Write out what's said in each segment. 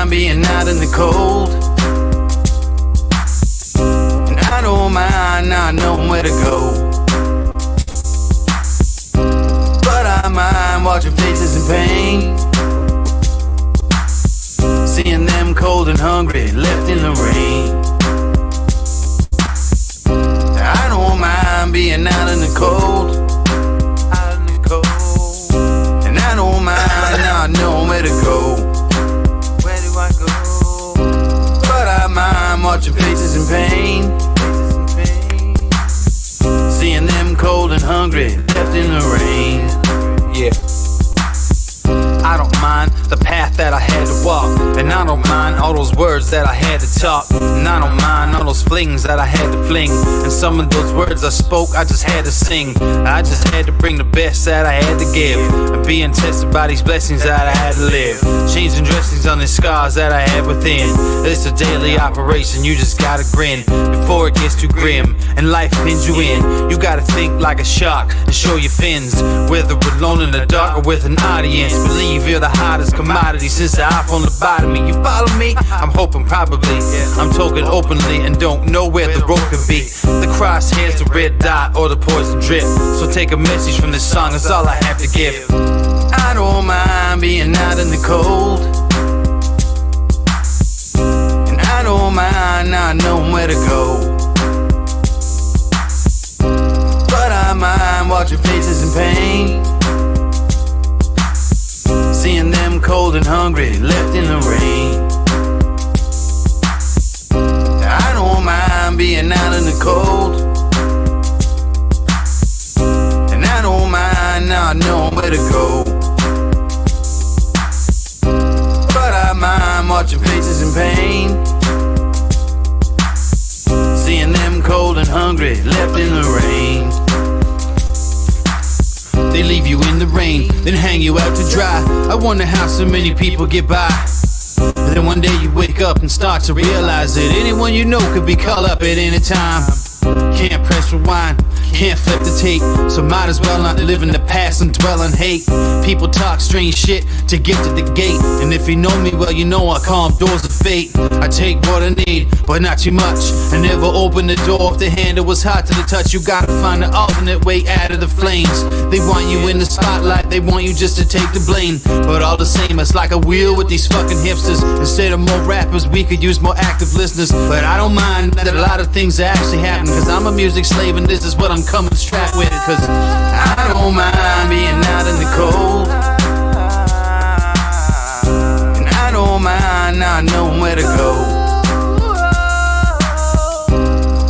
mind being out in the cold. And I don't mind not knowing where to go. But I mind watching faces in pain, seeing them cold and hungry, left in the rain. I don't mind being out in the cold, and I don't mind not knowing where to go. Where do I go? But I mind watching faces in pain, seeing them cold and hungry, left in the rain. Yeah. I don't mind the path that I had to walk, and I don't mind all those words that I had to talk, and I don't mind all those flings that I had to fling, and some of those words I spoke I just had to sing. I just had to bring the best that I had to give, and being tested by these blessings that I had to live, changing dressings on the scars that I had within. It's a daily operation, you just gotta grin before it gets too grim and life pins you in. You gotta think like a shark and show your fins, whether alone in the dark or with an audience. Believe you're the hottest commodity since the iPhone lobotomy. You follow me? I'm hoping probably. I'm talking openly and don't know where the road could be. The crosshairs, the red dot, or the poison drip. So take a message from this song, that's all I have to give. I don't mind being out in the cold, and I don't mind not knowing where to go. But I mind watching faces in pain, seeing them cold and hungry, left in the rain. I don't mind being out in the cold, and I don't mind not knowing where to go. But I mind watching faces in pain, seeing them cold and hungry, left in the rain. They leave you in the rain, then hang you out to dry. I wonder how so many people get by. And then one day you wake up and start to realize that anyone you know could be called up at any time. Can't press rewind, can't flip the tape, so might as well not live in the past and dwell on hate. People talk strange shit to get to the gate, and if you know me well, you know I call them doors of fate. I take what I need, but not too much. I never open the door if the handle was hot to the touch. You gotta find an alternate way out of the flames. They want you in the spotlight, they want you just to take the blame. But all the same, it's like a wheel with these fucking hipsters. Instead of more rappers, we could use more active listeners. But I don't mind that a lot of things are actually happening, cause I'm a music slave and this is what I'm coming strapped with. Cause I don't mind being out in the cold, and I don't mind not knowing where to go.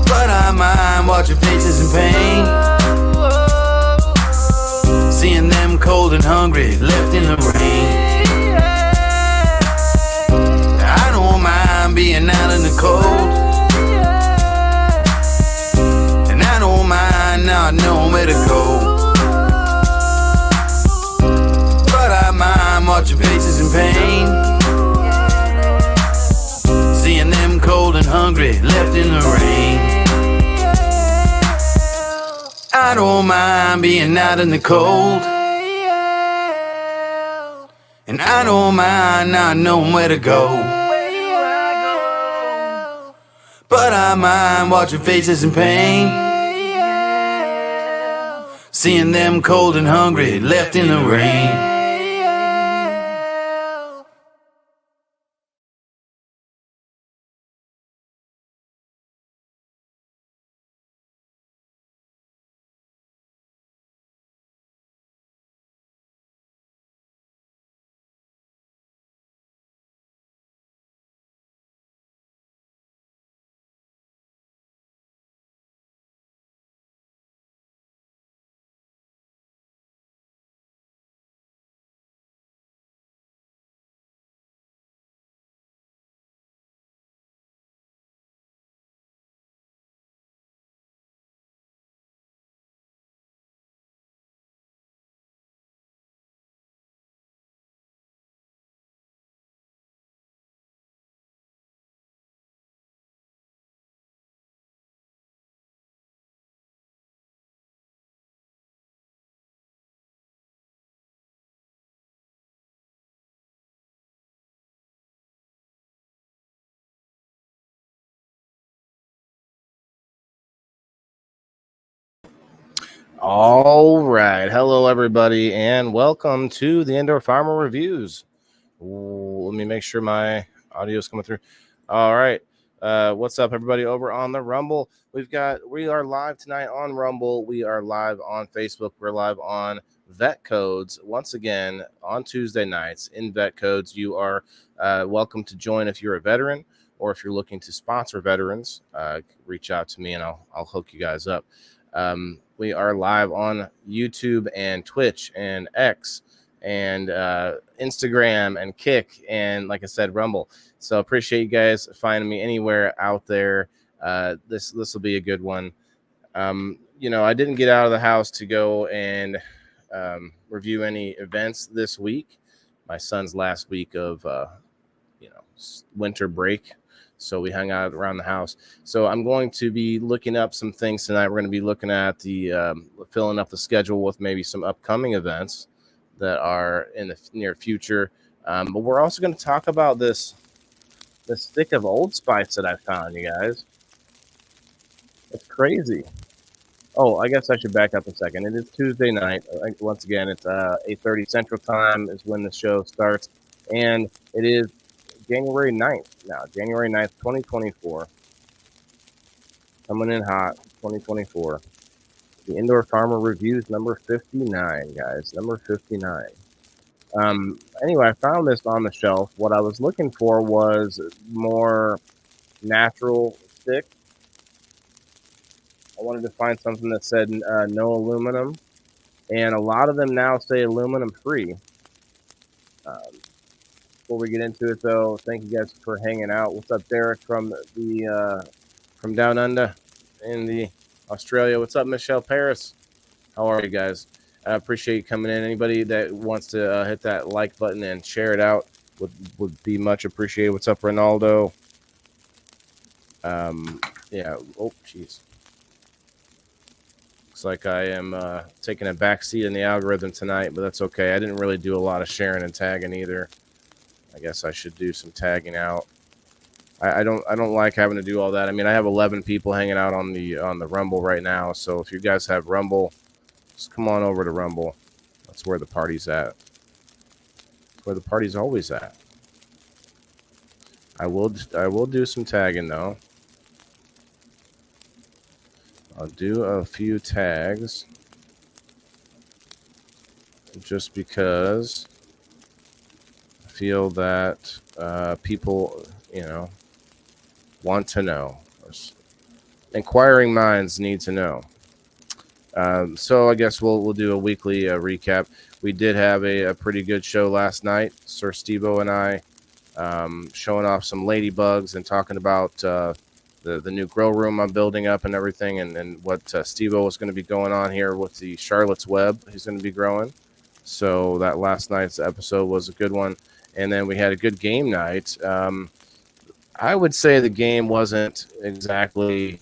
But I mind watching faces in pain, seeing them cold and hungry, left in the rain. I don't mind being out in the cold, and I don't mind not knowing where to go. But I mind watching faces in pain, seeing them cold and hungry, left in the rain. I don't mind being out in the cold, and I don't mind not knowing where to go. But I mind watching faces in pain, seeing them cold and hungry, left in the rain. All right. Hello, everybody, and welcome to the Indoor Farmer Reviews. Let me make sure my audio is coming through. All right. What's up, everybody, over on the Rumble? We are live tonight on Rumble. We are live on Facebook. We're live on Vet Codes once again on Tuesday nights in Vet Codes. You are welcome to join if you're a veteran or if you're looking to sponsor veterans. Reach out to me and I'll hook you guys up. We are live on YouTube and Twitch and X and Instagram and Kick and, like I said, Rumble. So appreciate you guys finding me anywhere out there. This will be a good one. I didn't get out of the house to go and review any events this week. My son's last week of winter break. So we hung out around the house. So I'm going to be looking up some things tonight. We're going to be looking at the filling up the schedule with maybe some upcoming events that are in the near future. But we're also going to talk about this stick of Old Spice that I found, you guys. It's crazy. Oh, I guess I should back up a second. It is Tuesday night. Once again, it's 8:30 Central Time is when the show starts. And it is January 9th now, January 9th, 2024. Coming in hot, 2024. The Indoor Farmer Reviews number 59, guys. Number 59. Anyway, I found this on the shelf. What I was looking for was more natural stick. I wanted to find something that said no aluminum. And a lot of them now say aluminum free. Before we get into it, though, thank you guys for hanging out. What's up, Derek from down under in the Australia? What's up, Michelle Paris? How are you guys? I appreciate you coming in. Anybody that wants to hit that like button and share it out would be much appreciated. What's up, Ronaldo? Yeah. Oh, jeez. Looks like I am taking a back seat in the algorithm tonight, but that's okay. I didn't really do a lot of sharing and tagging either. I guess I should do some tagging out. I don't like having to do all that. I mean, I have 11 people hanging out on the Rumble right now. So if you guys have Rumble, just come on over to Rumble. That's where the party's at. Where the party's always at. I will do some tagging though. I'll do a few tags just because I feel that people, want to know. Inquiring minds need to know. So I guess we'll do a weekly recap. We did have a pretty good show last night. Sir Stevo and I showing off some ladybugs and talking about the new grow room I'm building up and everything, and what Stevo was going to be going on here with the Charlotte's Web he's going to be growing. So that last night's episode was a good one. And then we had a good game night. I would say the game wasn't exactly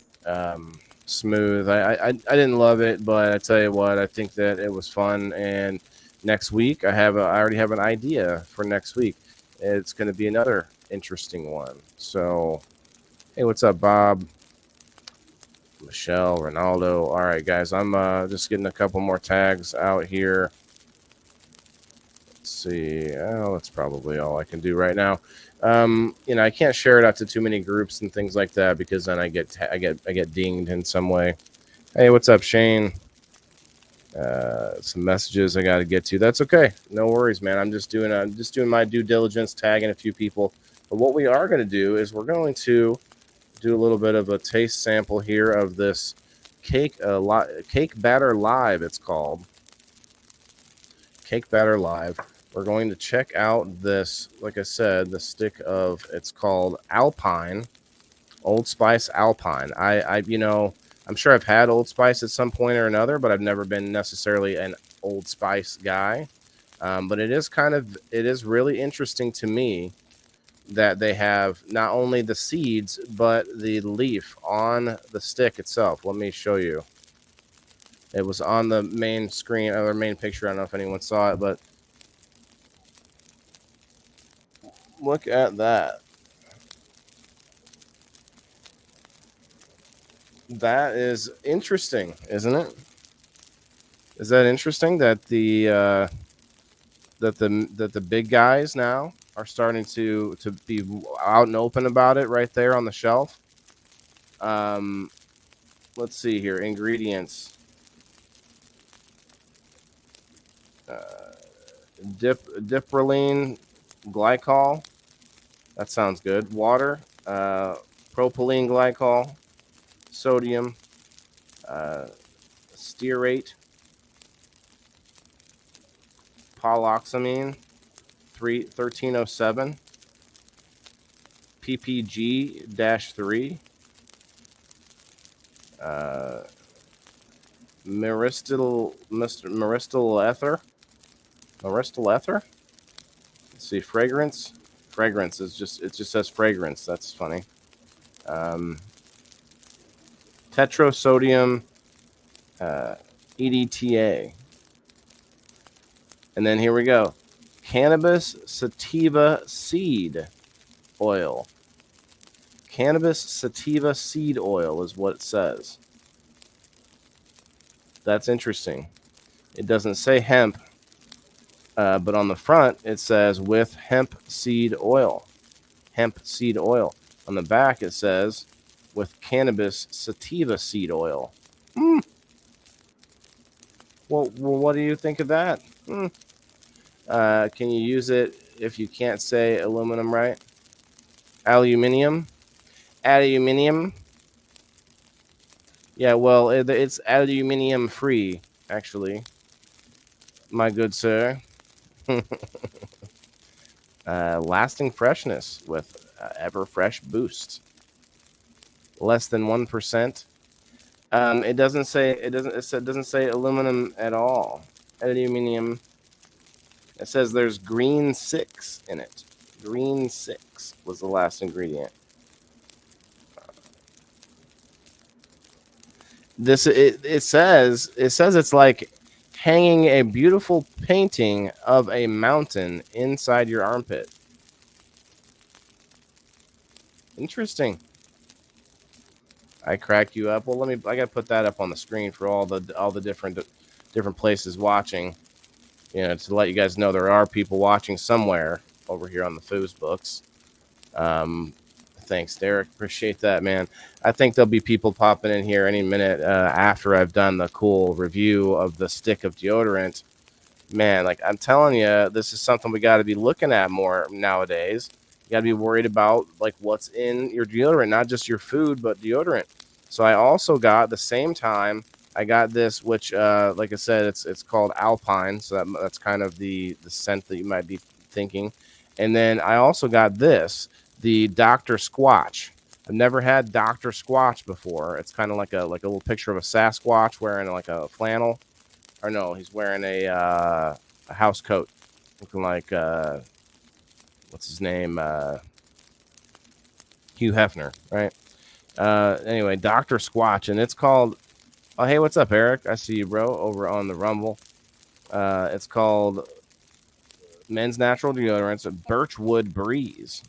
smooth. I didn't love it, but I tell you what, I think that it was fun. And next week, I already have an idea for next week. It's going to be another interesting one. So, hey, what's up, Bob? Michelle, Ronaldo. All right, guys, I'm just getting a couple more tags out here. Let's see. Oh, that's probably all I can do right now. I can't share it out to too many groups and things like that because then I get dinged in some way. Hey, what's up, Shane? Some messages I got to get to. That's okay. No worries, man. I'm just doing my due diligence, tagging a few people. But what we are going to do is we're going to do a little bit of a taste sample here of this cake batter live. It's called Cake Batter Live. We're going to check out this, like I said, the stick of, it's called Alpine, Old Spice Alpine. I'm sure I've had Old Spice at some point or another, but I've never been necessarily an Old Spice guy. But it is really interesting to me that they have not only the seeds, but the leaf on the stick itself. Let me show you. It was on the main screen, or main picture. I don't know if anyone saw it, but look at that. That is interesting, isn't it? Is that interesting that the big guys now are starting to be out and open about it right there on the shelf? Let's see here. Ingredients. Diproline glycol. That sounds good. Water. Propylene glycol. Sodium. Stearate. Poloxamine. 1307. PPG-3. Myristal ether. Let's see, fragrance. Fragrance is it just says fragrance. That's funny. Tetrasodium EDTA. And then here we go. Cannabis sativa seed oil. Cannabis sativa seed oil is what it says. That's interesting. It doesn't say hemp, but on the front it says with hemp seed oil. Hemp seed oil. On the back it says with cannabis sativa seed oil. Well, what do you think of that? Can you use it if you can't say aluminum right? Aluminium. Yeah, well, it's aluminium free, actually, my good sir. Lasting freshness with ever fresh boost. Less than 1%. It doesn't say aluminum at all. Aluminium. It says there's green 6 in it. Green 6 was the last ingredient. It says it's like hanging a beautiful painting of a mountain inside your armpit. Interesting. I crack you up. Well, I gotta put that up on the screen for all the different places watching. You know, to let you guys know there are people watching somewhere over here on the Foos Books. Thanks, Derek. Appreciate that, man. I think there'll be people popping in here any minute after I've done the cool review of the stick of deodorant. Man, like I'm telling you, this is something we got to be looking at more nowadays. You got to be worried about like what's in your deodorant, not just your food, but deodorant. So I also got the same time I got this, which, like I said, it's called Alpine. So that's kind of the scent that you might be thinking. And then I also got this, the Dr. Squatch. I've never had Dr. Squatch before. It's kind of like a little picture of a Sasquatch wearing like a flannel. Or no, he's wearing a house coat, looking like what's his name? Hugh Hefner, right? Anyway, Dr. Squatch, and it's called. Oh, hey, what's up, Eric? I see you, bro, over on the Rumble. It's called Men's Natural Deodorants, Birchwood Breeze,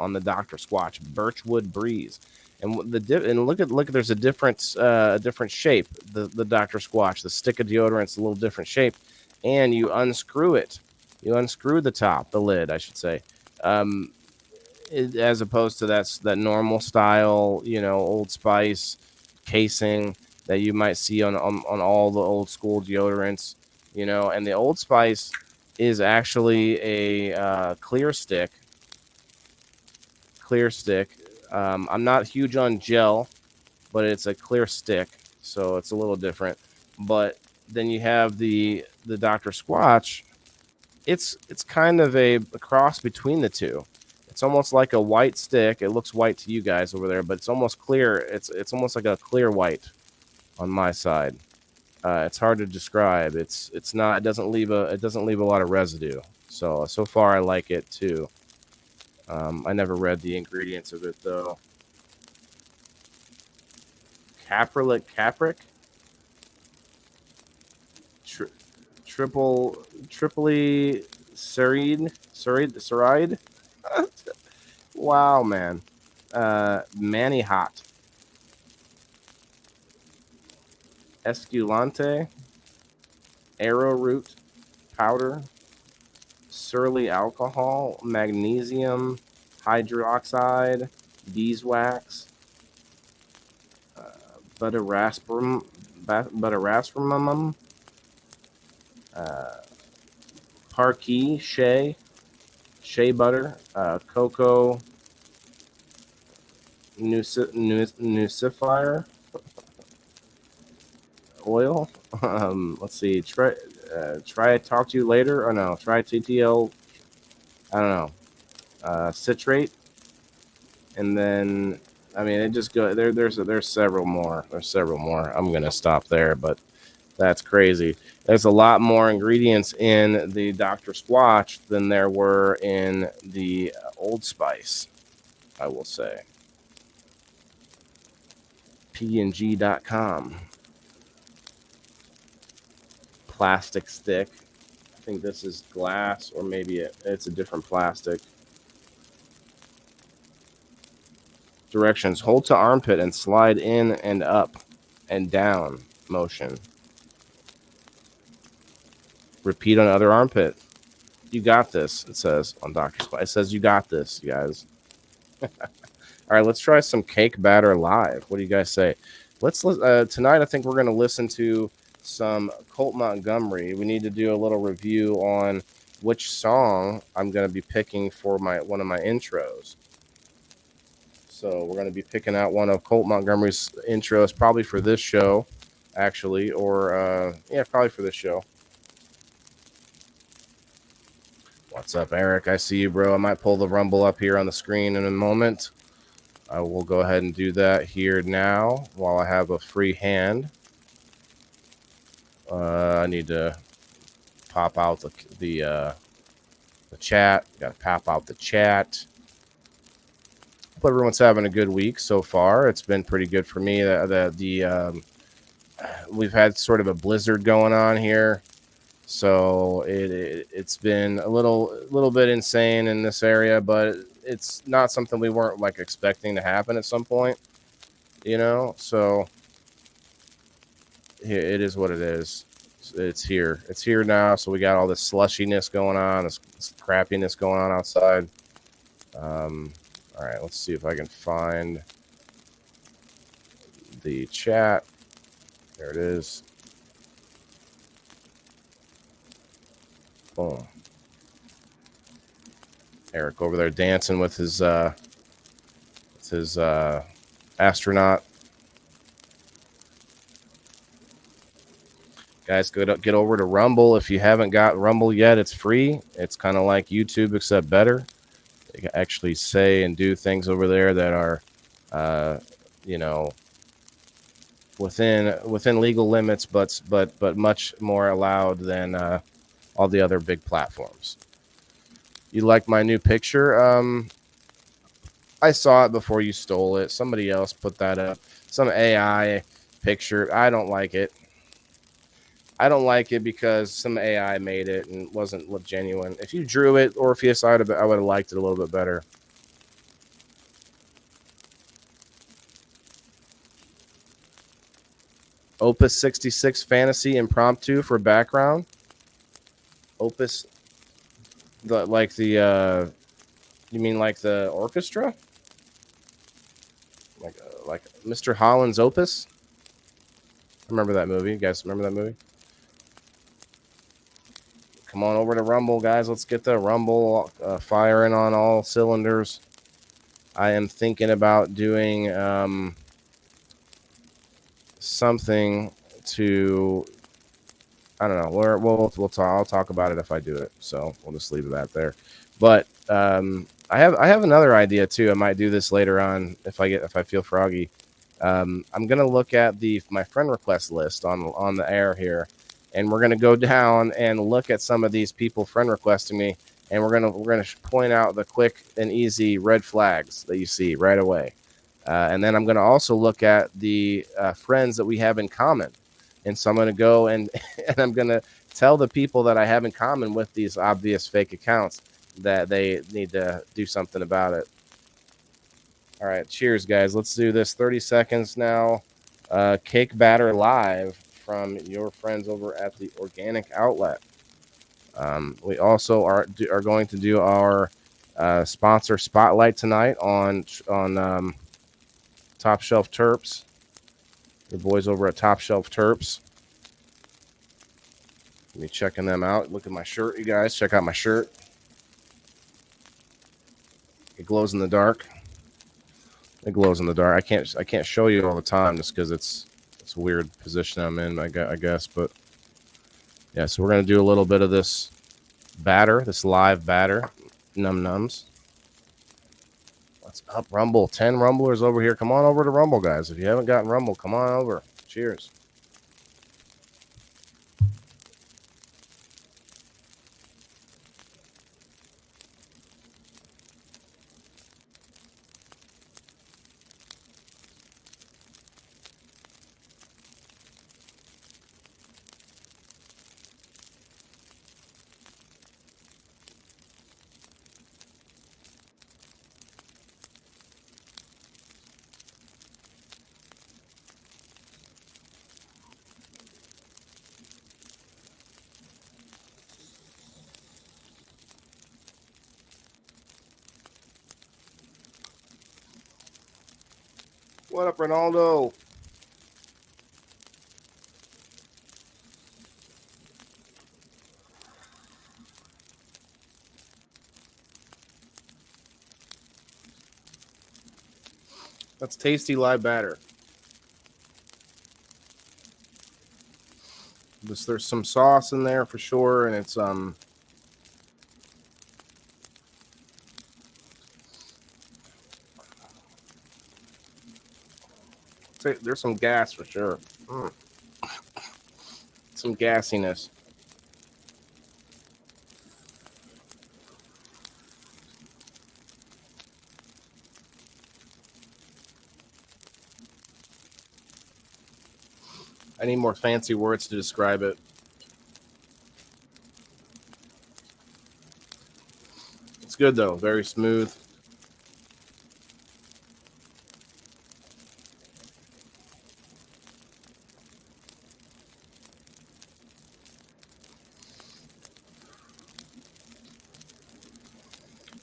on the Dr. Squatch, Birchwood Breeze. And look at there's a different shape. The Dr. Squatch, the stick of deodorant's a little different shape, and you unscrew it. You unscrew the top, the lid, I should say, as opposed to that normal style, Old Spice casing that you might see on all the old school deodorants, And the Old Spice is actually a clear stick. I'm not huge on gel, but it's a clear stick, so it's a little different. But then you have the Dr. Squatch. It's kind of a cross between the two. It's almost like a white stick. It looks white to you guys over there, but it's almost clear. It's almost like a clear white on my side. It's hard to describe. It's not. It doesn't leave a lot of residue. So far I like it too. I never read the ingredients of it though. Capric, triply ceride. Wow, man. Manny Hot. Esculante. arrowroot powder, surly alcohol, magnesium hydroxide, beeswax, butyrasprimum, parquet, shea butter, cocoa nucifier oil. Let's see. Try talk to you later. Or no, try TTL. I don't know. Citrate, and then I mean it just go there. There's several more. There's several more. I'm gonna stop there, but that's crazy. There's a lot more ingredients in the Dr. Squatch than there were in the Old Spice, I will say. png.com. Plastic stick. I think this is glass, or maybe it's a different plastic. Directions: hold to armpit and slide in and up and down motion. Repeat on other armpit. You got this, it says on Dr. Squatch. It says you got this, you guys. All right, let's try some cake batter live. What do you guys say? Let's tonight. I think we're going to listen to some Colt Montgomery. We need to do a little review on which song I'm going to be picking for one of my intros. So we're going to be picking out one of Colt Montgomery's intros, probably for this show, actually, or probably for this show. What's up, Eric? I see you, bro. I might pull the Rumble up here on the screen in a moment. I will go ahead and do that here now while I have a free hand. I need to pop out the chat. Got to pop out the chat. Hope everyone's having a good week so far. It's been pretty good for me. We've had sort of a blizzard going on here. So it's been a little bit insane in this area, but it's not something we weren't like expecting to happen at some point, you know. So it is what it is. It's here. It's here now. So we got all this slushiness going on, this crappiness going on outside. All right, let's see if I can find the chat. There it is. Boom. Eric over there dancing with his astronaut. Guys, get over to Rumble. If you haven't got Rumble yet, it's free. It's kind of like YouTube, except better. You can actually say and do things over there that are, within legal limits, but much more allowed than all the other big platforms. You like my new picture? I saw it before you stole it. Somebody else put that up. Some AI picture. I don't like it. I don't like it because some AI made it and wasn't genuine. If you drew it, or if you decided, I would have liked it a little bit better. Opus 66 Fantasy Impromptu for background. Opus, you mean like the orchestra? Like Mr. Holland's Opus? Remember that movie? You guys remember that movie? Come on over to Rumble, guys. Let's get the Rumble firing on all cylinders. I am thinking about doing something to, I don't know. We'll talk. I'll talk about it if I do it. So we'll just leave that there. But I have another idea too. I might do this later on if I feel froggy. I'm gonna look at my friend request list on the air here, and we're gonna go down and look at some of these people friend requesting me, and we're gonna point out the quick and easy red flags that you see right away, and then I'm gonna also look at the friends that we have in common, and so I'm gonna go and I'm gonna tell the people that I have in common with these obvious fake accounts that they need to do something about it. All right, cheers, guys. Let's do this. 30 seconds now. Cake batter live from your friends over at the Organic Outlet. We also are going to do our sponsor spotlight tonight on Top Shelf Terps. The boys over at Top Shelf Terps. Me checking them out. Look at my shirt, you guys. Check out my shirt. It glows in the dark. It glows in the dark. I can't show you all the time just because it's a weird position I'm in, I guess. But yeah, so we're gonna do a little bit of this batter, this live batter, nums. What's up, Rumble? 10 Rumblers over here. Come on over to Rumble, guys. If you haven't gotten Rumble, come on over. Cheers. What up, Ronaldo? That's tasty live batter. There's some sauce in there for sure, and it's there's some gas for sure. Some gassiness. I need more fancy words to describe it. It's good though, very smooth.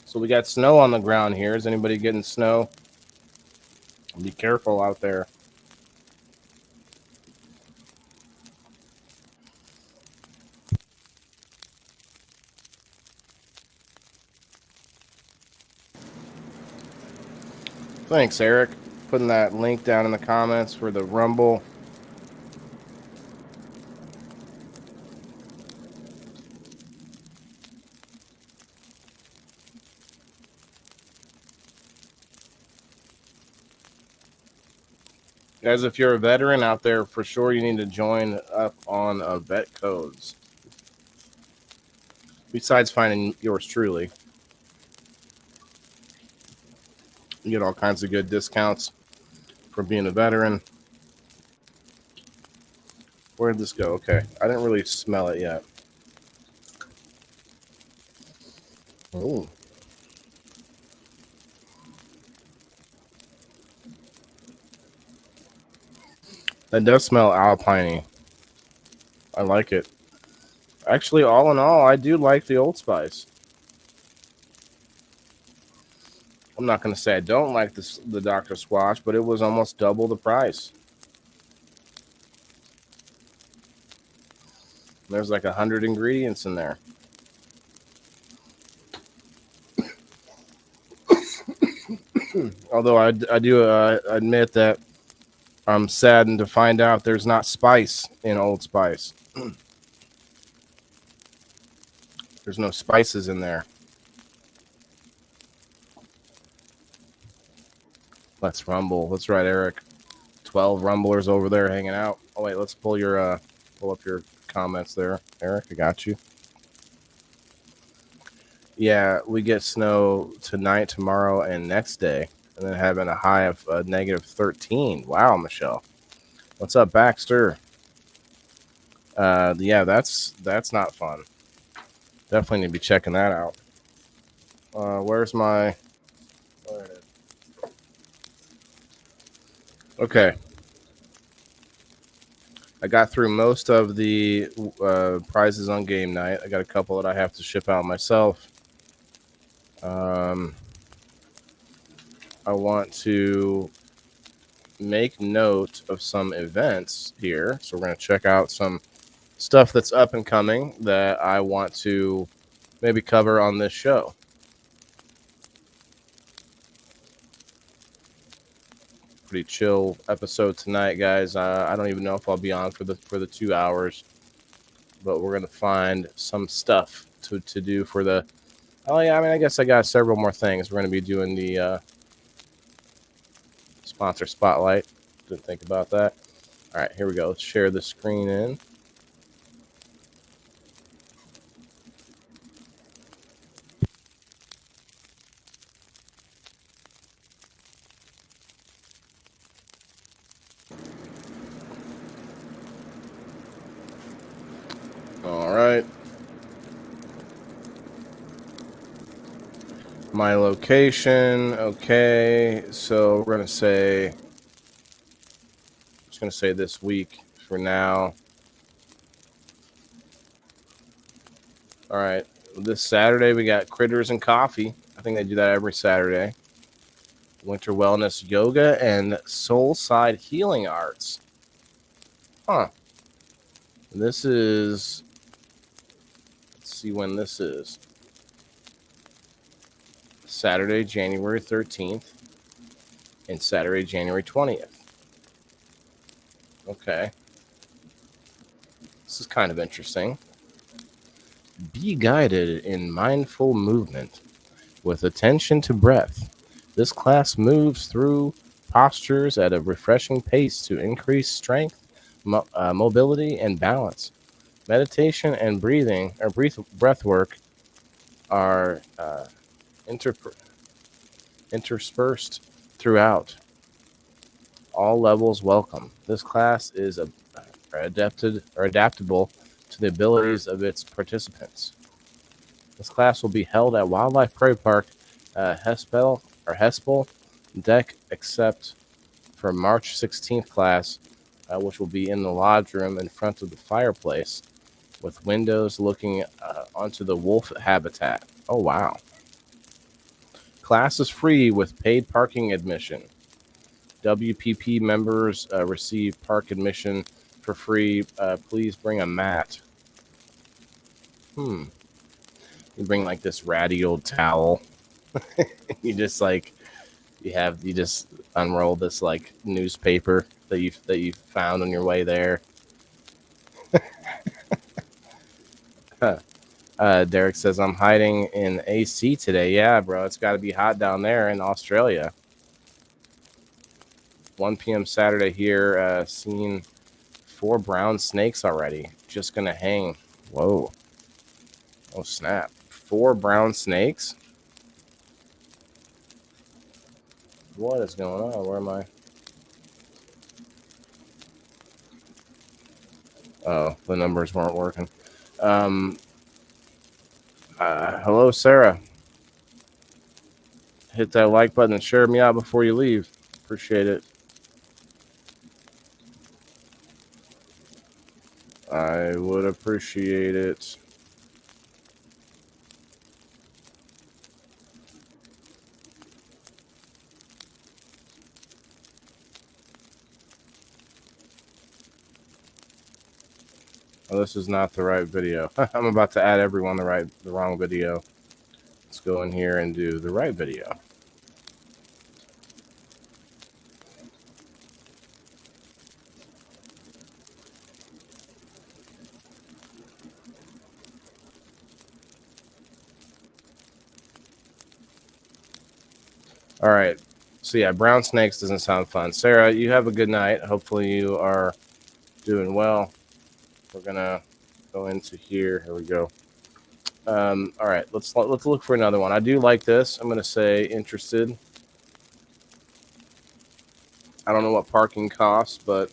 So we got snow on the ground here. Is anybody getting snow? Be careful out there. Thanks, Eric. Putting that link down in the comments for the Rumble. Guys, if you're a veteran out there, for sure you need to join up on vet codes. Besides finding yours truly. You get all kinds of good discounts for being a veteran. Where did this go? Okay. I didn't really smell it yet. Oh. That does smell alpine-y. I like it. Actually, all in all, I do like the Old Spice. I'm not going to say I don't like the Dr. Squash, but it was almost double the price. There's like 100 ingredients in there. Although I do admit that I'm saddened to find out there's not spice in Old Spice. There's no spices in there. Let's rumble. That's right, Eric. 12 rumblers over there hanging out. Oh wait, let's pull up your comments there, Eric. I got you. Yeah, we get snow tonight, tomorrow, and next day, and then having a high of negative 13. Wow, Michelle. What's up, Baxter? Yeah, that's not fun. Definitely need to be checking that out. Where's my? There it is. Okay. I got through most of the prizes on game night. I got a couple that I have to ship out myself. I want to make note of some events here. So we're going to check out some stuff that's up and coming that I want to maybe cover on this show. Pretty chill episode tonight, guys. I don't even know if I'll be on for the 2 hours, but we're gonna find some stuff to do for the. Oh yeah, I mean, I guess I got several more things. We're gonna be doing the sponsor spotlight. Didn't think about that. All right, here we go. Let's share the screen in. All right. My location. Okay, so we're gonna say. Just gonna say this week for now. All right. This Saturday we got Critters and Coffee. I think they do that every Saturday. Winter Wellness Yoga and Soul Side Healing Arts. Huh. This is. Let's see when this is. Saturday, January 13th, and Saturday, January 20th. Okay. This is kind of interesting. Be guided in mindful movement with attention to breath. This class moves through postures at a refreshing pace to increase strength, mobility, and balance. Meditation and breath work are interspersed throughout. All levels welcome. This class is adaptable to the abilities of its participants. This class will be held at Wildlife Prairie Park, Hespel deck, except for March 16th class, which will be in the lodge room in front of the fireplace, with windows looking onto the wolf habitat. Oh wow! Class is free with paid parking admission. WPP members receive park admission for free. Please bring a mat. You bring like this ratty old towel. you just unroll this like newspaper that you found on your way there. Derek says I'm hiding in AC today. Yeah, bro, it's got to be hot down there in Australia. 1 p.m. Saturday here. Seen 4 brown snakes already. Just gonna hang. Whoa. Oh snap. 4 brown snakes? What is going on? Where am I? Oh, the numbers weren't working. Hello, Sarah. Hit that like button and share me out before you leave. Appreciate it. I would appreciate it. Oh, this is not the right video. I'm about to add everyone the wrong video. Let's go in here and do the right video. All right. So yeah, brown snakes doesn't sound fun. Sarah, you have a good night. Hopefully you are doing well. We're gonna go into here. Here we go. All right, let's look for another one. I do like this. I'm gonna say interested. I don't know what parking costs, but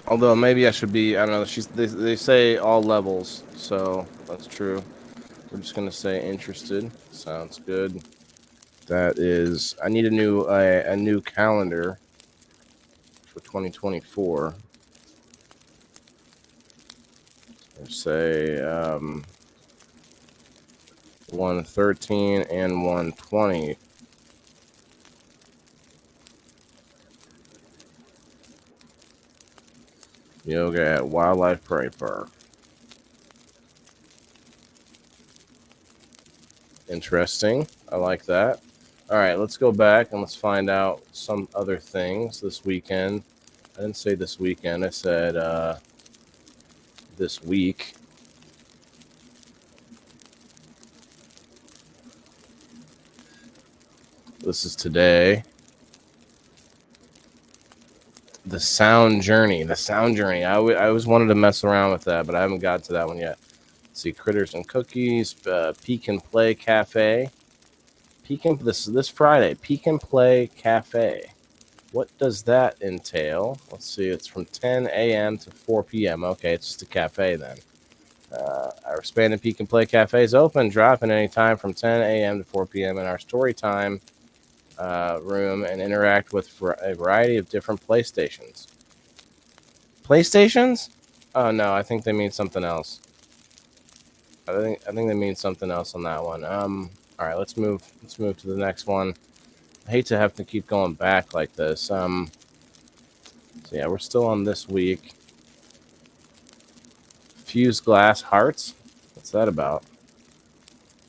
although maybe I should be. I don't know. They say all levels, so that's true. We're just gonna say interested. Sounds good. That is, I need a new calendar for 2024. Say 113 and 120. Yoga at Wildlife Prairie Park. Interesting. I like that. All right, let's go back and let's find out some other things this weekend. I didn't say this weekend. I said this week. This is today. The sound journey. I always wanted to mess around with that, but I haven't got to that one yet. Let's see, Critters and Cookies, Peek and Play Cafe. This Friday, Peek and Play Cafe. What does that entail? Let's see. It's from 10 a.m. to 4 p.m. Okay, it's just a cafe then. Our expanded Peek and Play Cafe is open, dropping any time from 10 a.m. to 4 p.m. in our story time room and interact with a variety of different PlayStations. PlayStations? Oh no, I think they mean something else. I think they mean something else on that one. All right, let's move to the next one. I hate to have to keep going back like this. So yeah, we're still on this week. Fused glass hearts. What's that about?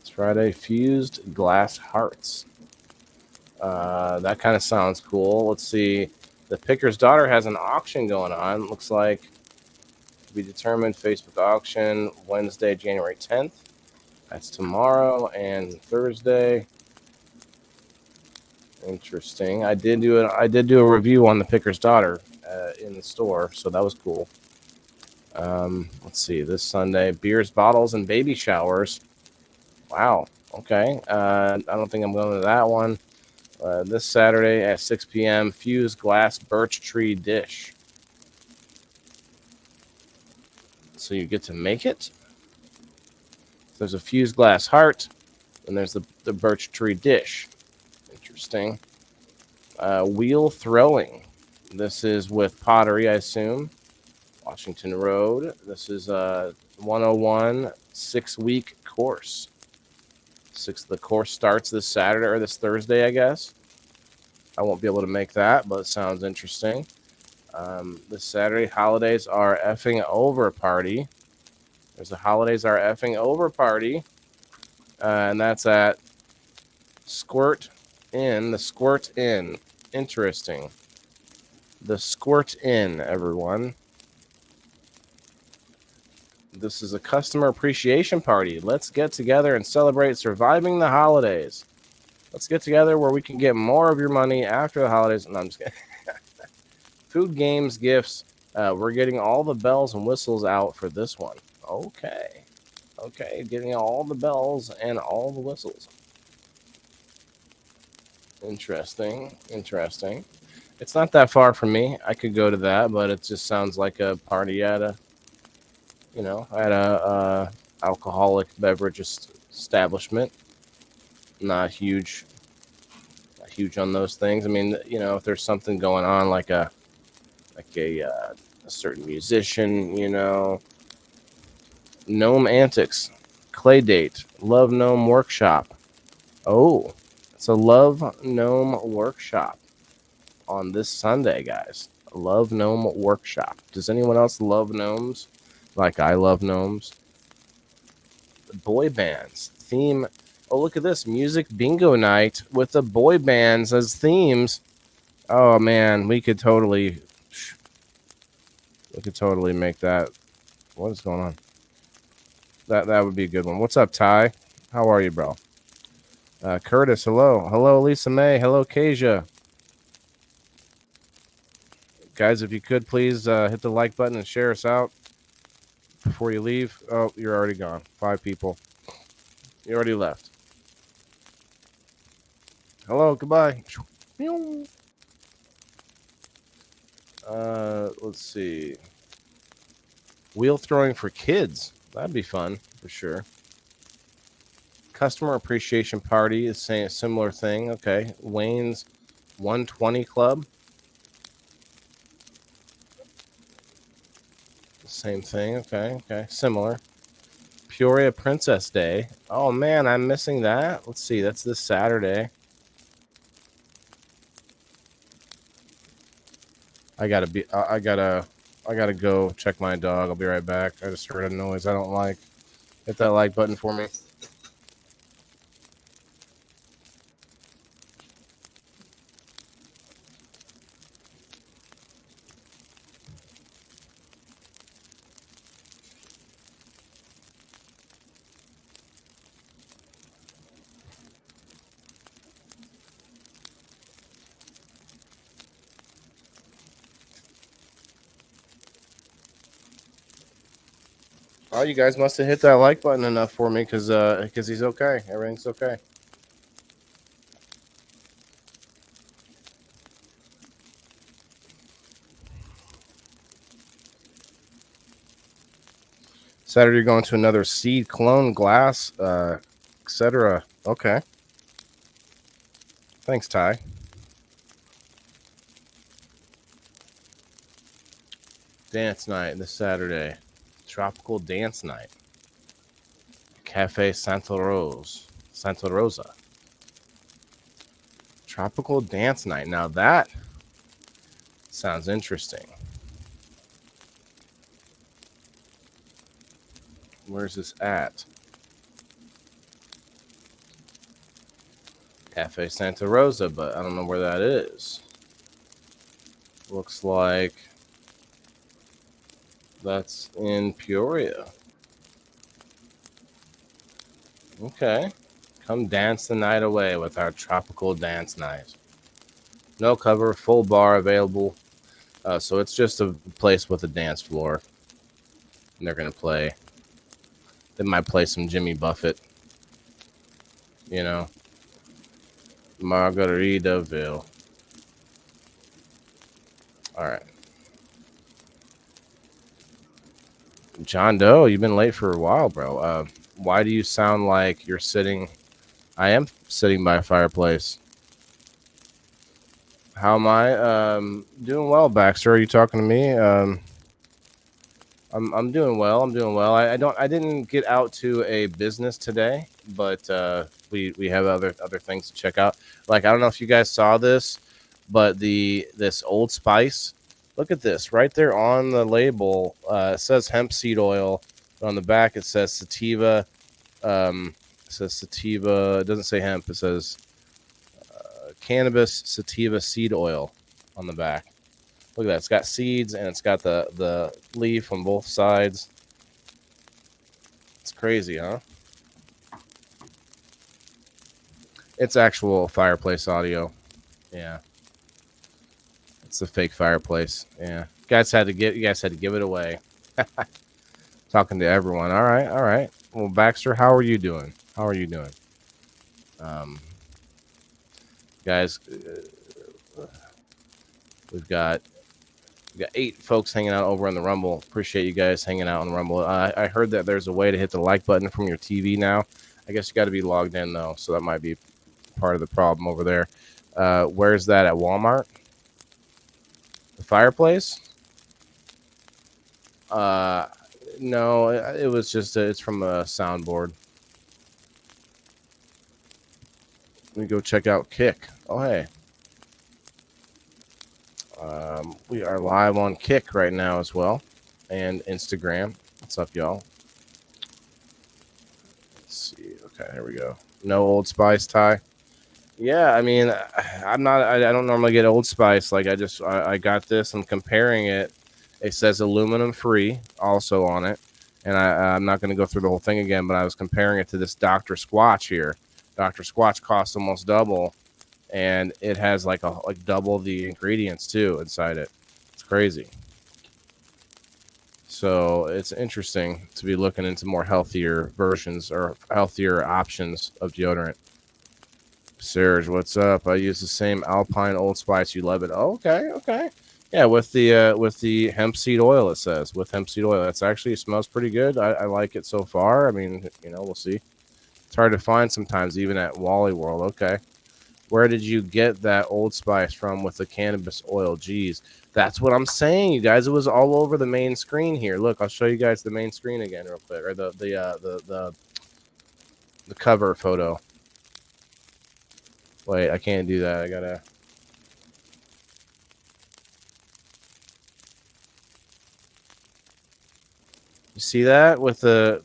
It's Friday. Fused glass hearts. That kind of sounds cool. Let's see. The Picker's Daughter has an auction going on. Looks like to be determined. Facebook auction Wednesday, January 10th. That's tomorrow and Thursday. Interesting. I did do a review on the Picker's Daughter in the store, so that was cool. Let's see. This Sunday, beers, bottles, and baby showers. Wow. Okay. I don't think I'm going to that one. This Saturday at 6 p.m., fused glass birch tree dish. So you get to make it. There's a fused glass heart, and there's the birch tree dish. Interesting. Wheel throwing. This is with pottery, I assume. Washington Road. This is a 101 6-week course. The course starts this Saturday or this Thursday, I guess. I won't be able to make that, but it sounds interesting. This Saturday, Holidays Are Effing Over party. There's a Holidays Are Effing Over party, and that's at Squirt Inn. The Squirt Inn. Interesting. The Squirt Inn, everyone. This is a customer appreciation party. Let's get together and celebrate surviving the holidays. Let's get together where we can get more of your money after the holidays. No, I'm just kidding. Food, games, gifts. We're getting all the bells and whistles out for this one. Okay. Getting all the bells and all the whistles. Interesting. It's not that far from me. I could go to that, but it just sounds like a party at a alcoholic beverage establishment. Not huge on those things. I mean, if there's something going on like a certain musician, Gnome Antics, Clay Date, Love Gnome Workshop. Oh, it's a Love Gnome Workshop on this Sunday, guys. Love Gnome Workshop. Does anyone else love gnomes? Like I love gnomes. Boy bands theme. Oh, look at this music bingo night with the boy bands as themes. Oh man, we could totally make that. What is going on? That would be a good one. What's up, Ty? How are you, bro? Curtis, hello, Lisa May, hello, Kasia. Guys, if you could please hit the like button and share us out before you leave. Oh, you're already gone. 5 people. You already left. Hello, goodbye. Let's see. Wheel throwing for kids. That'd be fun for sure. Customer Appreciation Party is saying a similar thing. Okay. Wayne's 120 Club. Same thing. Okay. Okay. Similar. Peoria Princess Day. Oh man, I'm missing that. Let's see. That's this Saturday. I gotta go check my dog. I'll be right back. I just heard a noise I don't like. Hit that like button for me. Oh, you guys must have hit that like button enough for me because he's okay. Everything's okay. Saturday, you're going to another seed clone glass, etc. Okay. Thanks, Ty. Dance night this Saturday. Tropical dance night. Cafe Santa Rosa. Tropical dance night. Now that sounds interesting. Where's this at? Cafe Santa Rosa, but I don't know where that is. Looks like that's in Peoria. Okay. Come dance the night away with our tropical dance night. No cover, full bar available. So it's just a place with a dance floor. And they're going to play. They might play some Jimmy Buffett. You know. Margaritaville. All right. John Doe, you've been late for a while, bro. Why do you sound like you're sitting? I am sitting by a fireplace. How am I? Doing well, Baxter. Are you talking to me? I'm doing well. I'm doing well. I didn't get out to a business today, but we have other things to check out. Like, I don't know if you guys saw this, but this Old Spice. Look at this right there on the label. It says hemp seed oil, but on the back it says sativa. It says sativa. It doesn't say hemp. It says cannabis sativa seed oil on the back. Look at that. It's got seeds and it's got the leaf on both sides. It's crazy, huh? It's actual fireplace audio. Yeah. It's a fake fireplace. Yeah. You guys had to give it away. Talking to everyone. All right. Well, Baxter, how are you doing? Guys, we've got 8 folks hanging out over on the Rumble. Appreciate you guys hanging out on the Rumble. I heard that there's a way to hit the like button from your TV now. I guess you got to be logged in though, so that might be part of the problem over there. Where's that, at Walmart? The fireplace? No, it was just it's from a soundboard. Let me go check out Kick. Oh, hey. We are live on Kick right now as well, and Instagram. What's up, y'all? Let's see. Okay, here we go. No Old Spice, Ty. Yeah, I mean, I don't normally get Old Spice. Like, I got this. I'm comparing it. It says aluminum free also on it. And I'm not going to go through the whole thing again, but I was comparing it to this Dr. Squatch here. Dr. Squatch costs almost double, and it has like double the ingredients too inside it. It's crazy. So it's interesting to be looking into more healthier versions or healthier options of deodorant. Serge, what's up? I use the same Alpine Old Spice. You love it. Oh, okay. Yeah, with the hemp seed oil, it says. With hemp seed oil. That's actually smells pretty good. I like it so far. I mean, we'll see. It's hard to find sometimes, even at Wally World. Okay. Where did you get that Old Spice from with the cannabis oil? Geez, that's what I'm saying, you guys. It was all over the main screen here. Look, I'll show you guys the main screen again real quick, or the cover photo. Wait, I can't do that. I gotta. You see that with the?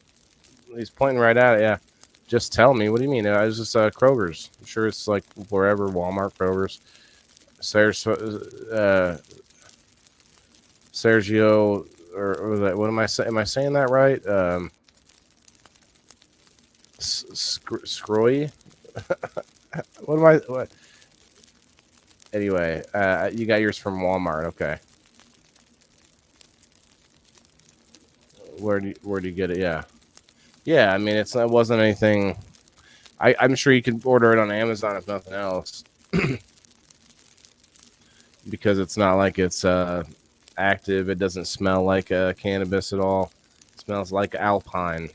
He's pointing right at it. Yeah. Just tell me. What do you mean? I was just Kroger's. I'm sure it's like wherever, Walmart, Kroger's. Sergio, or that, what am I saying? Am I saying that right? Scroy? What am I? What? Anyway, you got yours from Walmart. Okay. Where do you get it? Yeah. Yeah, I mean, it wasn't anything. I'm sure you could order it on Amazon if nothing else, because it's not like it's active. It doesn't smell like cannabis at all. It smells like Alpine.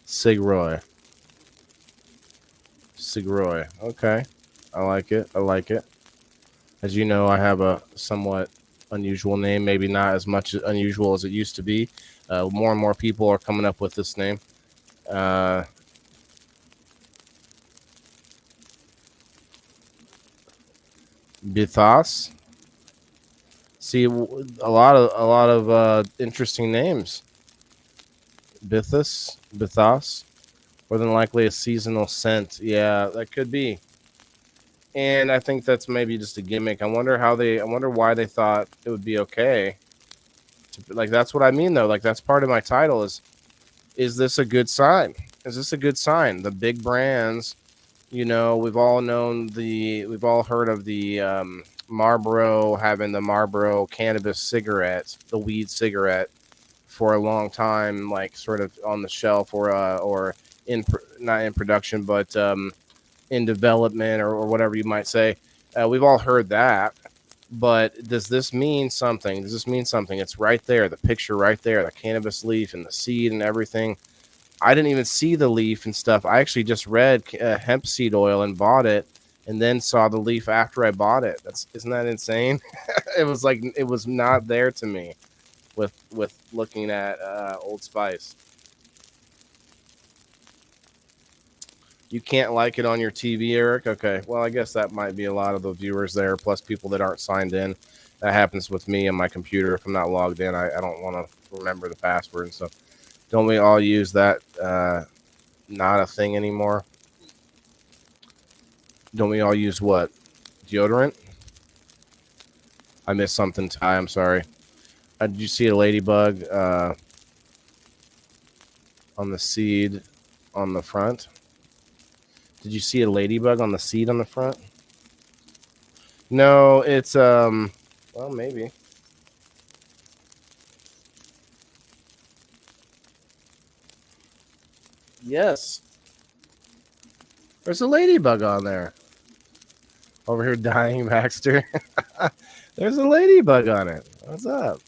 Sigroy. Okay, I like it. As you know, I have a somewhat unusual name. Maybe not as much unusual as it used to be. More and more people are coming up with this name. Bithas. See, a lot of interesting names. Bithas. More than likely a seasonal scent. Yeah, that could be. And I think that's maybe just a gimmick. I wonder why they thought it would be okay. Like, that's what I mean, though. Like, that's part of my title is this a good sign? Is this a good sign? The big brands, we've all heard of the Marlboro having the Marlboro cannabis cigarette, the weed cigarette, for a long time, like sort of on the shelf or not in production, but in development or whatever you might say. We've all heard that. But does this mean something? It's right there, the picture right there, the cannabis leaf and the seed and everything. I didn't even see the leaf and stuff. I actually just read hemp seed oil and bought it, and then saw the leaf after I bought it. Isn't that insane? It was like it was not there to me with looking at Old Spice. You can't like it on your TV, Eric? Okay. Well, I guess that might be a lot of the viewers there, plus people that aren't signed in. That happens with me on my computer. If I'm not logged in, I don't want to remember the password and stuff. Don't we all use that not a thing anymore? Don't we all use what? Deodorant? I missed something, Ty. I'm sorry. Did you see a ladybug on the seed on the front? Did you see a ladybug on the seed on the front? No, it's well, maybe. Yes. There's a ladybug on there. Over here dying, Baxter. There's a ladybug on it. What's up?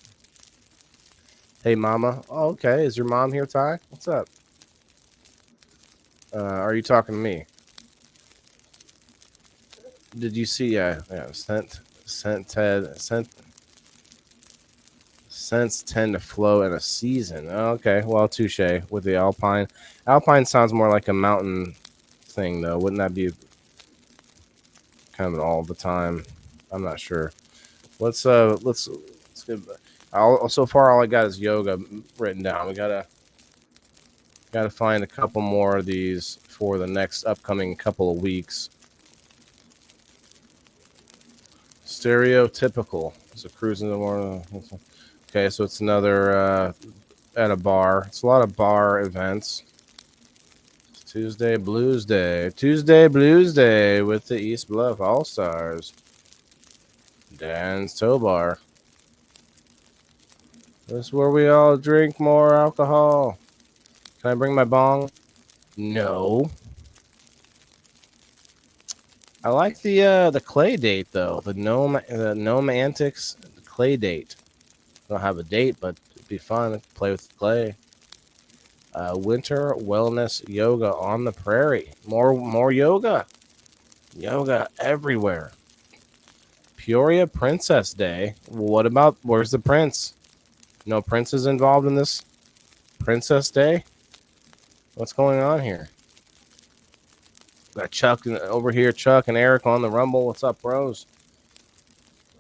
Hey, Mama. Oh, okay. Is your mom here, Ty? What's up? Are you talking to me? Did you see? Scents tend to flow in a season. Okay, well, touche with the Alpine. Alpine sounds more like a mountain thing, though. Wouldn't that be kind of an all the time? I'm not sure. Let's get. So far, all I got is yoga written down. We gotta find a couple more of these for the next upcoming couple of weeks. Stereotypical. So cruising the morning. Okay, so it's another at a bar. It's a lot of bar events. It's Tuesday Blues Day with the East Bluff All Stars. Dan's Tow Bar. This is where we all drink more alcohol. Can I bring my bong? No. I like the clay date though. The gnome antics, the clay date. I don't have a date, but it'd be fun to play with the clay. Winter Wellness Yoga on the Prairie. More yoga. Yoga everywhere. Peoria Princess Day. What about, where's the prince? No princes involved in this Princess Day? What's going on here? Got Chuck over here, Chuck and Eric on the Rumble. What's up, bros?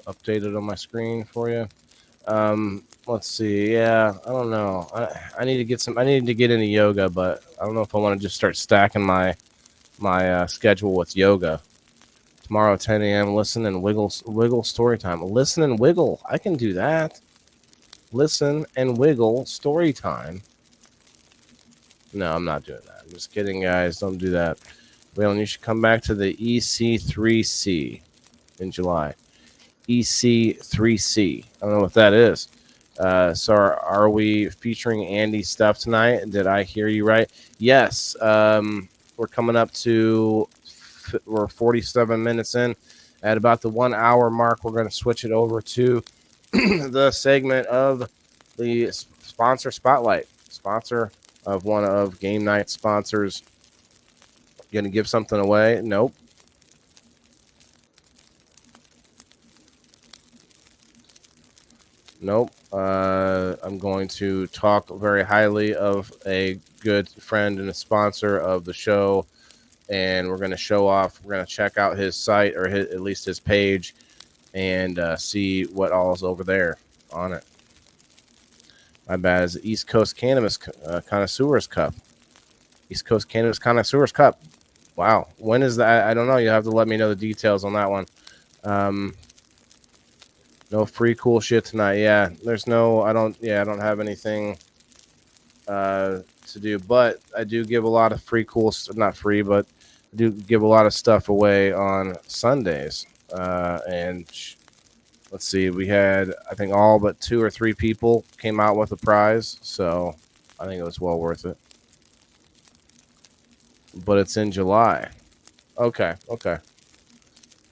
Updated on my screen for you. Let's see. Yeah, I don't know. I need to get some. I need to get into yoga, but I don't know if I want to just start stacking my schedule with yoga. Tomorrow at 10 a.m. Listen and wiggle story time. Listen and wiggle. I can do that. Listen and wiggle story time. No, I'm not doing that. I'm just kidding, guys. Don't do that. Well, you should come back to the EC3C in July. EC3C. I don't know what that is. So are we featuring Andy's stuff tonight? Did I hear you right? Yes. We're coming up to, we're 47 minutes in. At about the 1 hour mark, we're going to switch it over to the segment of the sponsor spotlight. Sponsor of one of Game Night sponsors. Going to give something away? Nope. Nope. I'm going to talk very highly of a good friend and a sponsor of the show, and we're going to show off. We're going to check out his site, or at least his page, and see what all is over there on it. My bad. Is the East Coast Cannabis Connoisseurs Cup. East Coast Cannabis Connoisseurs Cup. Wow. When is that? I don't know. You have to let me know the details on that one. No free cool shit tonight. Yeah, there's no. I don't have anything to do, but I do give a lot of free cool. Not free, but I do give a lot of stuff away on Sundays. And let's see, we had, I think, all but 2 or 3 people came out with a prize, so I think it was well worth it. But it's in July. Okay.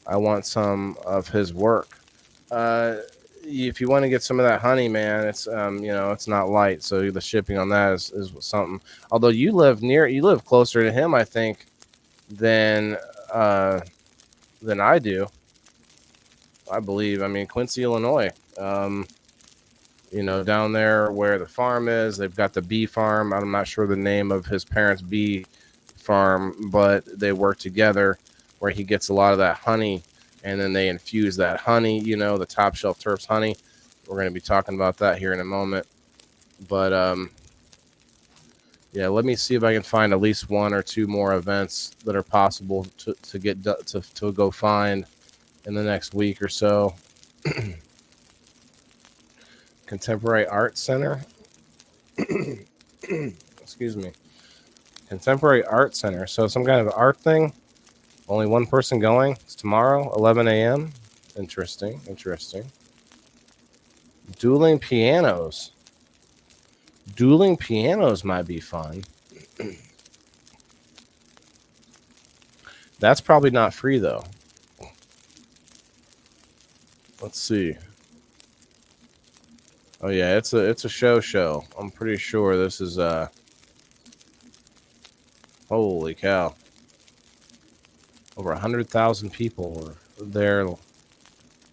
I want some of his work. If you want to get some of that honey, man, it's it's not light, so the shipping on that is something. Although you live closer to him, I think, than I do. I believe. I mean, Quincy, Illinois. Down there where the farm is, they've got the bee farm. I'm not sure the name of his parents' bee farm, but they work together where he gets a lot of that honey, and then they infuse that honey, the top shelf Terps honey. We're going to be talking about that here in a moment. But let me see if I can find at least 1 or 2 more events that are possible to get to go find in the next week or so. Contemporary Art Center. Excuse me. Contemporary Art Center. So some kind of art thing. Only 1 person going. It's tomorrow, 11 a.m. Interesting. Dueling pianos. Dueling pianos might be fun. That's probably not free, though. Let's see. Oh, yeah, it's a show. I'm pretty sure this is... Holy cow. Over 100,000 people were there.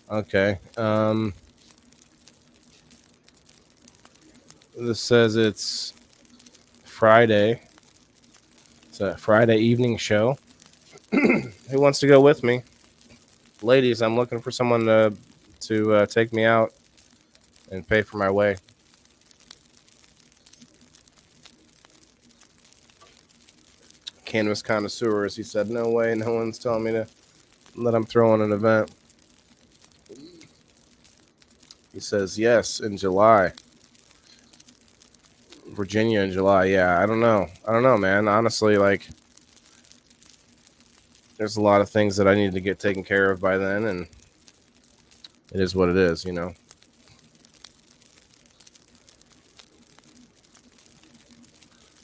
Okay. This says it's Friday. It's a Friday evening show. Who wants to go with me? Ladies, I'm looking for someone to take me out and pay for my way. Cannabis Connoisseurs, he said, no way, no one's telling me that I'm throwing an event. He says, yes, in July. Virginia in July. Yeah, I don't know, man. Honestly, there's a lot of things that I need to get taken care of by then, and it is what it is,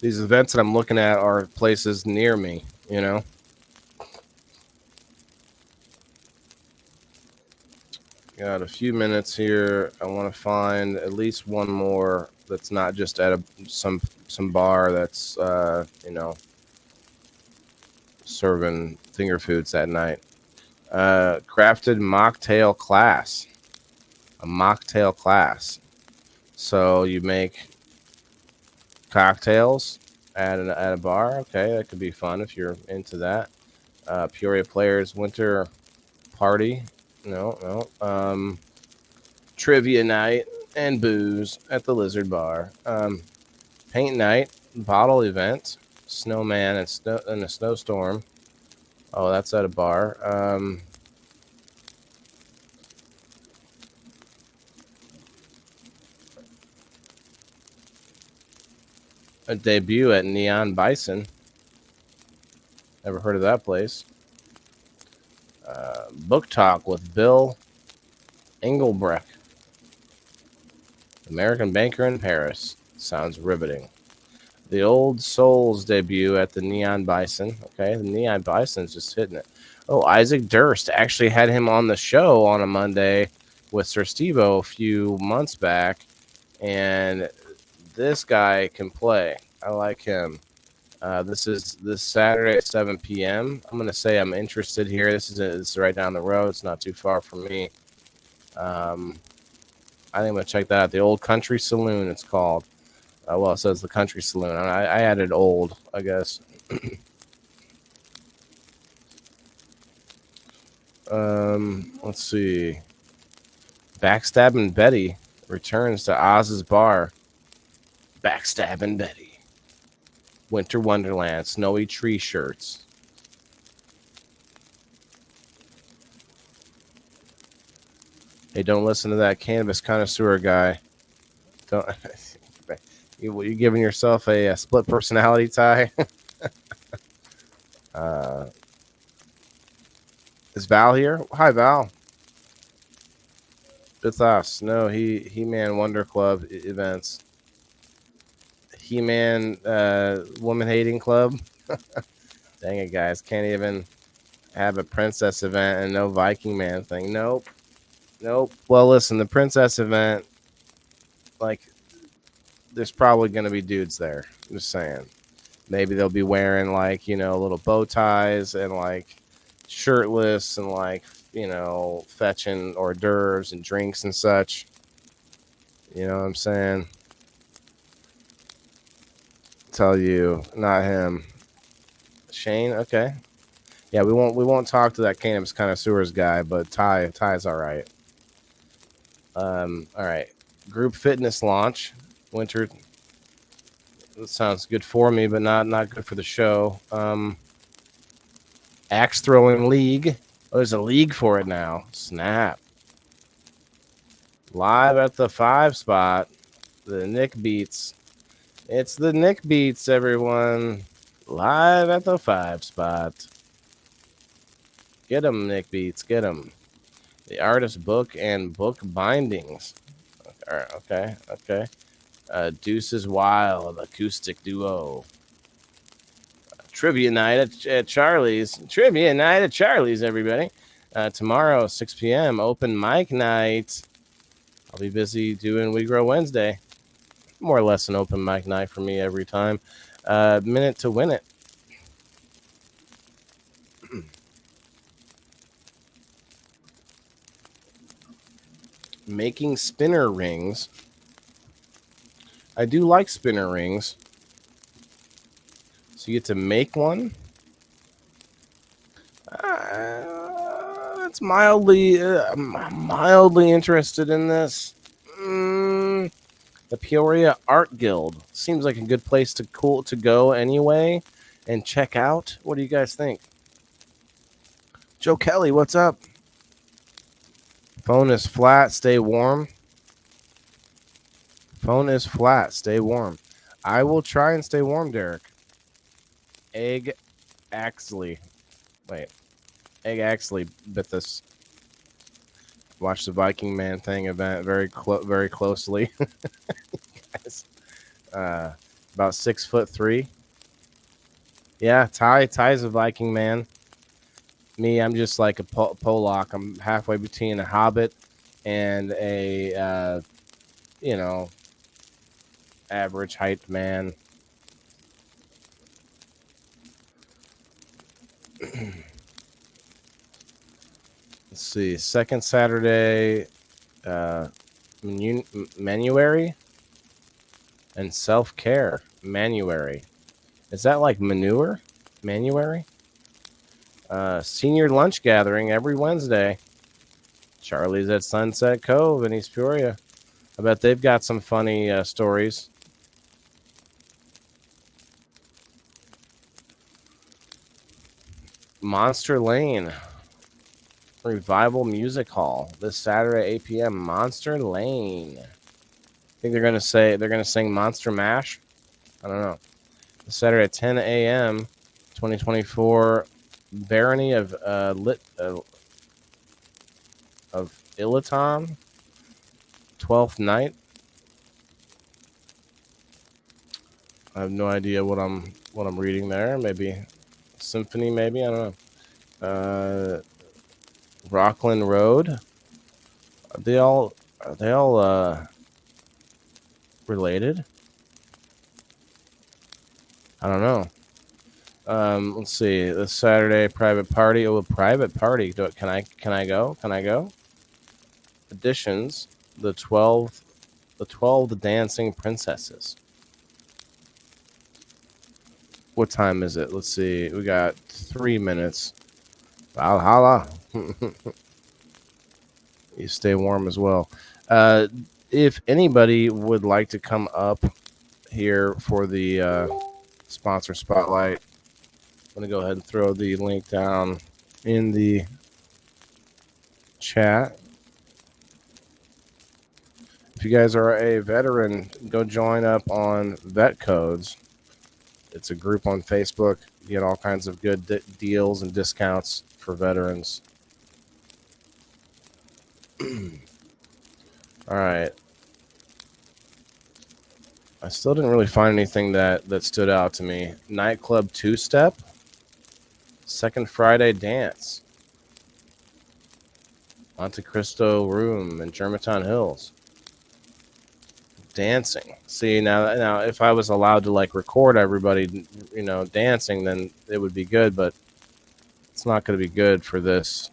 These events that I'm looking at are places near me, Got a few minutes here. I want to find at least 1 more that's not just at some bar that's serving finger foods at night. Crafted mocktail class. A mocktail class. So you make cocktails at a bar. Okay, that could be fun if you're into that. Peoria Players Winter Party. No. Trivia night and booze at the Lizard Bar. Paint night, bottle event, snowman and a snowstorm. Oh, that's at a bar. A debut at Neon Bison. Never heard of that place. Book talk with Bill Engelbrecht, American banker in Paris. Sounds riveting. The Old Souls debut at the Neon Bison. Okay, the Neon Bison's just hitting it. Oh, Isaac Durst. Actually had him on the show on a Monday with Sir Steve-O a few months back. And this guy can play. I like him. This is this Saturday at 7 p.m. I'm going to say I'm interested here. This is right down the road. It's not too far from me. I think I'm going to check that out. The Old Country Saloon, it's called. Well, it says the Country Saloon. I added old, I guess. Let's see. Backstabbing Betty returns to Oz's Bar. Backstabbing Betty. Winter Wonderland, snowy tree shirts. Hey, don't listen to that cannabis connoisseur guy. Don't. You giving yourself a split personality, Ty? Is Val here? Hi, Val. It's us. No, He-Man Wonder Club events. He-Man Woman Hating Club. Dang it, guys. Can't even have a princess event and no Viking Man thing. Nope. Well, listen, the princess event, like, there's probably going to be dudes there. I'm just saying. Maybe they'll be wearing, like, little bow ties and, like, shirtless and, like, fetching hors d'oeuvres and drinks and such. You know what I'm saying? Tell you, not him. Shane, okay. Yeah, we won't talk to that cannabis connoisseurs guy, but Ty's all right. All right. Group fitness launch. Winter. That sounds good for me, but not good for the show. Axe throwing league. Oh, there's a league for it now. Snap. Live at the 5 spot. The Nick Beats. It's the Nick Beats, everyone. Live at the 5 spot. Get 'em, Nick Beats. Get 'em. The artist book and book bindings. Okay. Deuces Wild acoustic duo. Trivia night at Charlie's. Trivia night at Charlie's, everybody. Tomorrow, 6 p.m. Open mic night. I'll be busy doing We Grow Wednesday. More or less an open mic night for me every time. Minute to win it. Making spinner rings. I do like spinner rings. So you get to make one. It's mildly interested in this. The Peoria Art Guild seems like a good place to go anyway and check out. What do you guys think? Joe Kelly, what's up? Phone is flat. Stay warm. Phone is flat. Stay warm. I will try and stay warm, Derek. Egg Axley bit this. Watch the Viking Man thing event very closely. Guys, about 6'3". Yeah, Ty's a Viking Man. Me, I'm just like a Pollock. I'm halfway between a Hobbit and a average height man. Let's see. Second Saturday, Manuary and self-care. Manuary. Is that like manure? Manuary? Senior lunch gathering every Wednesday. Charlie's at Sunset Cove in East Peoria. I bet they've got some funny stories. Monster Lane Revival Music Hall this Saturday, 8 p.m. Monster Lane. I think they're gonna sing Monster Mash. I don't know. This Saturday at 10 a.m. 2024. Barony of Ilaton. 12th night. I have no idea what I'm reading there. Maybe symphony. Maybe, I don't know. Rockland Road. Are they all related? I don't know. Let's see. This Saturday, private party. Oh, a private party. Can I go? Can I go? Additions. The 12 dancing princesses. What time is it? Let's see. We got 3 minutes. Valhalla. You stay warm as well. If anybody would like to come up here for the sponsor spotlight, I'm going to go ahead and throw the link down in the chat. If you guys are a veteran, go join up on Vet Codes. It's a group on Facebook. You get all kinds of good deals and discounts for veterans. All right. I still didn't really find anything that stood out to me. Nightclub two-step. Second Friday dance. Monte Cristo Room in Germantown Hills. Dancing. See, now if I was allowed to like record everybody, dancing, then it would be good, but it's not going to be good for this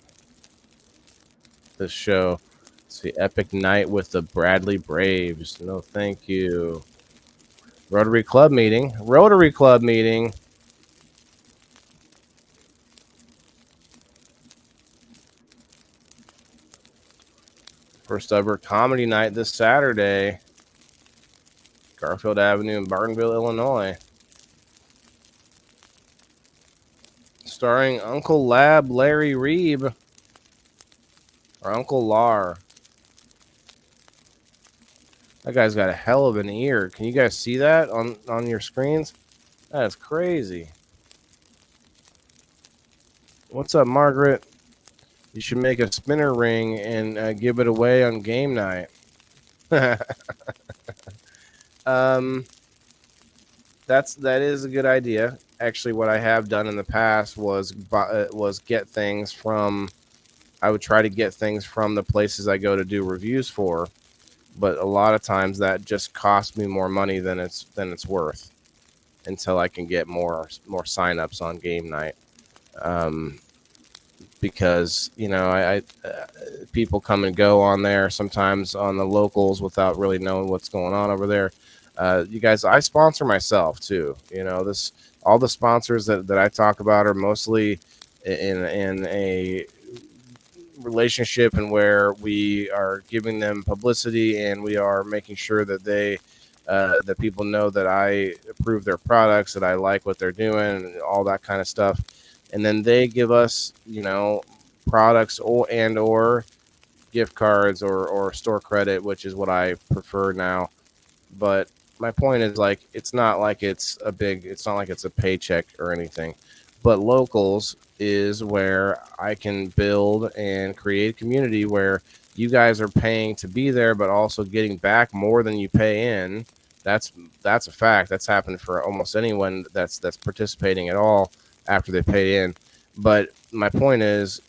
show. Let's see, Epic Night with the Bradley Braves. No, thank you. Rotary Club meeting. First ever comedy night this Saturday. Garfield Avenue in Bartonville, Illinois. Starring Uncle Lab Larry Reeb. Or Uncle Lar. That guy's got a hell of an ear. Can you guys see that on your screens? That is crazy. What's up, Margaret? You should make a spinner ring and give it away on game night. That is a good idea. Actually, what I have done in the past was get things from. I would try to get things from the places I go to do reviews for, but a lot of times that just costs me more money than it's worth until I can get more signups on game night. Because I people come and go on there sometimes on the locals without really knowing what's going on over there. You guys, I sponsor myself too. All the sponsors that I talk about are mostly in a relationship and where we are giving them publicity and we are making sure that that people know that I approve their products, that I like what they're doing, and all that kind of stuff. And then they give us, products or gift cards or store credit, which is what I prefer now. But my point is, like, it's not like it's a paycheck or anything. But locals is where I can build and create a community where you guys are paying to be there, but also getting back more than you pay in. That's a fact. That's happened for almost anyone that's participating at all after they pay in. But my point is,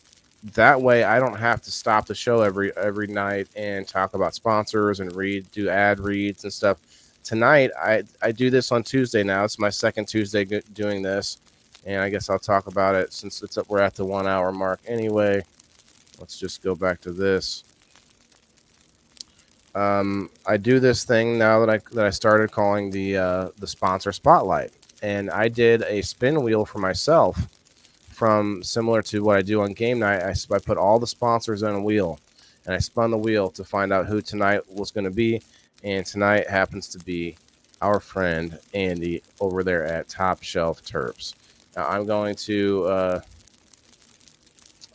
that way I don't have to stop the show every night and talk about sponsors and do ad reads and stuff. tonight I do this on Tuesday now. It's my second Tuesday doing this, and I guess I'll talk about it since we're at the 1 hour mark anyway. Let's just go back to this. I do this thing now that I started calling the sponsor spotlight, and I did a spin wheel for myself from similar to what I do on game night. I put all the sponsors on a wheel, and I spun the wheel to find out who tonight was going to be, and tonight happens to be our friend Andy over there at Top Shelf Terps. Now I'm going to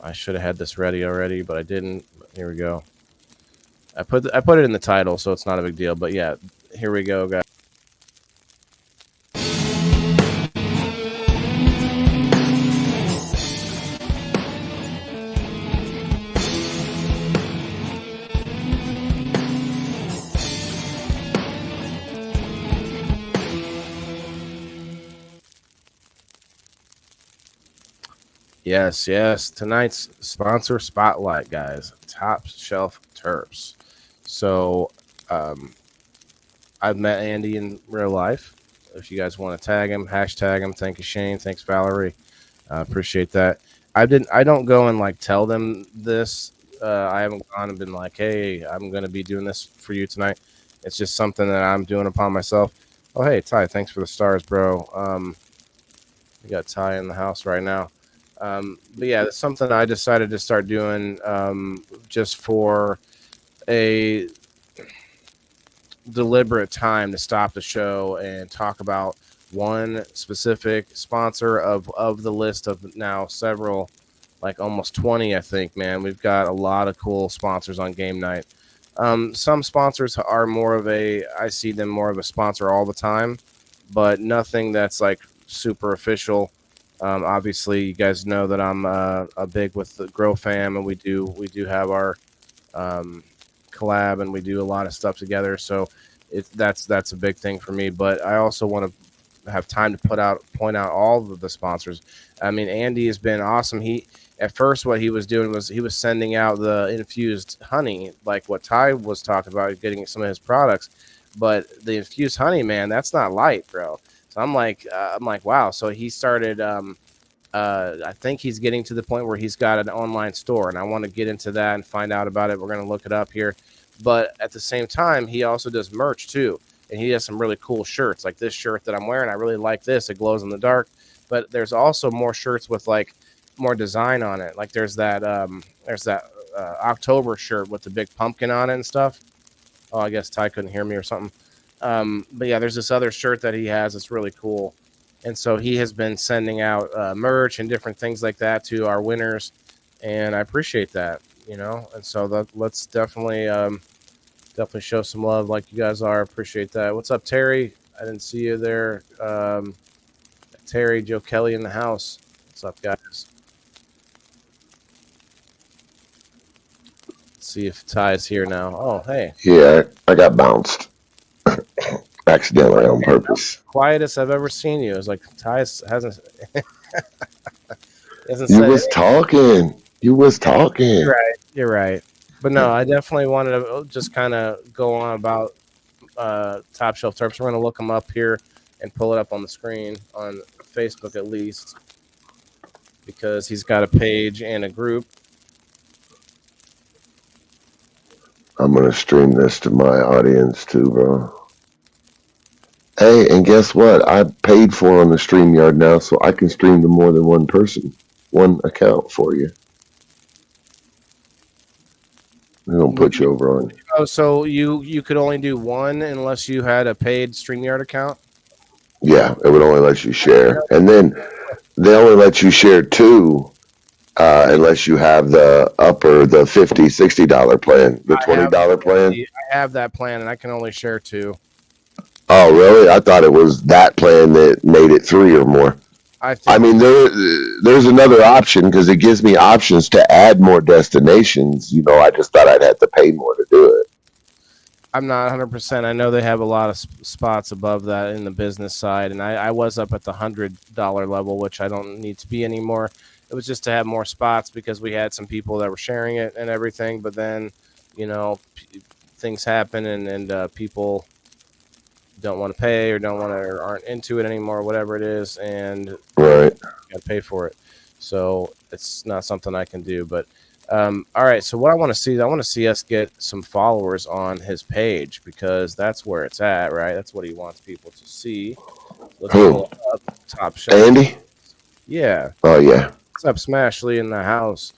I should have had this ready already, but I didn't. Here we go. I put it in the title, so it's not a big deal. But yeah, here we go, guys. Yes. Tonight's sponsor spotlight, guys. Top Shelf Terps. So, I've met Andy in real life. If you guys want to tag him, hashtag him. Thank you, Shane. Thanks, Valerie. Appreciate that. I don't go and like tell them this. I haven't gone and been like, hey, I'm going to be doing this for you tonight. It's just something that I'm doing upon myself. Oh, hey, Ty, thanks for the stars, bro. We got Ty in the house right now. But yeah, it's something I decided to start doing just for a deliberate time to stop the show and talk about one specific sponsor of the list of now several, like almost 20, I think, man. We've got a lot of cool sponsors on game night. Some sponsors are I see them more of a sponsor all the time, but nothing that's like super official. Obviously, you guys know that I'm a big with the Grow Fam, and we do have our collab, and we do a lot of stuff together. So that's a big thing for me. But I also want to have time to point out all of the sponsors. I mean, Andy has been awesome. At first, what he was doing was he was sending out the infused honey, like what Ty was talking about, getting some of his products. But the infused honey, man, that's not light, bro. So I'm like, wow. So he started. I think he's getting to the point where he's got an online store, and I want to get into that and find out about it. We're going to look it up here. But at the same time, he also does merch too, and he has some really cool shirts, like this shirt that I'm wearing. I really like this. It glows in the dark. But there's also more shirts with like more design on it. Like there's that October shirt with the big pumpkin on it and stuff. Oh, I guess Ty couldn't hear me or something. But yeah, there's this other shirt that he has. It's really cool. And so he has been sending out merch and different things like that to our winners. And I appreciate that, And so let's definitely show some love like you guys are. Appreciate that. What's up, Terry? I didn't see you there. Terry, Joe Kelly in the house. What's up, guys? Let's see if Ty's here now. Oh, hey. Yeah, I got bounced. Accidentally on purpose. Quietest I've ever seen you. It's like Ty hasn't You was talking. You're right. But no, I definitely wanted to just kind of go on about Top Shelf Terps. We're going to look them up here and pull it up on the screen on Facebook at least, because he's got a page and a group. I'm going to stream this to my audience too, bro. Hey, and guess what? I paid for on the StreamYard now, so I can stream to more than one person, one account for you. We're going to put you over on. Oh, so you could only do one unless you had a paid StreamYard account? Yeah, it would only let you share. And then they only let you share two unless you have the $50, $60 plan, the $20 plan. I have that plan, and I can only share two. Oh, really? I thought it was that plan that made it three or more. I mean, there's another option because it gives me options to add more destinations. I just thought I'd have to pay more to do it. I'm not 100%. I know they have a lot of spots above that in the business side, and I was up at the $100 level, which I don't need to be anymore. It was just to have more spots because we had some people that were sharing it and everything, but then, things happen and people don't want to pay or don't want to or aren't into it anymore, whatever it is, and Right. got to pay for it. So it's not something I can do. But all right. So what I want to see is I want to see us get some followers on his page because that's where it's at, right? That's what he wants people to see. Let's pull up Top Shelf. Andy? Yeah. Oh yeah. What's up, Smashley in the house?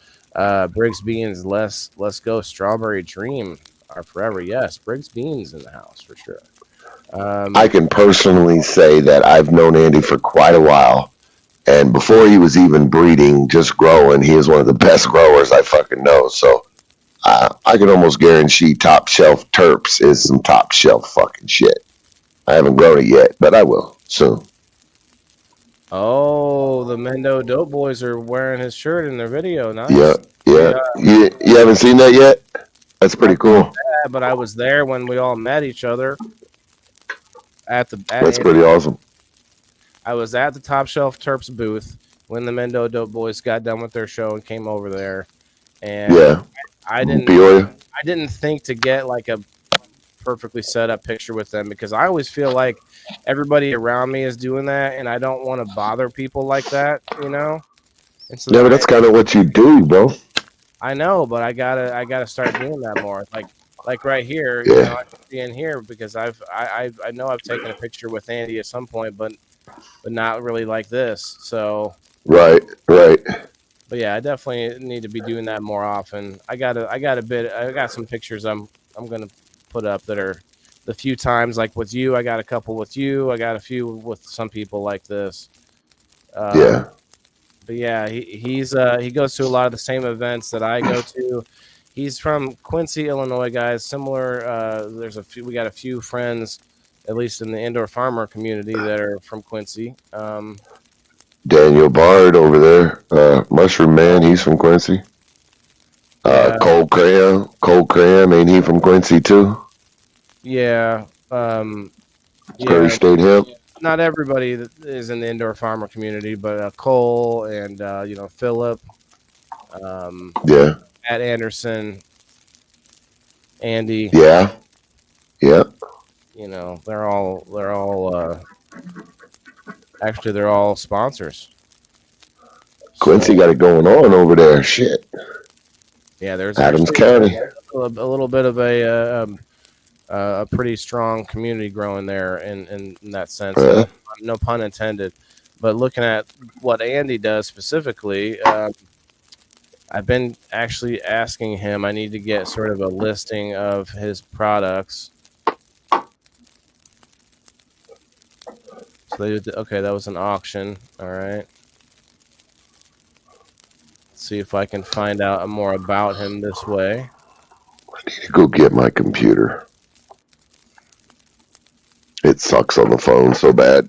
Briggs Beans, let's go. Strawberry Dream are forever. Yes, Briggs Beans in the house for sure. I can personally say that I've known Andy for quite a while. And before he was even breeding, just growing, he is one of the best growers I fucking know. So I can almost guarantee Top Shelf Terps is some top shelf fucking shit. I haven't grown it yet, but I will soon. Oh, the Mendo Dope Boys are wearing his shirt in their video. Nice. Yeah. You haven't seen that yet? That's pretty cool. Yeah, but I was there when we all met each other That's pretty awesome. I was at the Top Shelf Terps booth when the Mendo Dope Boys got done with their show and came over there. And I didn't think to get like a perfectly set up picture with them because I always feel like everybody around me is doing that and I don't want to bother people like that, you know? And so but that's kind of what you do, bro. I know, but I gotta start doing that more. Like right here, you know, I should be in here because I know I've taken a picture with Andy at some point, but not really like this. So right. But yeah, I definitely need to be doing that more often. I got some pictures I'm gonna put up that are the few times like with you. I got a couple with you. I got a few with some people like this. But yeah, he goes to a lot of the same events that I go to. He's from Quincy, Illinois, guys. Similar. We got a few friends, at least in the indoor farmer community, that are from Quincy. Daniel Bard over there, Mushroom Man. He's from Quincy. Cold Cram, ain't he from Quincy too? Yeah. Prairie State Hemp. Not everybody is in the indoor farmer community, but Cole and Philip. Matt Anderson, Andy. Yeah. You know, they're all actually they're all sponsors. Quincy got it going on over there. Shit. Yeah, there's Adams County. A little bit of a pretty strong community growing there in that sense. No pun intended. But looking at what Andy does specifically, I've been actually asking him. I need to get sort of a listing of his products. So okay, that was an auction. All right. Let's see if I can find out more about him this way. I need to go get my computer. It sucks on the phone so bad.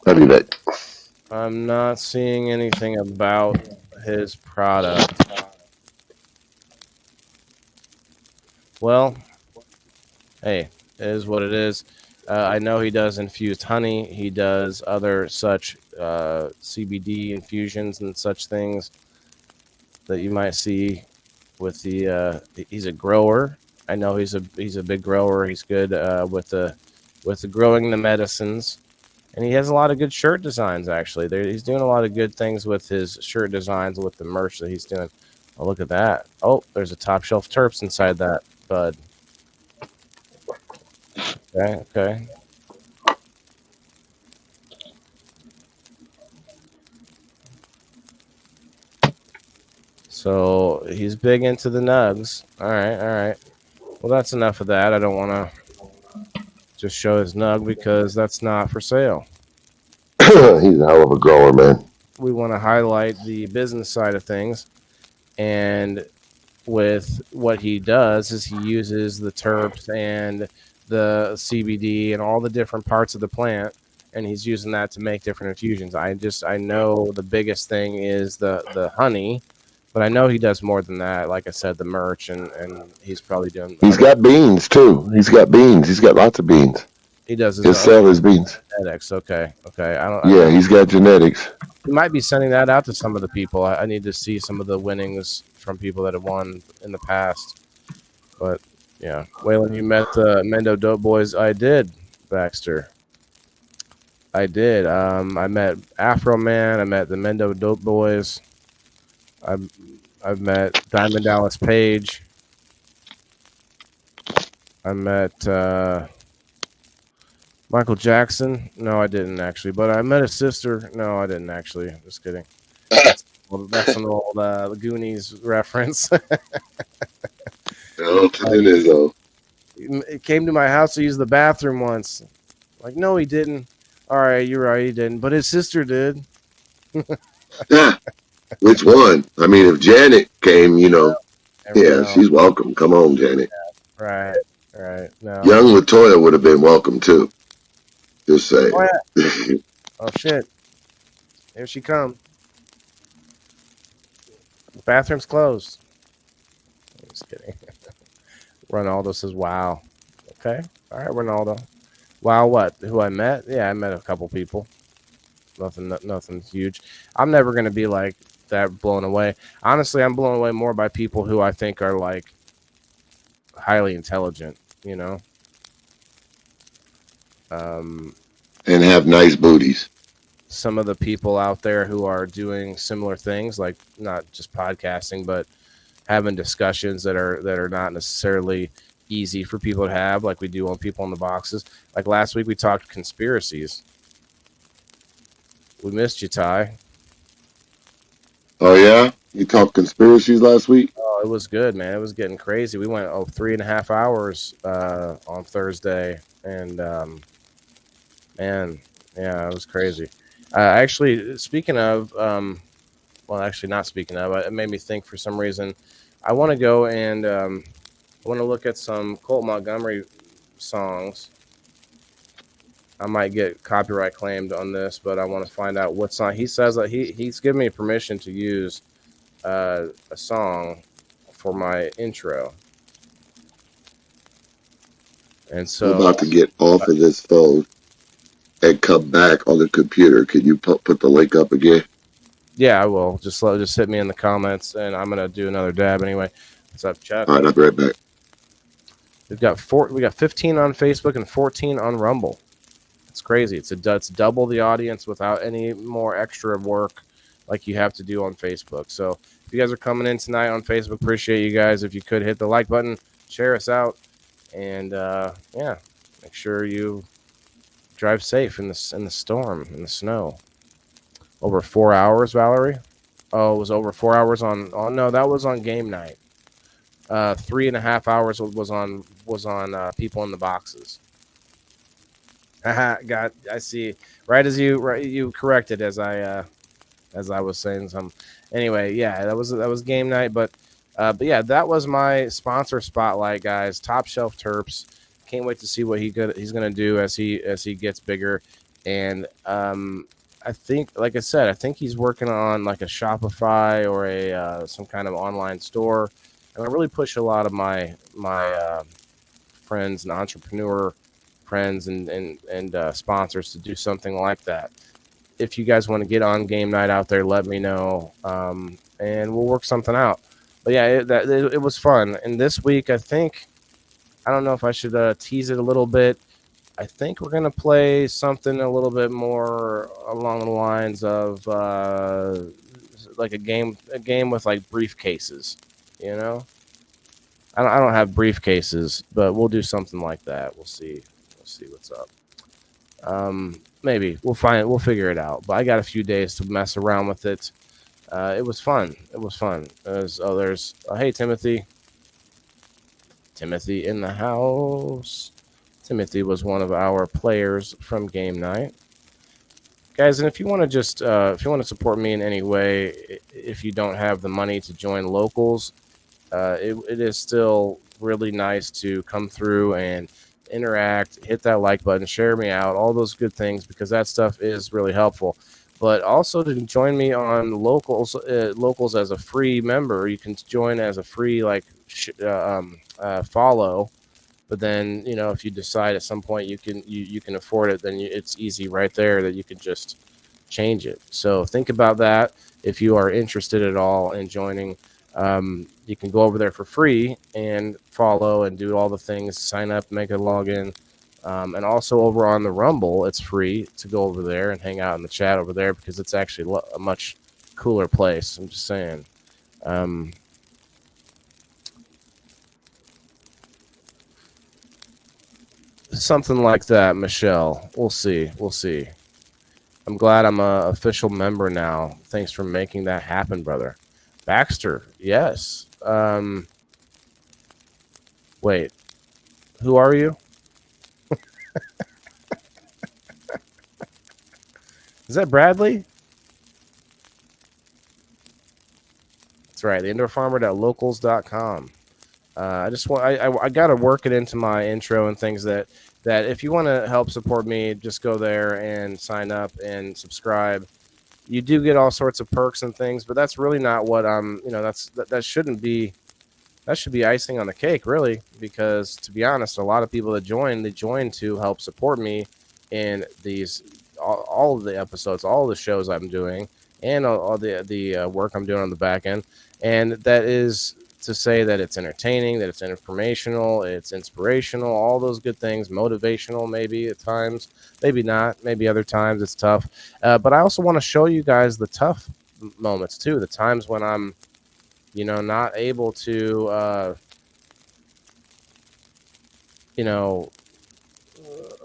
I'll be back. I'm not seeing anything about his product. Well, hey, it is what it is. I know he does infused honey. He does other such CBD infusions and such things that you might see with the. He's a grower. I know he's a big grower. He's good with the growing the medicines, and he has a lot of good shirt designs. Actually, he's doing a lot of good things with his shirt designs with the merch that he's doing. Oh, look at that! Oh, there's a Top Shelf Terps inside that bud. Okay. So he's big into the nugs. All right. Well, that's enough of that. I don't want to just show his nug because that's not for sale. He's a hell of a grower, man. We want to highlight the business side of things. And with what he does is he uses the terps and the CBD and all the different parts of the plant, and he's using that to make different infusions. I know the biggest thing is the honey, but I know he does more than that. Like I said, the merch, and he's probably doing. He's got beans too. He's got beans. He's got lots of beans. He does. He'll sell his beans. Genetics. Okay. He's got genetics. He might be sending that out to some of the people. I need to see some of the winnings from people that have won in the past. But yeah, Waylon, you met the Mendo Dope Boys. I did, Baxter. I did. I met Afro Man. I met the Mendo Dope Boys. I've met Diamond Dallas Page. I met Michael Jackson. No, I didn't actually. But I met his sister. No, I didn't actually. Just kidding. That's an old the Goonies reference. It is though. It came to my house to use the bathroom once. Like, no, he didn't. All right, you're right, he didn't. But his sister did. Yeah. Which one? I mean, if Janet came, Yeah, she's welcome. Come on, Janet. Yeah, right. No. Young Latoya would have been welcome too. Just say. Oh, yeah. Oh shit! Here she comes. The bathroom's closed. I'm just kidding. Ronaldo says, "Wow." Okay, all right, Ronaldo. Wow, what? Who I met? Yeah, I met a couple people. Nothing huge. I'm never gonna be like that blown away. Honestly, I'm blown away more by people who I think are like highly intelligent. And have nice booties. Some of the people out there who are doing similar things, like not just podcasting, but having discussions that are not necessarily easy for people to have, like we do on People in the Boxes. Like last week, we talked conspiracies. We missed you, Ty. Oh yeah, you talked conspiracies last week. Oh, it was good, man. It was getting crazy. We went 3.5 hours on Thursday, and man, yeah, it was crazy. Actually, speaking of, well, actually not speaking of, it made me think for some reason. I want to go and I want to look at some Colt Montgomery songs. I might get copyright claimed on this, but I want to find out what song. He says that he's given me permission to use a song for my intro. And so I'm about to get off of this phone and come back on the computer. Can you put the link up again? Yeah, I will. Just hit me in the comments, and I'm gonna do another dab anyway. What's up, chat? All right, I'll be right back. We got 15 on Facebook and 14 on Rumble. It's crazy. It's double the audience without any more extra work like you have to do on Facebook. So if you guys are coming in tonight on Facebook, appreciate you guys. If you could hit the like button, share us out, and yeah, make sure you drive safe in the storm, in the snow. Over 4 hours, Valerie. Oh, it was over 4 hours on. Oh no, that was on game night. 3.5 hours was on People in the Boxes. I see. Right as you corrected as I was saying some. Anyway, yeah, that was game night, but yeah, that was my sponsor spotlight, guys. Top Shelf Terps. Can't wait to see what he's gonna do as he gets bigger, and I think, like I said, I think he's working on like a Shopify or a some kind of online store, and I really push a lot of my friends and entrepreneur friends and sponsors to do something like that. If you guys want to get on game night out there, let me know, and we'll work something out. But yeah, it was fun. And this week, I don't know if I should tease it a little bit. I think we're gonna play something a little bit more along the lines of like a game with like briefcases. I don't have briefcases, but we'll do something like that. We'll see what's up. Maybe we'll figure it out. But I got a few days to mess around with it. It was fun. There's hey Timothy in the house. Timothy was one of our players from game night, guys. And if you want to support me in any way, if you don't have the money to join locals, it is still really nice to come through and interact, hit that like button, share me out, all those good things, because that stuff is really helpful. But also to join me on locals as a free member, you can join as a free follow. But then, if you decide at some point you can afford it, then it's easy right there that you can just change it. So think about that if you are interested at all in joining You can go over there for free and follow and do all the things, sign up, make a login. And also over on the Rumble, it's free to go over there and hang out in the chat over there because it's actually a much cooler place. I'm just saying. Something like that, Michelle. We'll see. We'll see. I'm glad I'm a official member now. Thanks for making that happen, brother. Baxter, yes. Wait, who are you? Is that Bradley? That's right. The indoorfarmer.locals.com. I got to work it into my intro and things that if you want to help support me, just go there and sign up and subscribe. You do get all sorts of perks and things, but that's really not what that shouldn't be. That should be icing on the cake, really, because to be honest, a lot of people that join, they join to help support me in these all of the episodes, all of the shows I'm doing, and all the work I'm doing on the back end, and that is to say that it's entertaining, that it's informational, it's inspirational, all those good things, motivational maybe at times, maybe not, maybe other times it's tough. But I also want to show you guys the tough moments too, the times when I'm, not able to,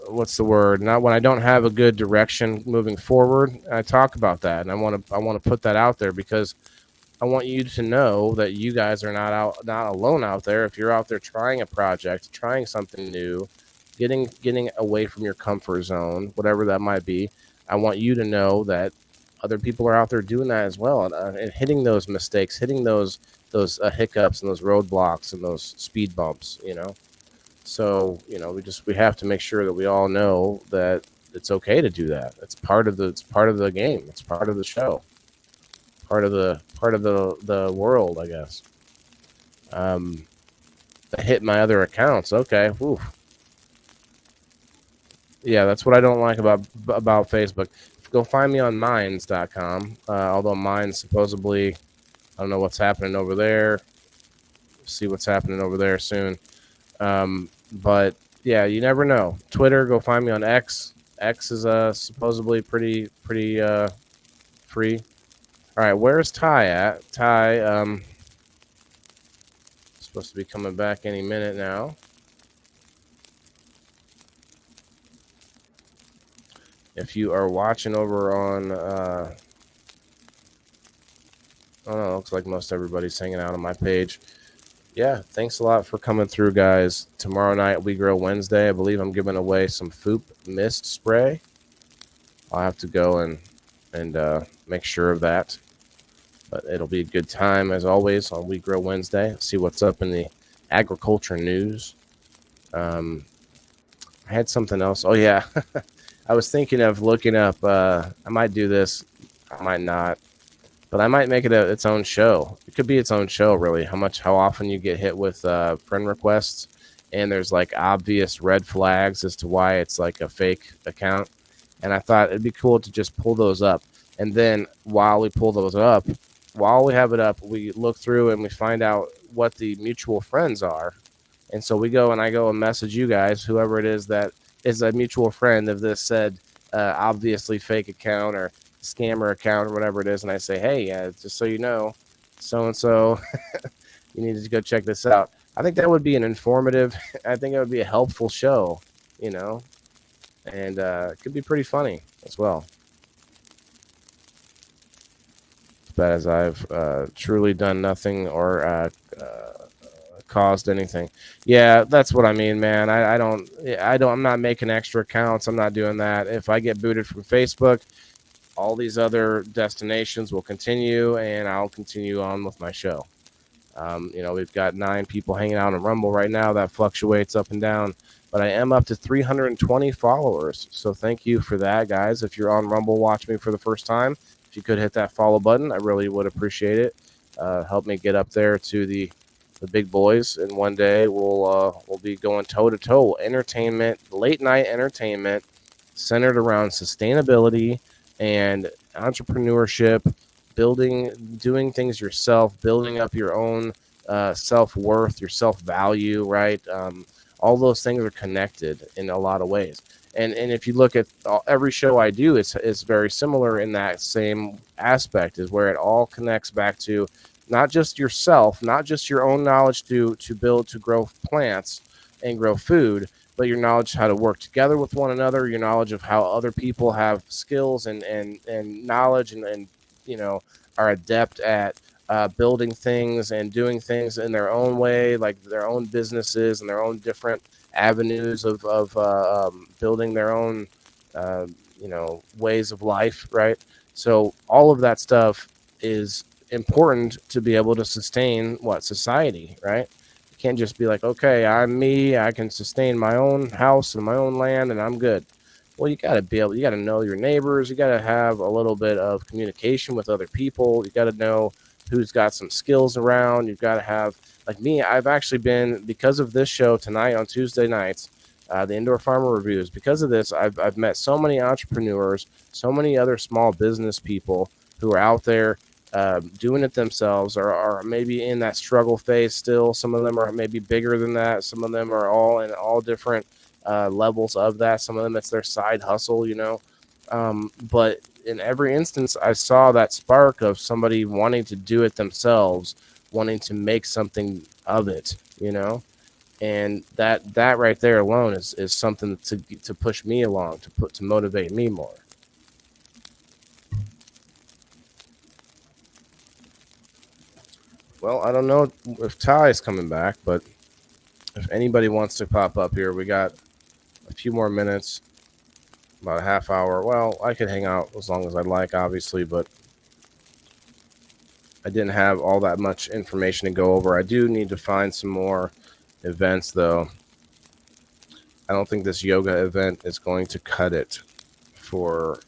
what's the word? Not when I don't have a good direction moving forward. I talk about that, and I want to put that out there because I want you to know that you guys are not alone out there. If you're out there trying a project, trying something new, getting away from your comfort zone, whatever that might be, I want you to know that other people are out there doing that as well, and hitting those mistakes, hitting those hiccups and those roadblocks and those speed bumps. So we have to make sure that we all know that it's okay to do that. It's part of the game. It's part of the show. Part of the world, I guess. I hit my other accounts. Okay. Oof. Yeah, that's what I don't like about Facebook. Go find me on Minds.com. Although Minds supposedly, I don't know what's happening over there. See what's happening over there soon. But yeah, you never know. Twitter, go find me on X. X is supposedly pretty free. All right, where's Ty at? Ty, supposed to be coming back any minute now. If you are watching over on, I don't know, looks like most everybody's hanging out on my page. Yeah, thanks a lot for coming through, guys. Tomorrow night, We Grow Wednesday. I believe I'm giving away some Foop mist spray. I'll have to go and make sure of that. But it'll be a good time, as always, on We Grow Wednesday. See what's up in the agriculture news. I had something else. Oh, yeah. I was thinking of looking up. I might do this. I might not. But I might make it its own show. It could be its own show, really. How often you get hit with friend requests, and there's like obvious red flags as to why it's like a fake account. And I thought it'd be cool to just pull those up. And then while we pull those up, while we have it up, we look through and we find out what the mutual friends are. And so I go and message you guys, whoever it is that is a mutual friend of this said obviously fake account or scammer account or whatever it is. And I say, hey, just so you know, so-and-so, you need to go check this out. I think that would be an informative, I think it would be a helpful show, and it could be pretty funny as well. But as I've truly done nothing or caused anything. Yeah, that's what I mean, man. I'm not making extra accounts. I'm not doing that. If I get booted from Facebook, all these other destinations will continue, and I'll continue on with my show. We've got 9 people hanging out on Rumble right now. That fluctuates up and down, but I am up to 320 followers. So thank you for that, guys. If you're on Rumble, watch me for the first time. If you could hit that follow button, I really would appreciate it. Help me get up there to the big boys, and one day we'll be going toe to toe. Entertainment, late night entertainment, centered around sustainability and entrepreneurship, doing things yourself, building up your own self-worth, your self-value, right? All those things are connected in a lot of ways. And if you look at every show I do, it's very similar in that same aspect, is where it all connects back to not just yourself, not just your own knowledge to grow plants and grow food, but your knowledge how to work together with one another, your knowledge of how other people have skills and knowledge and are adept at building things and doing things in their own way, like their own businesses and their own different avenues of building their own ways of life, right? So all of that stuff is important to be able to sustain society, right? You can't just be like, okay, I'm me, I can sustain my own house and my own land and I'm good. Well, you got to know your neighbors, you got to have a little bit of communication with other people, you got to know who's got some skills around, you've got to have, like me, I've actually been, because of this show tonight on Tuesday nights, the Indoor Farmer Reviews, because of this, I've met so many entrepreneurs, so many other small business people who are out there doing it themselves, or are maybe in that struggle phase still. Some of them are maybe bigger than that. Some of them are all in all different levels of that. Some of them, it's their side hustle, but in every instance, I saw that spark of somebody wanting to do it themselves, wanting to make something of it, and that right there alone is something to push me along, to motivate me more. Well, I don't know if Ty is coming back, but if anybody wants to pop up here, we got a few more minutes, about a half hour. Well, I could hang out as long as I'd like, obviously, but I didn't have all that much information to go over. I do need to find some more events, though. I don't think this yoga event is going to cut it for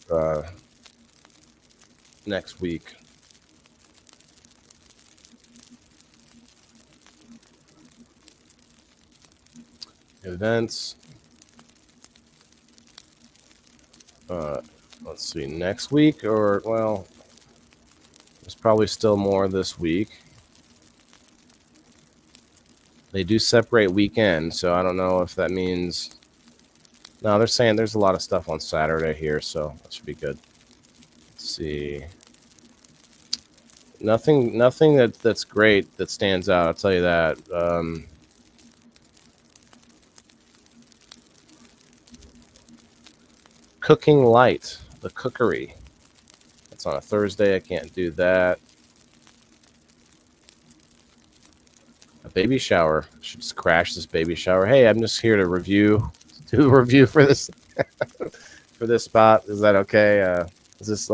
next week. Events. Let's see, next week, or, well, there's probably still more this week. They do separate weekend, so I don't know if that means... No, they're saying there's a lot of stuff on Saturday here, so that should be good. Let's see. Nothing that's great that stands out, I'll tell you that. Cooking Light, the cookery. It's on a Thursday. I can't do that. A baby shower. I should just crash this baby shower. Hey, I'm just here to do a review for this for this spot. Is that okay? I'm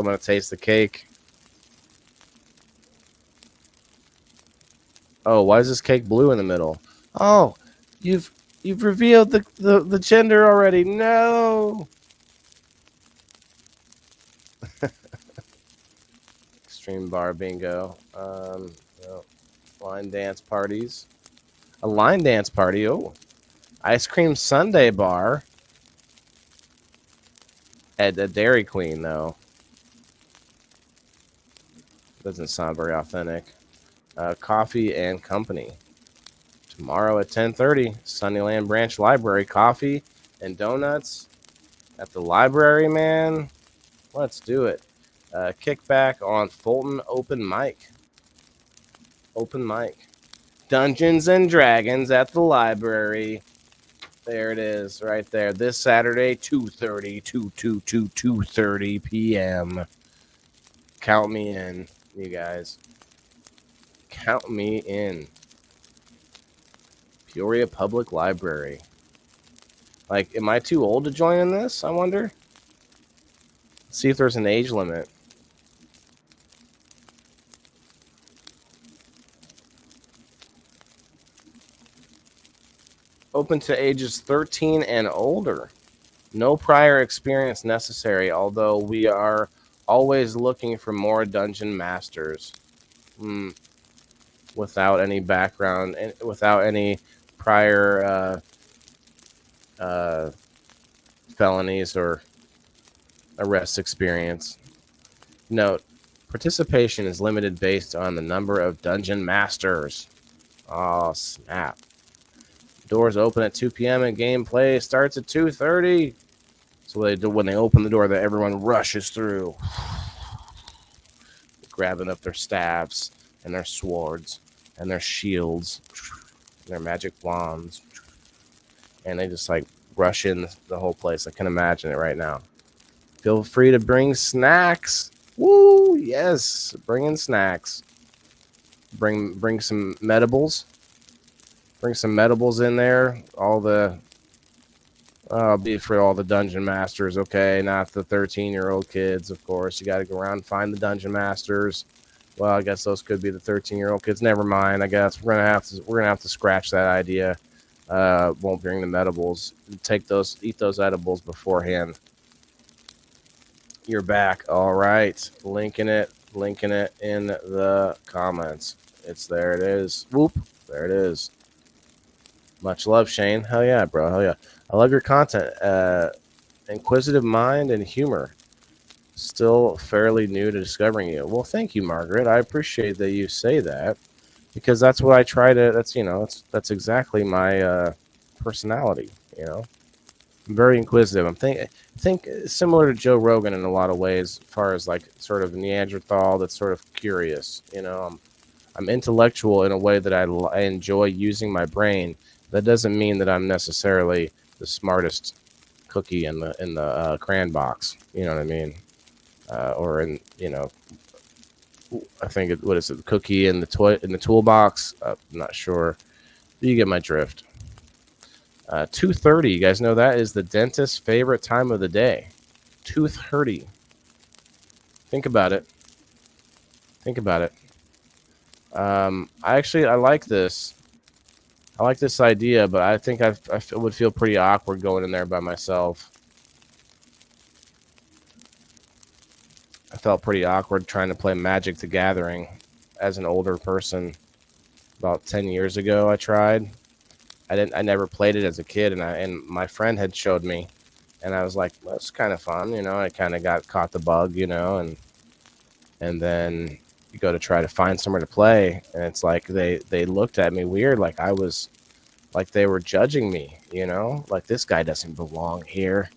gonna taste the cake. Oh, why is this cake blue in the middle? Oh, you've revealed the gender already. No. Extreme bar bingo. Line dance parties. A line dance party. Oh, ice cream sundae bar at the Dairy Queen, though. Doesn't sound very authentic. Coffee and Company. Tomorrow at 10:30, Sunnyland Branch Library. Coffee and donuts at the library, man. Let's do it. Kickback on Fulton Open Mic. Open mic. Dungeons and Dragons at the library. There it is, right there. This Saturday, 2:30 p.m. Count me in, you guys. Count me in. Peoria Public Library. Like, am I too old to join in this, I wonder? Let's see if there's an age limit. Open to ages 13 and older. No prior experience necessary, although we are always looking for more dungeon masters. Without any background and without any prior felonies or arrest experience. Note, Participation is limited based on the number of dungeon masters. Oh, snap. Doors open at 2 p.m. and gameplay starts at 2:30. So when they open the door, that everyone rushes through, grabbing up their staves and their swords and their shields and their magic wands. And they just like rush in the whole place. I can imagine it right now. Feel free to bring snacks. Woo, yes, bring in snacks. Bring some medibles. Bring some medibles in there. All the be for all the dungeon masters, okay? Not the 13-year-old kids, of course. You got to go around and find the dungeon masters. Well, I guess those could be the 13-year-old kids. Never mind. I guess we're gonna have to scratch that idea. Won't bring the medibles. Eat those edibles beforehand. You're back. All right. Linking it in the comments. It's there. It is. Whoop. There it is. Much love, Shane. Hell yeah, bro. Hell yeah. I love your content. Inquisitive mind and humor. Still fairly new to discovering you. Well, thank you, Margaret. I appreciate that you say that, because that's what I try to. That's exactly my personality. I'm very inquisitive. I think similar to Joe Rogan in a lot of ways, as far as like sort of Neanderthal that's sort of curious. I'm intellectual in a way that I enjoy using my brain. That doesn't mean that I'm necessarily the smartest cookie in the crayon box. You know what I mean? Or in I think what is it? Cookie in the toolbox? I'm not sure. You get my drift. 2:30. You guys know that is the dentist's favorite time of the day. 2:30. Think about it. I like this. I like this idea, but I think I would feel pretty awkward going in there by myself. I felt pretty awkward trying to play Magic the Gathering as an older person. About 10 years ago, I tried. I never played it as a kid, and my friend had showed me, and I was like, well, it's kind of fun, I kind of caught the bug, and then you go to try to find somewhere to play, and it's like they looked at me weird, like I was, like they were judging me, like this guy doesn't belong here.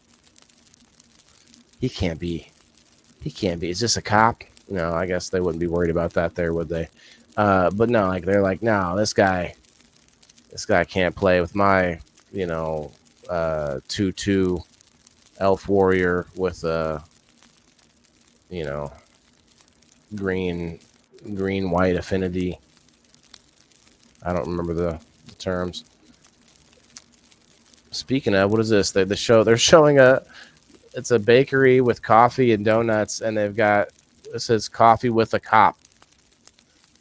He can't be. Is this a cop? No, I guess they wouldn't be worried about that there, would they? But no, like they're like, no, this guy can't play with my, 2/2 elf warrior with a, green white affinity. I don't remember the terms. Speaking of, what is this? They're showing it's a bakery with coffee and donuts, and it says coffee with a cop.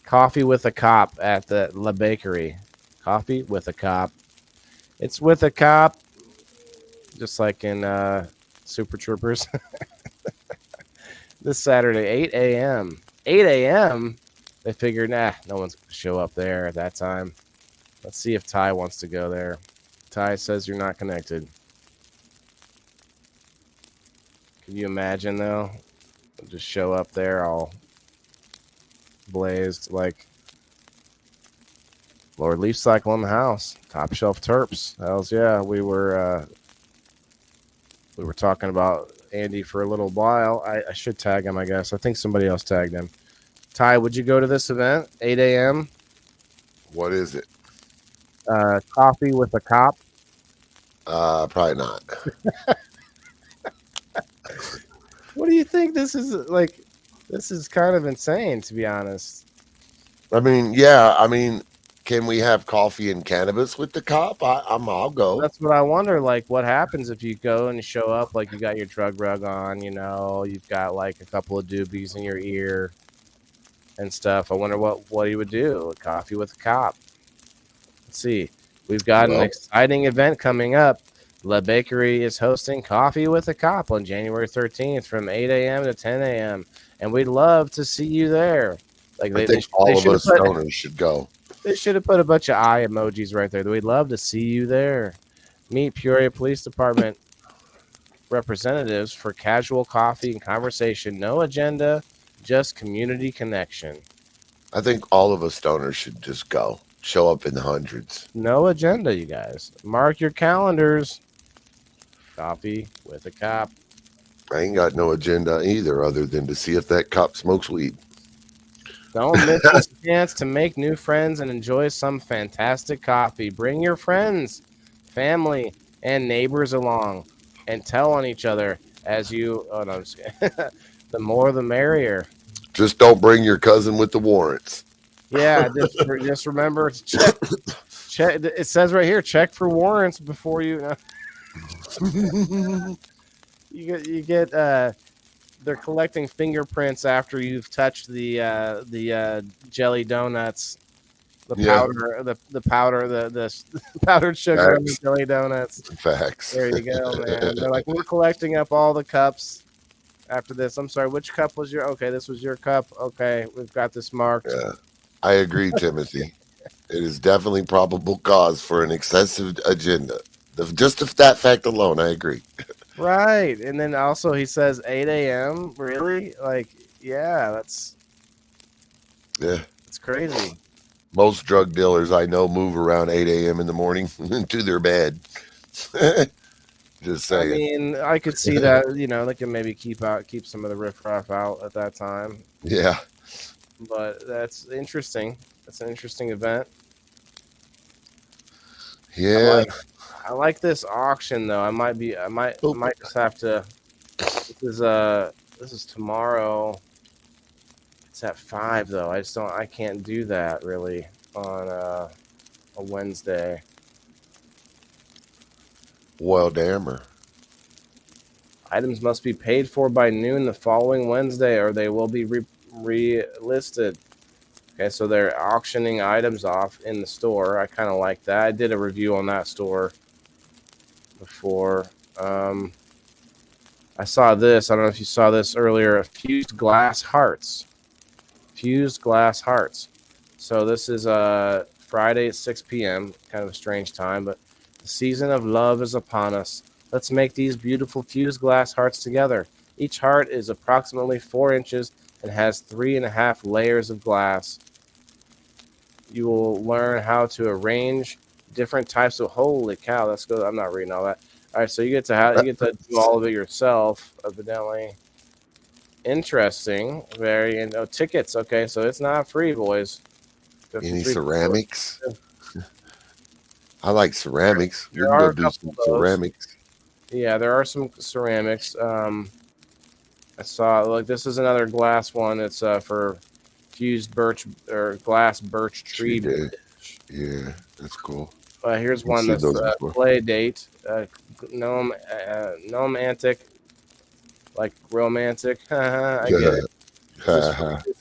Coffee with a cop at the La Bakery. Coffee with a cop. It's with a cop, just like in Super Troopers. This Saturday, 8 a.m. 8 a.m. They figured, no one's going to show up there at that time. Let's see if Ty wants to go there. Ty says you're not connected. Can you imagine, though? Just show up there all blazed like Lord Leaf Cycle in the house. Top Shelf Terps. Hells yeah. We were talking about Andy for a little while. I should tag him, I guess. I think somebody else tagged him. Ty, would you go to this event? 8 a.m.? What is it? Coffee with a cop. Probably not. What do you think this is like? This is kind of insane, to be honest. I mean, yeah. I mean, can we have coffee and cannabis with the cop? I'll go. That's what I wonder. Like, what happens if you go and show up? Like, you got your drug rug on, you've got like a couple of doobies in your ear and stuff. I wonder what you would do. Coffee with a cop. Let's see. We've got an exciting event coming up. La Bakery is hosting Coffee with a Cop on January 13th from 8 a.m. to 10 a.m. And we'd love to see you there. Like I think all of us stoners should go. They should have put a bunch of eye emojis right there. We'd love to see you there. Meet Peoria Police Department representatives for casual coffee and conversation. No agenda, just community connection. I think all of us stoners should just go. Show up in the hundreds. No agenda, you guys. Mark your calendars. Coffee with a cop. I ain't got no agenda either, other than to see if that cop smokes weed. Don't miss this chance to make new friends and enjoy some fantastic coffee. Bring your friends, family, and neighbors along, and tell on each other as you. Oh no, I'm just kidding. The more, the merrier. Just don't bring your cousin with the warrants. Yeah, just remember to check. It says right here, check for warrants before you. You get. They're collecting fingerprints after you've touched the jelly donuts, the powder, the powder, the powdered sugar in the jelly donuts. Facts. There you go, man. They're like, we're collecting up all the cups after this. I'm sorry, which cup was your? Okay, this was your cup. Okay, we've got this marked. Yeah, I agree, Timothy. It is definitely probable cause for an excessive agenda. Just of that fact alone, I agree. Right, and then also he says 8 a.m. Really? Like, yeah, that's crazy. Most drug dealers I know move around 8 a.m. in the morning to their bed. Just saying. I mean, I could see that. They can maybe keep some of the riffraff out at that time. Yeah, but that's interesting. That's an interesting event. Yeah. I like this auction though. I might just have to. This is tomorrow. It's at 5 though. I can't do that really on a Wednesday. Well, dammer. Items must be paid for by noon the following Wednesday, or they will be relisted. Okay, so they're auctioning items off in the store. I kind of like that. I did a review on that store before. I saw this. I don't know if you saw this earlier. Fused glass hearts. Fused glass hearts. So this is Friday at 6 p.m. Kind of a strange time, but the season of love is upon us. Let's make these beautiful fused glass hearts together. Each heart is approximately 4 inches and has 3.5 layers of glass. You will learn how to arrange different types of. Holy cow! That's good. I'm not reading all that. All right, so you get to do all of it yourself, evidently. Interesting. Very. Tickets. Okay, so it's not free, boys. Any ceramics? I like ceramics. We can go do some ceramics. Yeah, there are some ceramics. I saw. This is another glass one. It's for fused birch or glass birch tree. Yeah, that's cool. Here's one that's play date. Gnome antic, like romantic. I get it.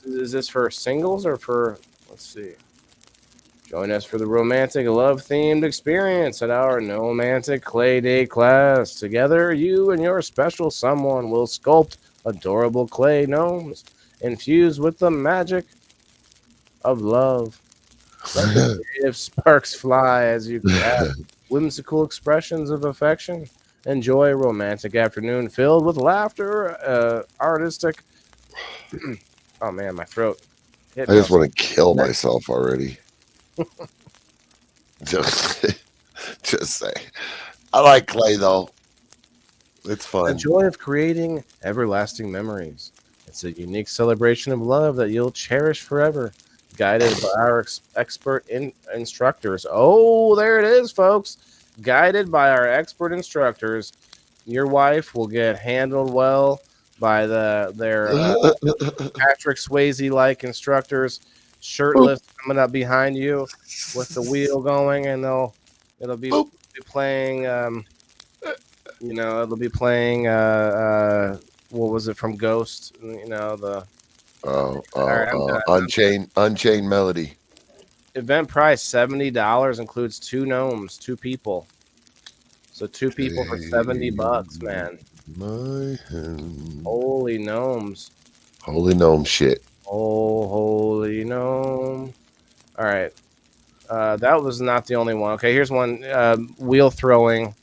Is this for singles or for? Let's see. Join us for the romantic love-themed experience at our Gnomantic Clay Date class. Together, you and your special someone will sculpt adorable clay gnomes infused with the magic of love. Let the creative sparks fly as you grab whimsical expressions of affection. Enjoy a romantic afternoon filled with laughter, artistic. Oh man, my throat. I just want to kill myself already. Just say. I like clay though. It's fun. The joy of creating everlasting memories. It's a unique celebration of love that you'll cherish forever. Guided by our expert instructors. Oh, there it is, folks. Guided by our expert instructors. Your wife will get handled well by their Patrick Swayze-like instructors, shirtless, coming up behind you with the wheel going, and it'll be playing. It'll be playing. What was it from Ghost? Unchained Melody. Event price $70, includes 2 gnomes, 2 people. So 2 people for $70, man. My hand. Holy gnomes. Holy gnome shit. Oh, holy gnome. All right. That was not the only one. Okay, here's one. Wheel throwing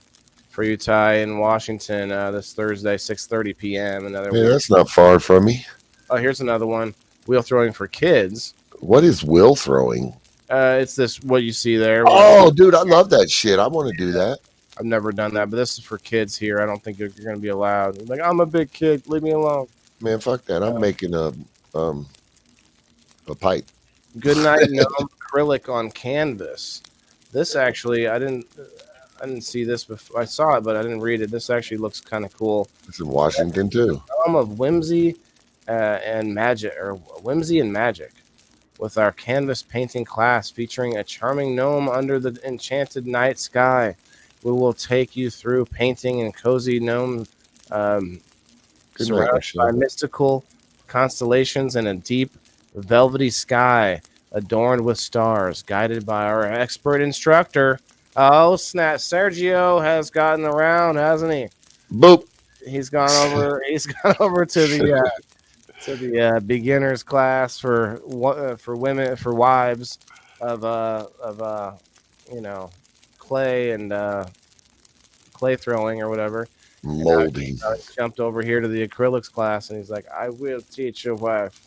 for Utah in Washington this Thursday, 6:30 p.m. That's not far from me. Oh, here's another one. Wheel throwing for kids. What is wheel throwing? It's this what you see there. Oh, dude, I love that shit. I want to do that. I've never done that, but this is for kids here. I don't think you're going to be allowed. Like, I'm a big kid. Leave me alone. Man, fuck that. I'm making a pipe. Good night, gnome acrylic on canvas. This actually, I didn't see this before. I saw it, but I didn't read it. This actually looks kind of cool. It's in Washington too. Of whimsy and magic, or whimsy and magic, with our canvas painting class featuring a charming gnome under the enchanted night sky. We will take you through painting and cozy gnome surrounded by mystical constellations and a deep velvety sky adorned with stars, guided by our expert instructor. Oh snap! Sergio has gotten around, hasn't he? Boop. He's gone over. He's gone over to the beginners class for women, for wives of clay and clay throwing or whatever. Molding. Jumped over here to the acrylics class, and he's like, "I will teach your wife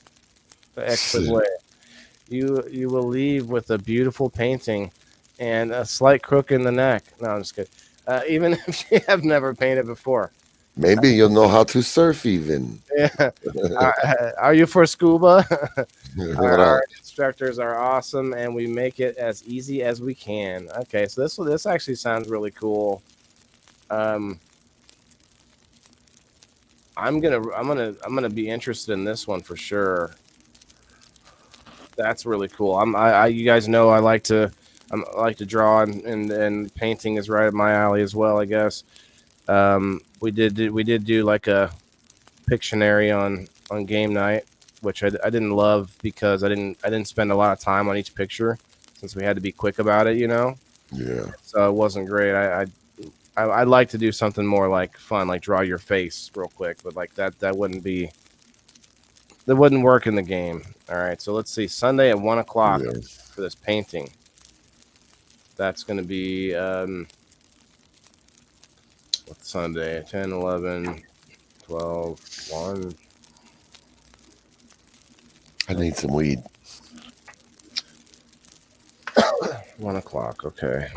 the expert way. You will leave with a beautiful painting and a slight crook in the neck." No, I'm just kidding. Even if you have never painted before. Maybe you'll know how to surf even. Yeah. Are you for scuba? Our instructors are awesome, and we make it as easy as we can. Okay, so this actually sounds really cool. I'm gonna be interested in this one for sure. That's really cool. You guys know I like to draw, and painting is right up my alley as well, I guess. We did do like a Pictionary on game night, which I didn't love because I didn't spend a lot of time on each picture since we had to be quick about it, Yeah. So it wasn't great. I'd like to do something more like fun, like draw your face real quick, but like that wouldn't work in the game. All right, so let's see. Sunday at 1 o'clock for this painting. That's going to be what's Sunday? 10, 11, 12, 1. I need some weed. 1 o'clock, okay.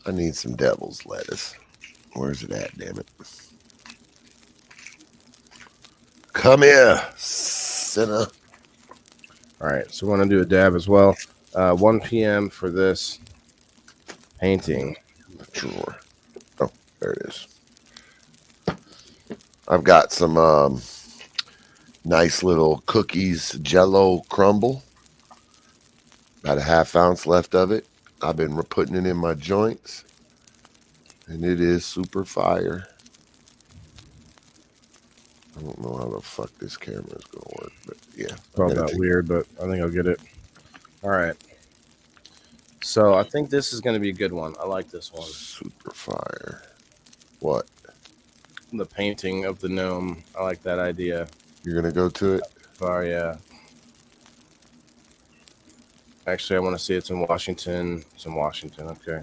I need some devil's lettuce. Where's it at, damn it? Come here, sinner. All right, so we're going to do a dab as well. 1 p.m. for this painting. Drawer. Oh, there it is. I've got some nice little cookies Jello crumble. About a half ounce left of it. I've been putting it in my joints, and it is super fire. I don't know how the fuck this camera is going to work, but yeah. Probably not weird, but I think I'll get it. All right. So I think this is going to be a good one. I like this one. Super fire. What? The painting of the gnome. I like that idea. You're going to go to it? Oh, yeah. Actually, I want to see it's in Washington. It's in Washington. Okay.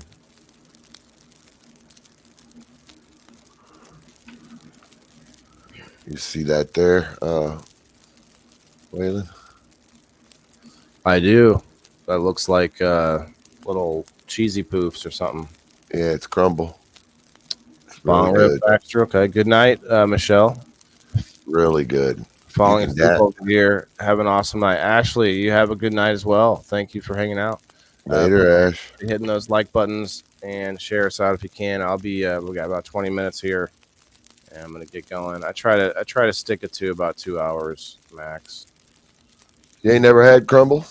You see that there, Waylon? I do. That looks like little cheesy poofs or something. Yeah, it's crumble. It's really good. Extra. Okay. Good night, Michelle. Really good. Falling asleep over here. Have an awesome night. Ashley, you have a good night as well. Thank you for hanging out. Later, Ash. Hitting those like buttons and share us out if you can. I'll be we got about 20 minutes here, and I'm gonna get going. I try to stick it to about 2 hours max. You ain't never had crumble?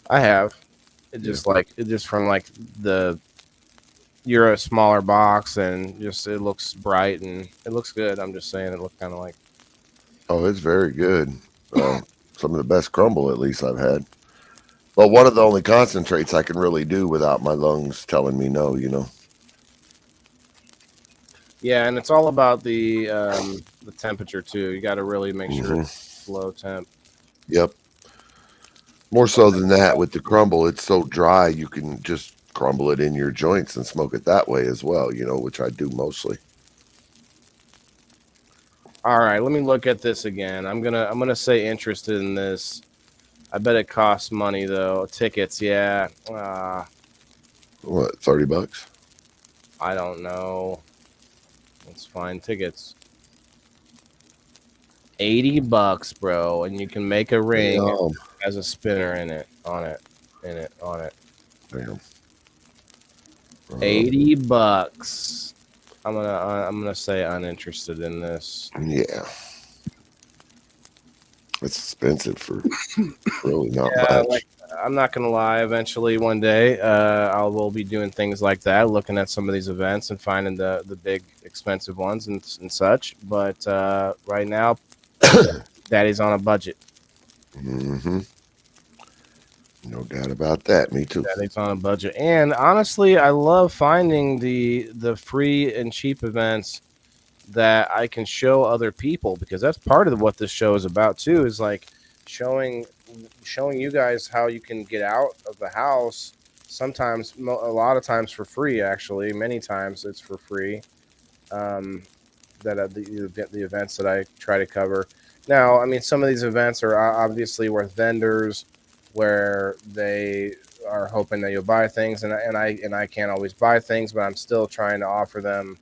I have. It just from like you're a smaller box and just it looks bright and it looks good. I'm just saying it looks kind of like. Oh, it's very good. Some of the best crumble, at least, I've had. But one of the only concentrates I can really do without my lungs telling me no, Yeah, and it's all about the temperature, too. You got to really make sure it's low temp. Yep. More so than that, with the crumble, it's so dry, you can just crumble it in your joints and smoke it that way as well, which I do mostly. All right, let me look at this again. I'm gonna say interested in this. I bet it costs money though. Tickets, yeah. What, $30? I don't know. Let's find tickets. $80, bro, and you can make a ring as a spinner in it. On it. Damn. $80. I'm gonna say uninterested in this. Yeah. It's expensive for really not much. Like, I'm not gonna lie. Eventually, one day, I will be doing things like that, looking at some of these events and finding the big expensive ones and such. But right now, Daddy's on a budget. Mm-hmm. No doubt about that. Me too. Daddy's on a budget, and honestly, I love finding the free and cheap events that I can show other people, because that's part of what this show is about too. Is like showing you guys how you can get out of the house. Sometimes, a lot of times for free. Actually, many times it's for free. That the events that I try to cover. Now, I mean, some of these events are obviously with vendors where they are hoping that you'll buy things, and I can't always buy things, but I'm still trying to offer them,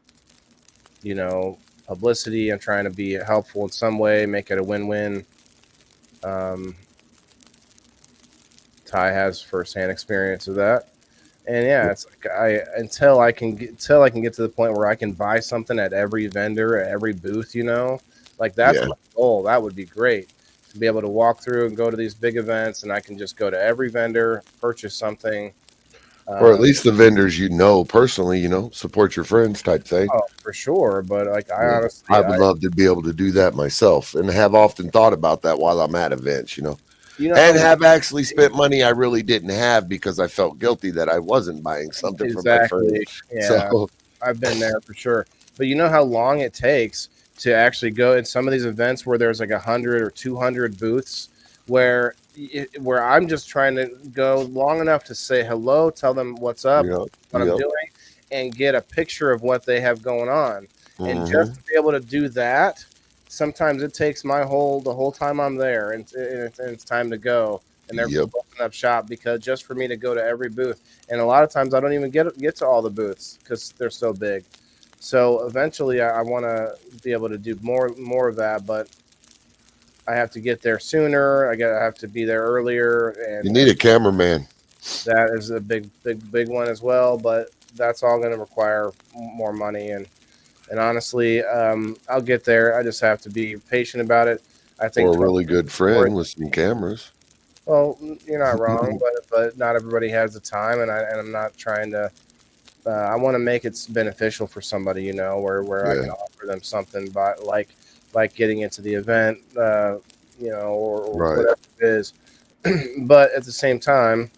publicity. I'm trying to be helpful in some way, make it a win-win. Ty has firsthand experience of that, and yeah, it's like until I can get to the point where I can buy something at every vendor, at every booth, like that's my goal. That would be great to be able to walk through and go to these big events, and I can just go to every vendor, purchase something. Or at least the vendors personally, support your friends type thing. Oh, for sure. But like, honestly, I would love to be able to do that myself, and have often thought about that while I'm at events, and have actually spent money I really didn't have because I felt guilty that I wasn't buying something from my friends. Yeah, so I've been there for sure. But you know how long it takes to actually go in some of these events where there's like 100 or 200 booths where I'm just trying to go long enough to say hello, tell them what's up, what I'm doing, and get a picture of what they have going on. Mm-hmm. And just to be able to do that, sometimes it takes the whole time I'm there, and it's time to go. And they're opening up shop because just for me to go to every booth. And a lot of times I don't even get to all the booths because they're so big. So eventually I want to be able to do more of that, but I have to get there sooner. I have to be there earlier. And you need a cameraman. That is a big one as well, but that's all going to require more money. And honestly, I'll get there. I just have to be patient about it. I think or a really good friend with some cameras. Well, you're not wrong, but not everybody has the time, and I'm not trying to. I want to make it beneficial for somebody, where I can offer them something, by like getting into the event, or whatever it is. But at the same time,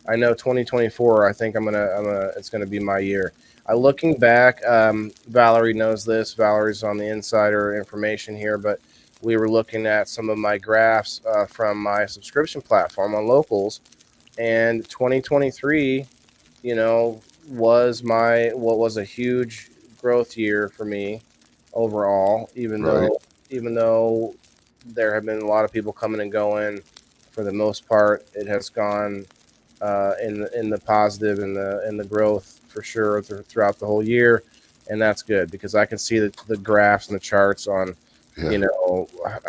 I know 2024. I think it's gonna be my year. Looking back, Valerie knows this. Valerie's on the insider information here, but we were looking at some of my graphs from my subscription platform on Locals, and 2023, was a huge growth year for me overall. Even though there have been a lot of people coming and going, for the most part, it has gone in the positive and the growth for sure throughout the whole year, and that's good because I can see the graphs and the charts on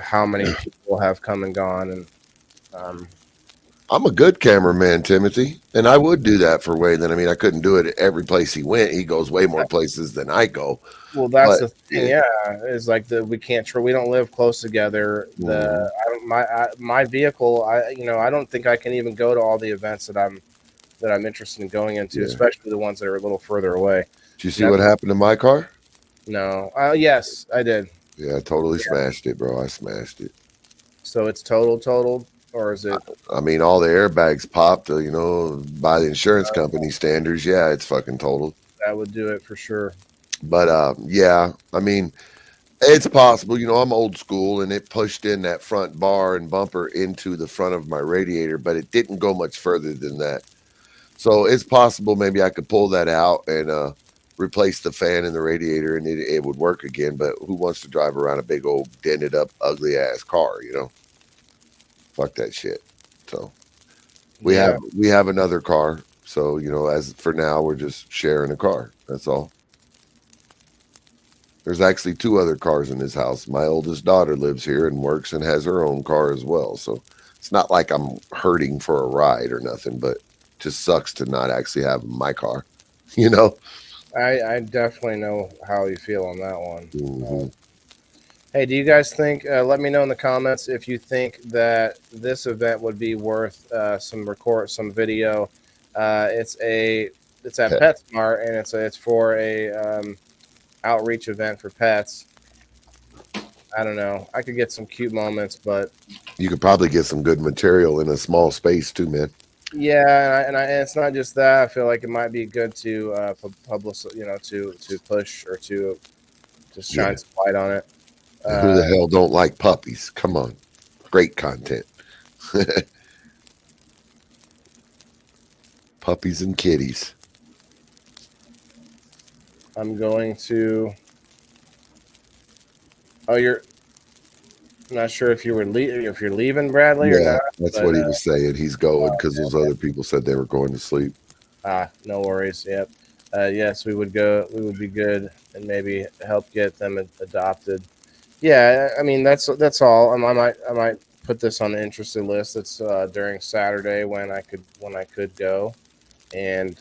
how many people have come and gone. And I'm a good cameraman, Timothy, and I would do that for Wade. I mean, I couldn't do it at every place he went. He goes way more places than I go. Well, that's the thing. Yeah, it's like we don't live close together. My vehicle, I don't think I can even go to all the events that I'm interested in going into, especially the ones that are a little further away. Did you see what happened to my car? No. Yes, I did. Yeah, I totally smashed it, bro. I smashed it. So it's totaled, or is it? I mean, all the airbags popped, by the insurance company standards. Yeah, it's fucking totaled. That would do it for sure. But I mean, it's possible. I'm old school, and it pushed in that front bar and bumper into the front of my radiator, but it didn't go much further than that. So it's possible maybe I could pull that out and replace the fan and the radiator and it would work again. But who wants to drive around a big old dented up, ugly ass car? Fuck that shit. So we have another car. So as for now, we're just sharing a car. That's all. There's actually 2 other cars in this house. My oldest daughter lives here and works and has her own car as well. So it's not like I'm hurting for a ride or nothing, but just sucks to not actually have my car. I definitely know how you feel on that one. Mm-hmm. Hey, do you guys think? Let me know in the comments if you think that this event would be worth some video. It's at PetSmart, and it's for a outreach event for pets. I don't know. I could get some cute moments, but you could probably get some good material in a small space too, man. Yeah, and it's not just that. I feel like it might be good to publish, to push or to just shine some light on it. Who the hell don't like puppies? Come on, great content. Puppies and kitties. I'm going to. Oh, I'm not sure if you're leaving, Bradley, or not. That's what he was saying. He's going because those other people said they were going to sleep. No worries. Yep. Yes, we would go. We would be good and maybe help get them adopted. Yeah, I mean that's all. I might put this on the interested list. It's during Saturday when I could go, and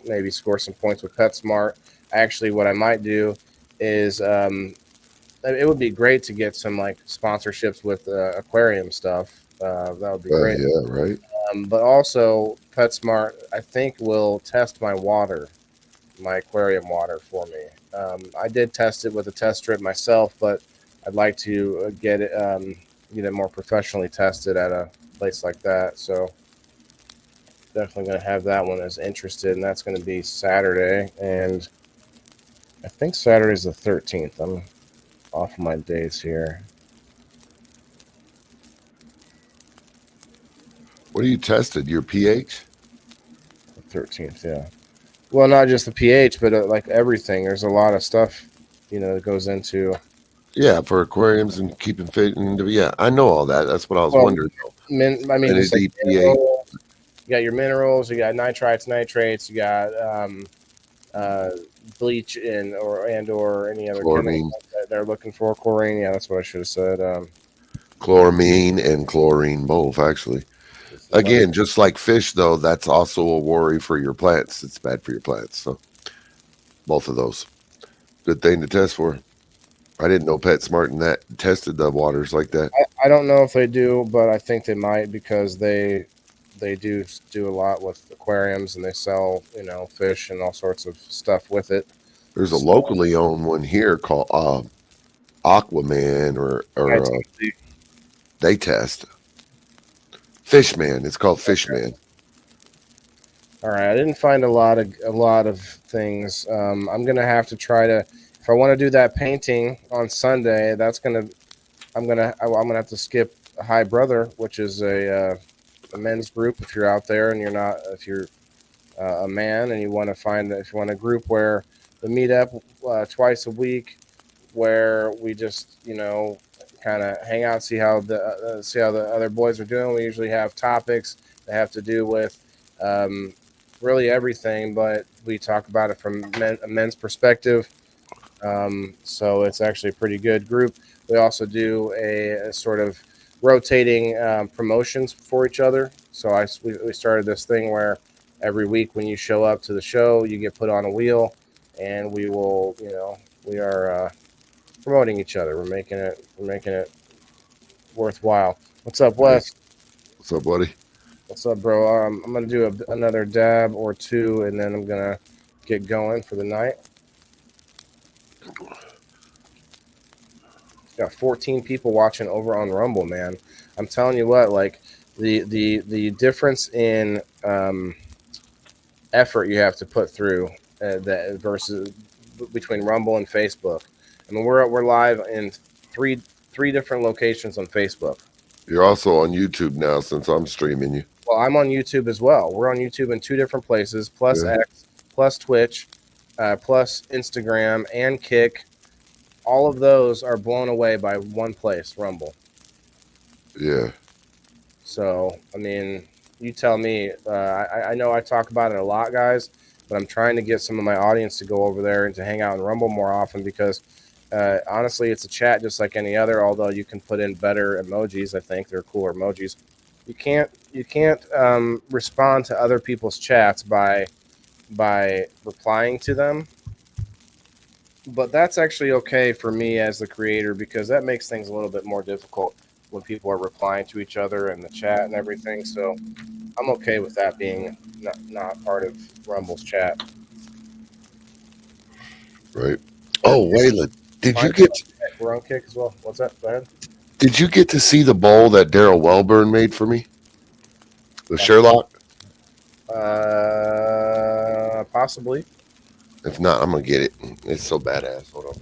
maybe score some points with PetSmart. Actually, what I might do is it would be great to get some like sponsorships with aquarium stuff. That would be great. Yeah, right. But also PetSmart, I think, will test my aquarium water for me. I did test it with a test strip myself, but I'd like to get it more professionally tested at a place like that. So definitely going to have that one as interested, and that's going to be Saturday. And I think Saturday is the 13th. I'm off my days here. What are you tested? Your pH? The 13th, yeah. Well, not just the pH, but like everything. There's a lot of stuff, that goes into. Yeah, for aquariums and keeping fit. Yeah, I know all that. That's what I was wondering. Just like minerals, you got your minerals, you got nitrites, nitrates, you got bleach or any other chemical that they're looking for. Chlorine, yeah, that's what I should have said. Chloramine and chlorine, both actually. Again, just like fish, though, that's also a worry for your plants. It's bad for your plants. So both of those, good thing to test for. I didn't know PetSmart and that tested the waters like that. I don't know if they do, but I think they might because they do a lot with aquariums and they sell fish and all sorts of stuff with it. There's a locally owned one here called Aquaman or they test Fishman. It's called Fishman. All right, I didn't find a lot of things. I'm gonna have to try to. If I want to do that painting on Sunday, I'm gonna have to skip Hi Brother, which is a men's group. If you're out there and if you're a man and you want a group where we meet up twice a week, where we just kind of hang out, see how the other boys are doing. We usually have topics that have to do with really everything, but we talk about it from a men's perspective. So it's actually a pretty good group. We also do a sort of rotating promotions for each other. So we started this thing where every week when you show up to the show, you get put on a wheel, and we are promoting each other. We're making it worthwhile. What's up, Wes? What's up, buddy? What's up, bro? I'm gonna do another dab or two, and then I'm gonna get going for the night. Got 14 people watching over on Rumble, man. I'm telling you what, like the difference in effort you have to put through that versus between Rumble and Facebook. I mean, we're live in three different locations on Facebook. You're also on YouTube now since I'm streaming you. Well, I'm on YouTube as well. We're on YouTube in 2 different places, plus X, plus Twitch, plus Instagram and Kick. All of those are blown away by one place, Rumble. Yeah. So, I mean, you tell me. I know I talk about it a lot, guys, but I'm trying to get some of my audience to go over there and to hang out in Rumble more often because, honestly, it's a chat just like any other. Although you can put in better emojis, I think they're cooler emojis. You can't respond to other people's chats by replying to them. But that's actually okay for me as the creator because that makes things a little bit more difficult when people are replying to each other in the chat and everything. So I'm okay with that being not part of Rumble's chat. Right. Oh, Waylon, did you get? We're on Kick as well. What's that? Go ahead. Did you get to see the bowl that Daryl Wellburn made for me? The Sherlock? Possibly. If not, I'm gonna get it. It's so badass. Hold on.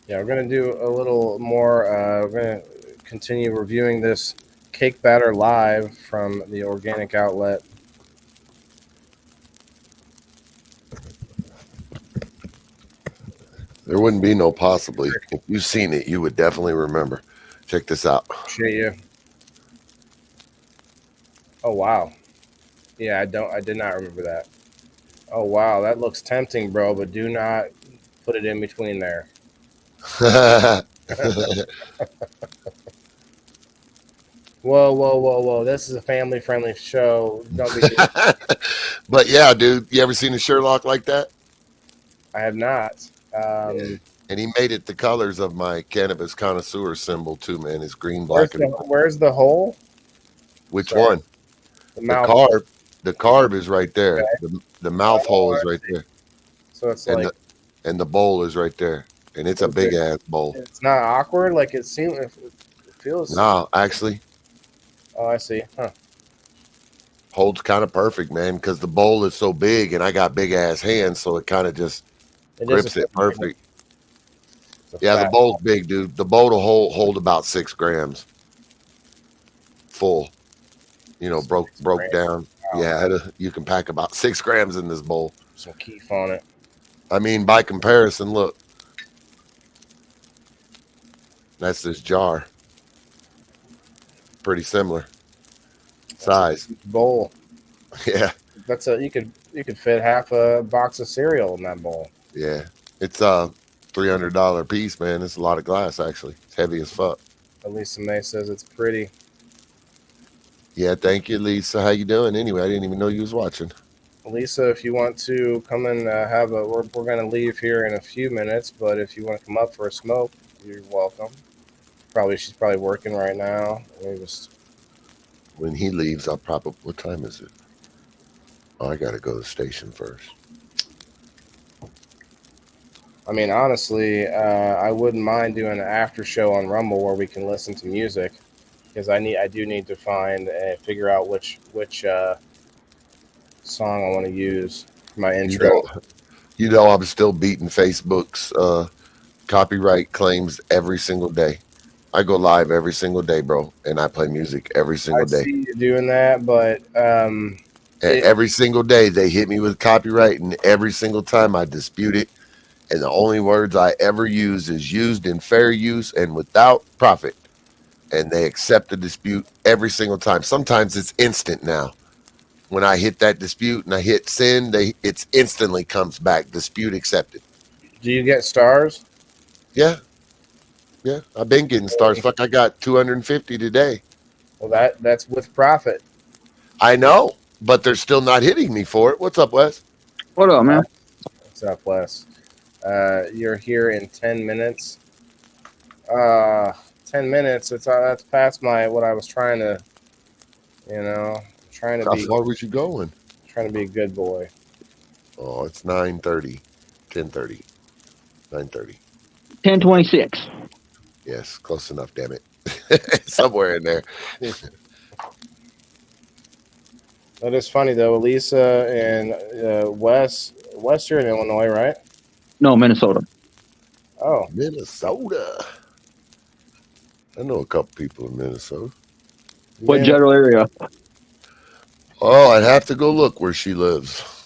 Yeah, we're gonna do a little more. We're gonna continue reviewing this cake batter live from the organic outlet. There wouldn't be no possibly. If you've seen it, you would definitely remember. Check this out. Appreciate you. Oh wow. Yeah, I did not remember that. Oh wow, that looks tempting, bro, but do not put it in between there. Whoa. This is a family friendly show. Don't be But yeah, dude, you ever seen a Sherlock like that? I have not. Yeah. And he made it the colors of my cannabis connoisseur symbol too, man. It's green, black, and white. Where's the hole? Which one? The carb. The carb is right there. Okay. The mouth hole is right there. So it's like and the bowl is right there. And it's a big ass bowl. It's not awkward like it seems. It feels. No, actually. Oh, I see. Huh. Holds kind of perfect, man, because the bowl is so big and I got big ass hands, so it kind of just grips it perfect. Yeah, the bowl's big, dude. The bowl will hold about 6 grams. Full. You know, broke down. Wow. Yeah, you can pack about 6 grams in this bowl. Some keef on it. I mean, by comparison, look. That's this jar. Pretty similar size. Bowl. Yeah. That's you could fit half a box of cereal in that bowl. Yeah. It's a $300 piece, man. It's a lot of glass, actually. It's heavy as fuck. Lisa May says it's pretty. Yeah, thank you, Lisa. How you doing? Anyway, I didn't even know you was watching. Lisa, if you want to come and we're going to leave here in a few minutes, but if you want to come up for a smoke, you're welcome. She's probably working right now. When he leaves, I'll probably. What time is it? Oh, I gotta go to the station first. I mean, honestly, I wouldn't mind doing an after show on Rumble where we can listen to music, because I do need to find and figure out which song I want to use for my intro. You know, I'm still beating Facebook's copyright claims every single day. I go live every single day, bro, and I play music every single day. I see you doing that, but every single day they hit me with copyright, and every single time I dispute it. And the only words I ever use is used in fair use and without profit. And they accept the dispute every single time. Sometimes it's instant now. When I hit that dispute and I hit send, it instantly comes back. Dispute accepted. Do you get stars? Yeah. Yeah, I've been getting stars. Fuck, I got 250 today. Well, that's with profit. I know, but they're still not hitting me for it. What's up, Wes? What up, man? What's up, Wes? You're here in 10 minutes. 10 minutes. That's past what I was trying to, How far was you going? Trying to be a good boy. Oh, it's 9:30, 10:30, 9:30. 10:26. Yes, close enough, damn it. Somewhere in there. That is funny, though. Elisa and Wes, you're in Illinois, right? No, Minnesota. Oh. Minnesota. I know a couple people in Minnesota. What general area? Oh, I'd have to go look where she lives.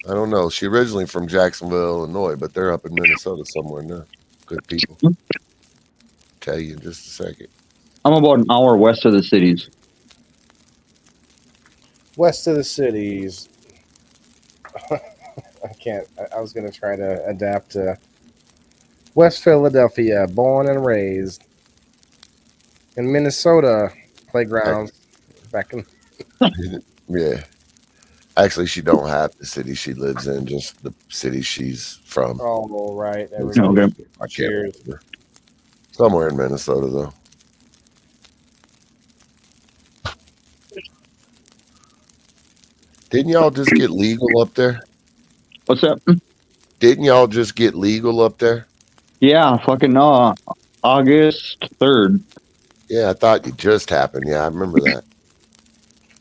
I don't know. She originally from Jacksonville, Illinois, but they're up in Minnesota somewhere now. Good people. Tell you in just a second. I'm about an hour west of the cities. West of the cities. I can't. I was going to try to adapt to West Philadelphia, born and raised in Minnesota playgrounds back in. Yeah. Actually, she don't have the city she lives in, just the city she's from. Oh, right. Okay. I can't remember. Somewhere in Minnesota, though. Didn't y'all just get legal up there? What's that? Didn't y'all just get legal up there? Yeah, fucking August 3rd. Yeah, I thought it just happened. Yeah, I remember that.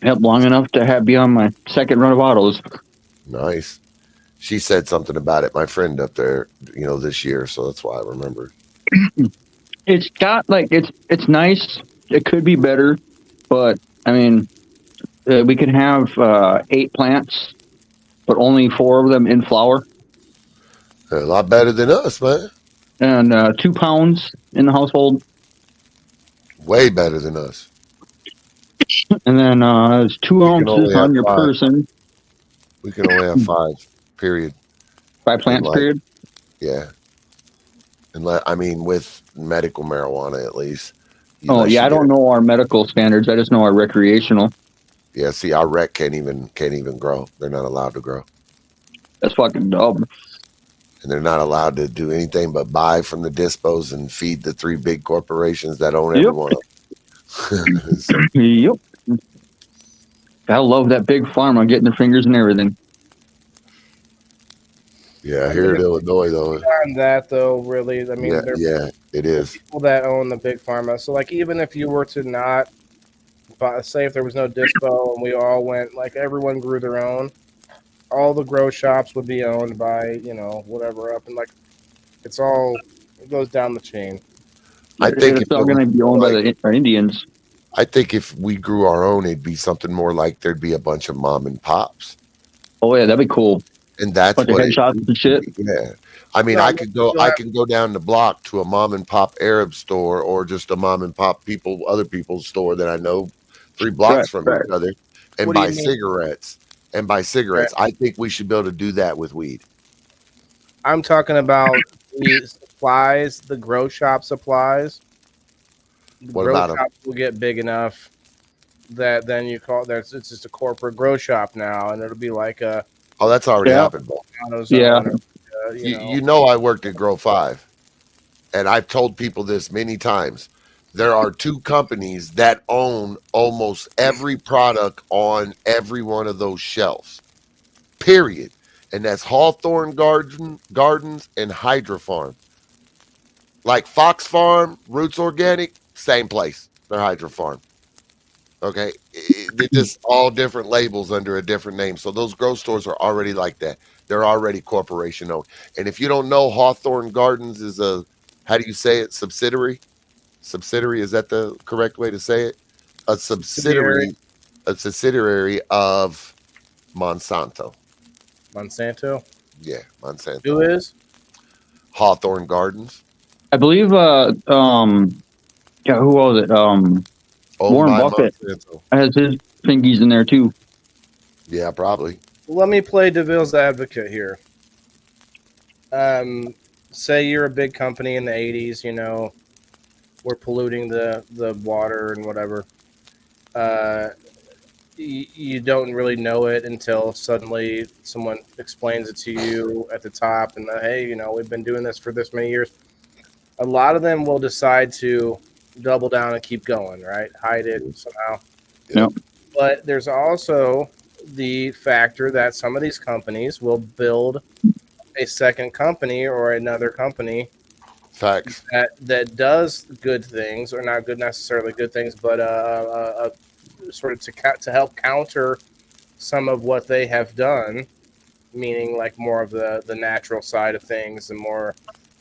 Yep, long enough to be on my second run of autos. Nice. She said something about it. My friend up there, this year, so that's why I remember. It's got it's nice. It could be better, but I mean, we can have 8 plants, but only 4 of them in flower. A lot better than us, man. And 2 pounds in the household. Way better than us. And then it's 2 ounces on your 5. person. We can only have 5, period. 5 plants, period? Yeah. With medical marijuana, at least. Oh, yeah, I don't know our medical standards. I just know our recreational. Yeah, see, our rec can't even grow. They're not allowed to grow. That's fucking dumb. And they're not allowed to do anything but buy from the dispos and feed the 3 big corporations that own every one of them. Yep. I love that big pharma getting their fingers in everything. Yeah, here in Illinois, though. On that, though, really, I mean, yeah, it is. People that own the big pharma. So, like, even if you were to not say if there was no dispo and we all went, like, everyone grew their own, all the grow shops would be owned by, whatever up, and like it goes down the chain. I think it's all going to be owned by the Indians. I think if we grew our own, it'd be something more like there'd be a bunch of mom and pops. Oh yeah, that'd be cool. And that's what headshots and shit. Yeah, I mean, I can go down the block to a mom and pop Arab store or just a mom and pop other people's store that I know 3 blocks from each other, and buy cigarettes. I think we should be able to do that with weed. I'm talking about the supplies, the grow shop supplies. What about them? Will get big enough that then it's just a corporate grow shop now, and it'll be like a. Oh, that's already happened. Yeah. I worked at Grow 5, and I've told people this many times. There are 2 companies that own almost every product on every one of those shelves, period. And that's Hawthorne Gardens and Hydra Farm. Like Fox Farm, Roots Organic, same place. They're Hydra Farm. Okay? They're just all different labels under a different name. So those grow stores are already like that. They're already corporation owned. And if you don't know, Hawthorne Gardens is how do you say it? Subsidiary, is that the correct way to say it? A subsidiary of Monsanto. Yeah, Monsanto. Who is? Hawthorne Gardens. I believe who was it? Warren Buffett has his fingies in there too. Yeah, probably. Let me play devil's advocate here. Say you're a big company in the 80s, we're polluting the water and whatever. You don't really know it until suddenly someone explains it to you at the top, and hey, we've been doing this for this many years. A lot of them will decide to double down and keep going, right? Hide it somehow. Yep. But there's also the factor that some of these companies will build a second company or another company. Facts. That does good things, or not good necessarily good things, but sort of to help counter some of what they have done, meaning like more of the natural side of things and more.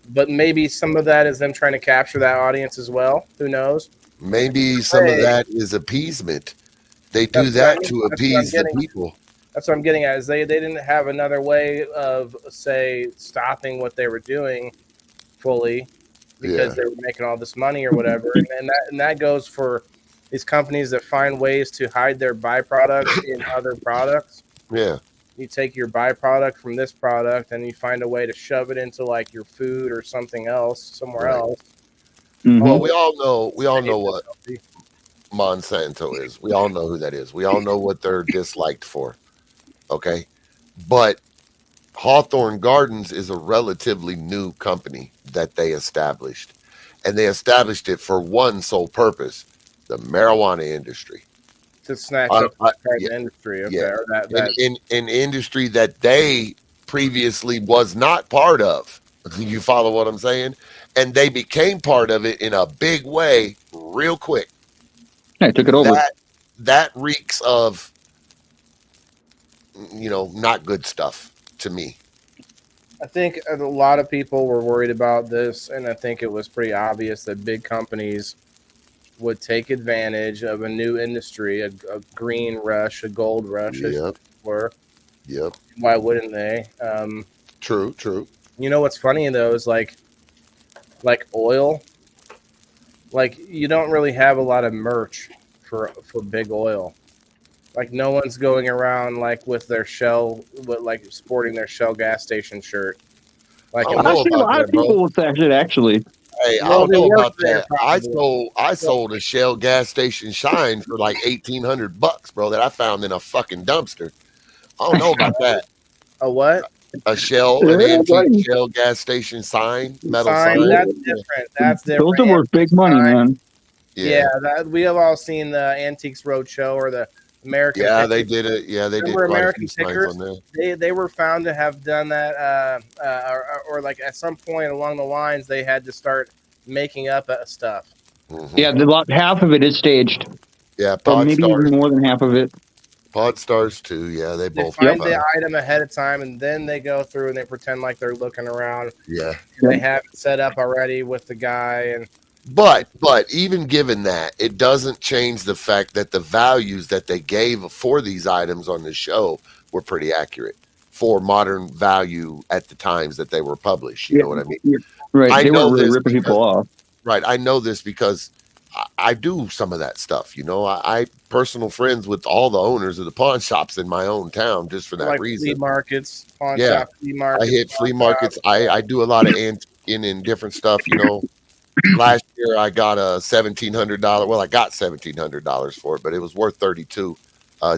But maybe some of that is them trying to capture that audience as well. Who knows? Maybe some of that is appeasement. They do that to appease the people. That's what I'm getting at. Is they didn't have another way of, say, stopping what they were doing fully because they were making all this money or whatever, and that goes for these companies that find ways to hide their byproducts in other products. Yeah. You take your byproduct from this product and you find a way to shove it into like your food or something else somewhere else. Mm-hmm. Well, we all know what Monsanto is. We all know who that is. We all know what they're disliked for. Okay. But Hawthorne Gardens is a relatively new company that they established. And they established it for one sole purpose, the marijuana industry. To snatch up the industry, okay? Yeah. Or that in an industry that they previously was not part of. You follow what I'm saying? And they became part of it in a big way real quick. I took it over. That reeks of, not good stuff to me. I think a lot of people were worried about this, and I think it was pretty obvious that big companies would take advantage of a new industry, a green rush, a gold rush. Yep. Yep. Why wouldn't they? True. You know what's funny though is like oil. Like you don't really have a lot of merch for big oil. Like no one's going around like with their Shell, sporting their Shell gas station shirt. Like I see a lot of people with that shit actually. Hey, I don't know about that. I sold a Shell gas station Shine for like $1,800, bro, that I found in a fucking dumpster. I don't know about that. A what? A Shell, an antique Shell gas station metal sign. That's different. That's different. Those are worth big money, man. Yeah, we have all seen the Antiques Roadshow or the American. Yeah, they did it. Yeah, they did. American Stickers. They were found to have done that, or like at some point along the lines, they had to start making up stuff. Mm-hmm. Yeah, half of it is staged. Yeah, maybe even more than half of it. Pod Stars too. Yeah, they both find the item ahead of time, and then they go through and they pretend like they're looking around. Yeah, they have it set up already with the guy and. But even given that, it doesn't change the fact that the values that they gave for these items on the show were pretty accurate for modern value at the times that they were published. You know what I mean? Right. They were really ripping people off. Right. I know this because I do some of that stuff. I personal friends with all the owners of the pawn shops in my own town just for that reason. Flea markets, pawn shop, flea markets. I hit flea markets. I do a lot of antiquing and different stuff, Last year I got a $1,700. Well, I got $1,700 for it, but it was worth $32.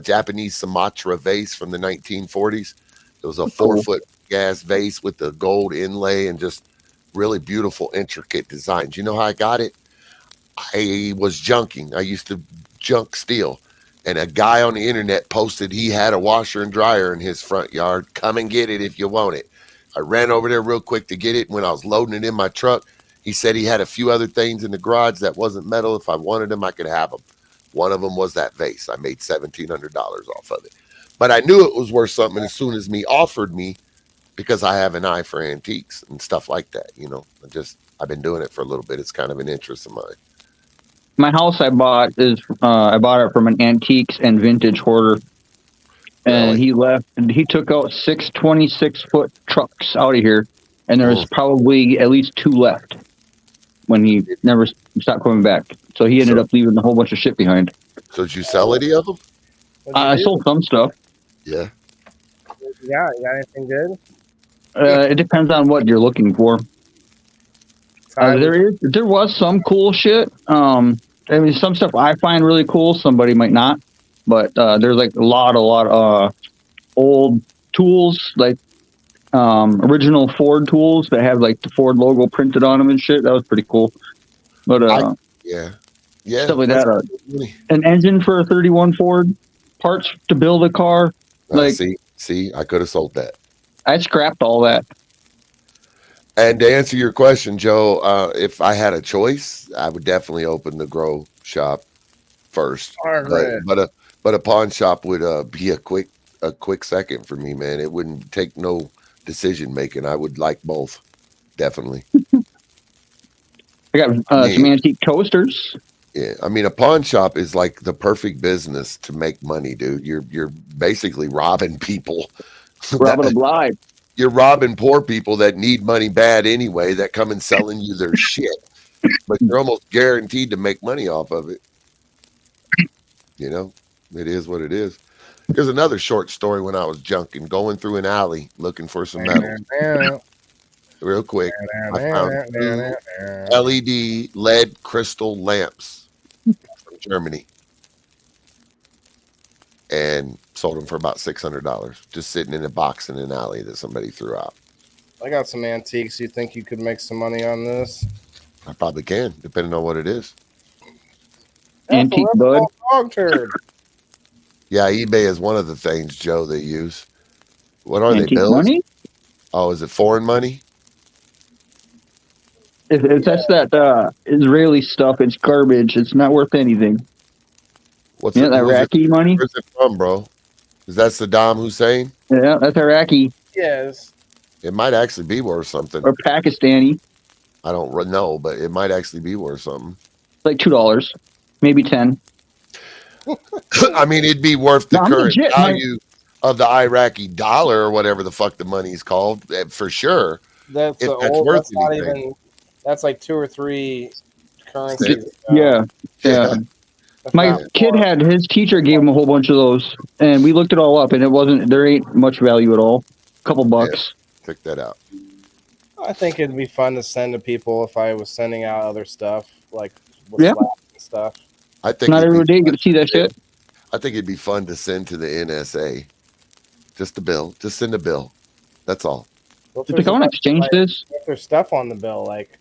Japanese Sumatra vase from the 1940s. It was a 4-foot gas vase with the gold inlay and just really beautiful, intricate designs. You know how I got it? I was junking. I used to junk steel, and a guy on the internet posted he had a washer and dryer in his front yard. Come and get it if you want it. I ran over there real quick to get it. When I was loading it in my truck, he said he had a few other things in the garage that wasn't metal. If I wanted them, I could have them. One of them was that vase. I made $1,700 off of it. But I knew it was worth something as soon as me offered me, because I have an eye for antiques and stuff like that. I've been doing it for a little bit. It's kind of an interest of mine. My house I bought it from an antiques and vintage hoarder. And he left, and he took out 6 26-foot trucks out of here. And there was probably at least 2 left when he never stopped coming back. So he ended up leaving a whole bunch of shit behind. So did you sell any of them? I sold some stuff. Yeah. Yeah, you got anything good? It depends on what you're looking for. There was some cool shit. Some stuff I find really cool. Somebody might not, but there's like a lot of old tools, like original Ford tools that have like the Ford logo printed on them and shit. That was pretty cool. But stuff like that. An engine for a 31 Ford, parts to build a car. See, I could have sold that. I scrapped all that. And to answer your question, Joe, if I had a choice, I would definitely open the grow shop first. But a pawn shop would be a quick second for me, man. It wouldn't take no decision making. I would like both, definitely. I got some antique coasters. Yeah, I mean, a pawn shop is like the perfect business to make money, dude. You're basically robbing people. Robbing them blind. You're robbing poor people that need money bad anyway, that come and selling you their shit, but you're almost guaranteed to make money off of it. You know, it is what it is. Here's another short story when I was junking, going through an alley looking for some metal. Real quick, I found 2 LED lead crystal lamps from Germany and sold them for about $600, just sitting in a box in an alley that somebody threw out. I got some antiques. You think you could make some money on this? I probably can, depending on what it is. Antique bud. Dog turd. Yeah, eBay is one of the things, Joe, they use. What are Antique they, bills? money? Oh, is it foreign money? If that's that Israeli stuff, it's garbage. It's not worth anything. What's that Iraqi money? Where's it from, bro? Is that Saddam Hussein? Yeah, that's Iraqi. Yes. It might actually be worth something. Or Pakistani. I don't know, but it might actually be worth something. Like $2, maybe 10. I mean, it'd be worth the current value of the Iraqi dollar or whatever the fuck the money's called, for sure. That's worth anything. That's like 2 or 3 currencies. Yeah. My kid had his teacher gave him a whole bunch of those, and we looked it all up, and there ain't much value at all. A couple bucks. Yeah, check that out. I think it'd be fun to send to people if I was sending out other stuff like and stuff. I think not every day you get to see that shit. I think it'd be fun to send to the NSA. Just a bill. Just send a bill. That's all. Did they come and exchange this? If there's stuff on the bill, like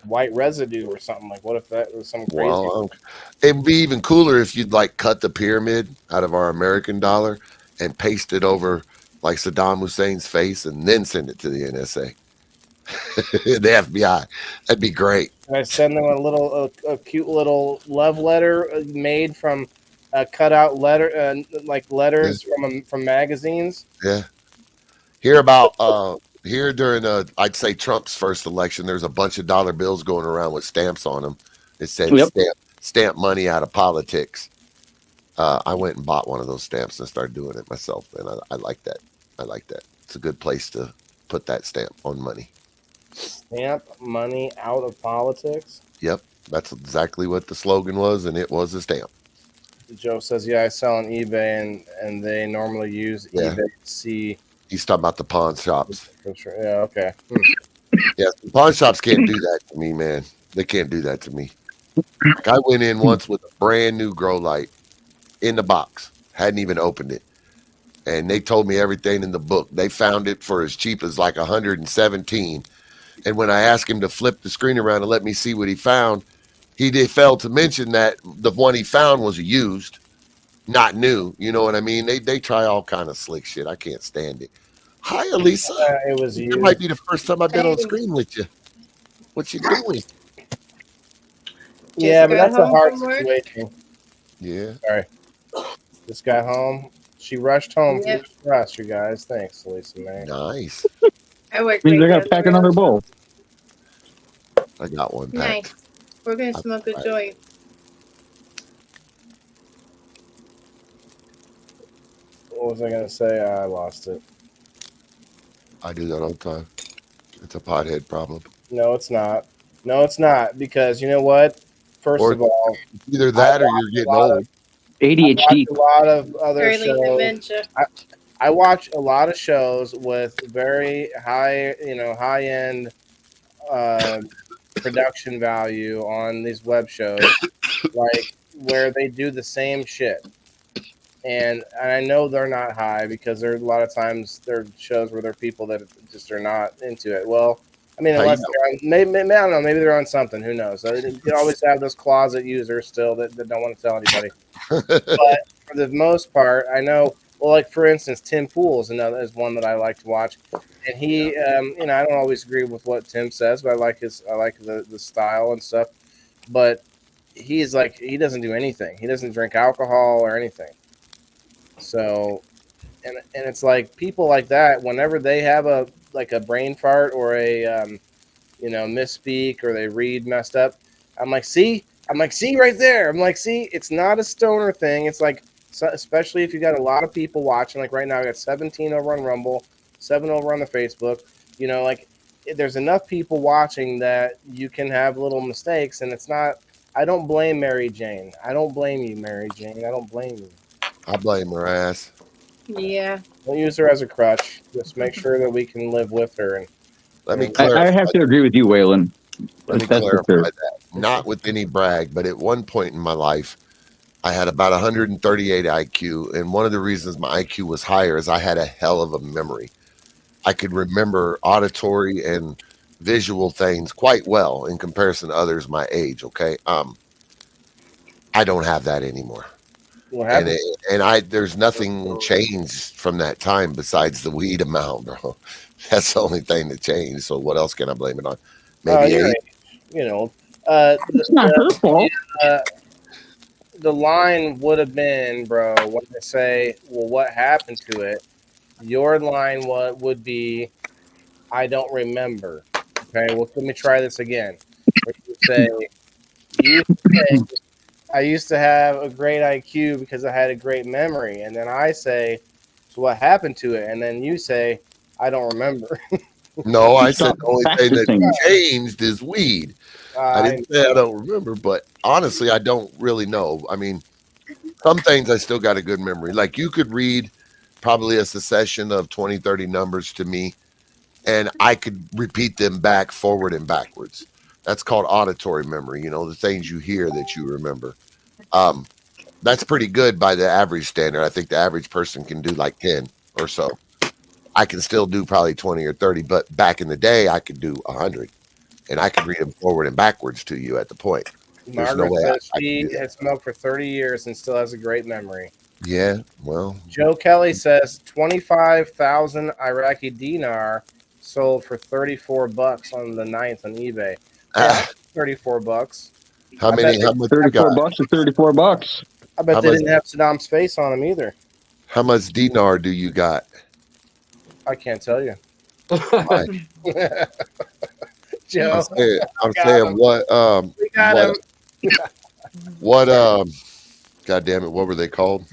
white residue or something, like what if that was some crazy? Well, it'd be even cooler if you'd like cut the pyramid out of our American dollar and paste it over like Saddam Hussein's face and then send it to the NSA. The FBI. That'd be great. I send them a cute little love letter made from cut out letters from magazines. Yeah. Here during I'd say Trump's first election, there's a bunch of dollar bills going around with stamps on them. It said stamp money out of politics. I went and bought one of those stamps and started doing it myself, and I like that. I like that. It's a good place to put that stamp on money. Stamp money out of politics? Yep. That's exactly what the slogan was, and it was a stamp. Joe says, yeah, I sell on eBay, and they normally use eBay to see. He's talking about the pawn shops. For sure. Yeah, okay. Yeah, pawn shops can't do that to me, man. They can't do that to me. Like I went in once with a brand new grow light in the box. Hadn't even opened it. And they told me everything in the book. They found it for as cheap as like 117. And when I asked him to flip the screen around and let me see what he found, he failed to mention that the one he found was used, not new. You know what I mean? They try all kind of slick shit. I can't stand it. Hi, Elisa. It was used. It might be the first time I've been on screen with you. What you doing? Yeah, but that's a hard situation. Yeah. Sorry. Just got home. She rushed home for us, you guys. Thanks, Lisa, man. Nice. I work. Means I gotta pack another bowl. I got one packed. Nice. We're gonna smoke a joint. What was I gonna say? I lost it. I do that all the time. It's a pothead problem. No, it's not. No, it's not. Because you know what? First of all, either that or you're getting old. ADHD. A lot of other early shows. dementia. I watch a lot of shows with very high, high-end production value on these web shows, like where they do the same shit. And I know they're not high because there are a lot of times there are shows where there are people that just are not into it. Well, I mean, unless maybe I don't know, maybe they're on something. Who knows? You always have those closet users still that don't want to tell anybody. But for the most part, I know. Well, like for instance, Tim Pool is one that I like to watch, and he, I don't always agree with what Tim says, but I like the style and stuff. But he doesn't do anything. He doesn't drink alcohol or anything. So, and it's like people like that, whenever they have a brain fart or a misspeak or they read messed up, I'm like, see, I'm like, see right there. I'm like, see, it's not a stoner thing. It's like, especially if you got a lot of people watching. Like right now, I got 17 over on Rumble, 7 over on the Facebook. You know, like there's enough people watching that you can have little mistakes, and it's not. I don't blame Mary Jane. I don't blame you, Mary Jane. I don't blame you. I blame her ass. Yeah. Don't use her as a crutch. Just make sure that we can live with her. And let me clarify. I have to agree with you, Waylon. Let me clarify that. Not with any brag, but at one point in my life, I had about 138 IQ, and one of the reasons my IQ was higher is I had a hell of a memory. I could remember auditory and visual things quite well in comparison to others my age. Okay, I don't have that anymore. what happened? And there's nothing changed from that time besides the weed amount, bro. That's the only thing that changed. So what else can I blame it on? Maybe age. You know, it's not her fault. The line would have been, bro, when I say, well, what happened to it? Your line would be, I don't remember. Okay, well, let me try this again. You say, I used to have a great IQ because I had a great memory. And then I say, so what happened to it? And then you say, I don't remember. No, I said the only thing that changed is weed. I didn't say I don't remember, but honestly, I don't really know. I mean, some things I still got a good memory. Like you could read probably a succession of 20, 30 numbers to me, and I could repeat them back, forward, and backwards. That's called auditory memory, you know, the things you hear that you remember. That's pretty good by the average standard. I think the average person can do like 10 or so. I can still do probably 20 or 30, but back in the day, I could do 100. And I could read them forward and backwards to you at the point. There's Margaret no way says she has smoked for 30 years and still has a great memory. Yeah, well. Joe Kelly says 25,000 Iraqi dinar sold for $34 on the 9th on eBay. Yeah, $34. How much? $34 or $34. I bet they didn't have Saddam's face on them either. How much dinar do you got? I can't tell you. Joe, I'm saying what? We got him. What? God damn it! What were they called?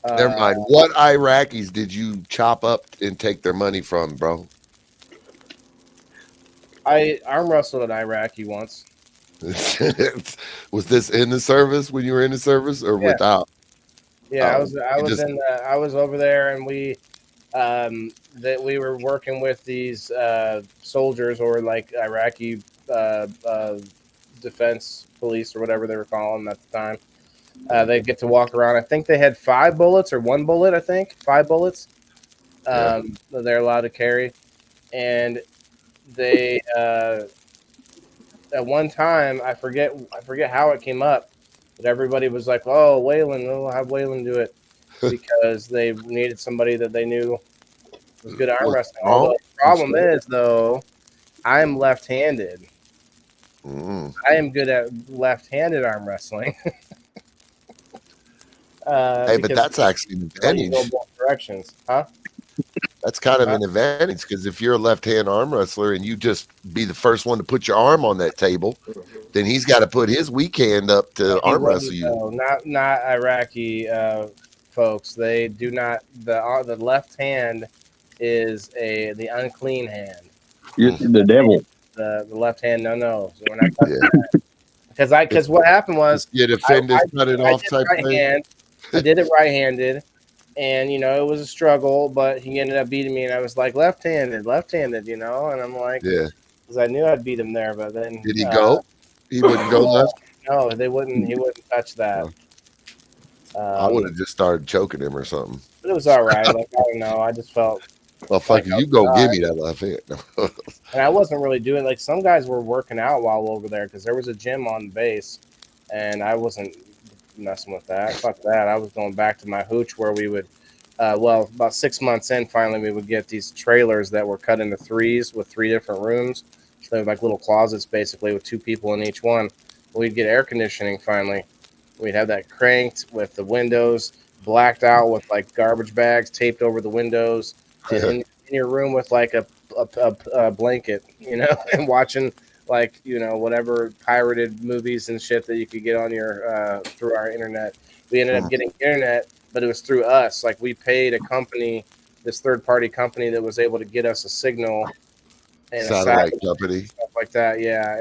Never mind. What Iraqis did you chop up and take their money from, bro? I arm wrestled an Iraqi once. Was this in the service when you were in the service or without? Yeah, I was over there, and we were working with these soldiers or like Iraqi defense police or whatever they were calling them at the time. They get to walk around. I think they had 5 bullets or 1 bullet. I think 5 bullets. That they're allowed to carry, and they at one time I forget how it came up, but everybody was like, "Oh, Waylon, we'll have Waylon do it," because they needed somebody that they knew was good at arm wrestling. Although the problem is, though, I am left-handed. I am good at left-handed arm wrestling. Hey, but that's actually an advantage. Go both directions, huh? That's kind of an advantage because if you're a left-hand arm wrestler and you just be the first one to put your arm on that table, then he's got to put his weak hand up to arm wrestle you. No, not Iraqi folks. They do not. The left hand is the unclean hand. You're the devil. The left hand, no. So we're not because what happened was you defended, cut it off type thing. I did it right-handed, and it was a struggle, but he ended up beating me, and I was like left-handed, and I'm like, because I knew I'd beat him there, but then did he go? He wouldn't go left. No, they wouldn't. He wouldn't touch that. I would have just started choking him or something. But it was all right. Like I don't know. I just felt. Well, fuck you go give me that left hand. And I wasn't really doing like some guys were working out while over there because there was a gym on the base, and I wasn't messing with that. Fuck that. I was going back to my hooch where we would, about 6 months in, finally we would get these trailers that were cut into 3s with 3 different rooms. So they were like little closets basically with 2 people in each one. We'd get air conditioning finally. We'd have that cranked with the windows blacked out with like garbage bags taped over the windows. In your room with like a blanket, and watching like whatever pirated movies and shit that you could get on your through our internet. We ended up getting internet, but it was through us. Like we paid a company, this third party company that was able to get us a signal and a Satellite company. stuff like that. Yeah,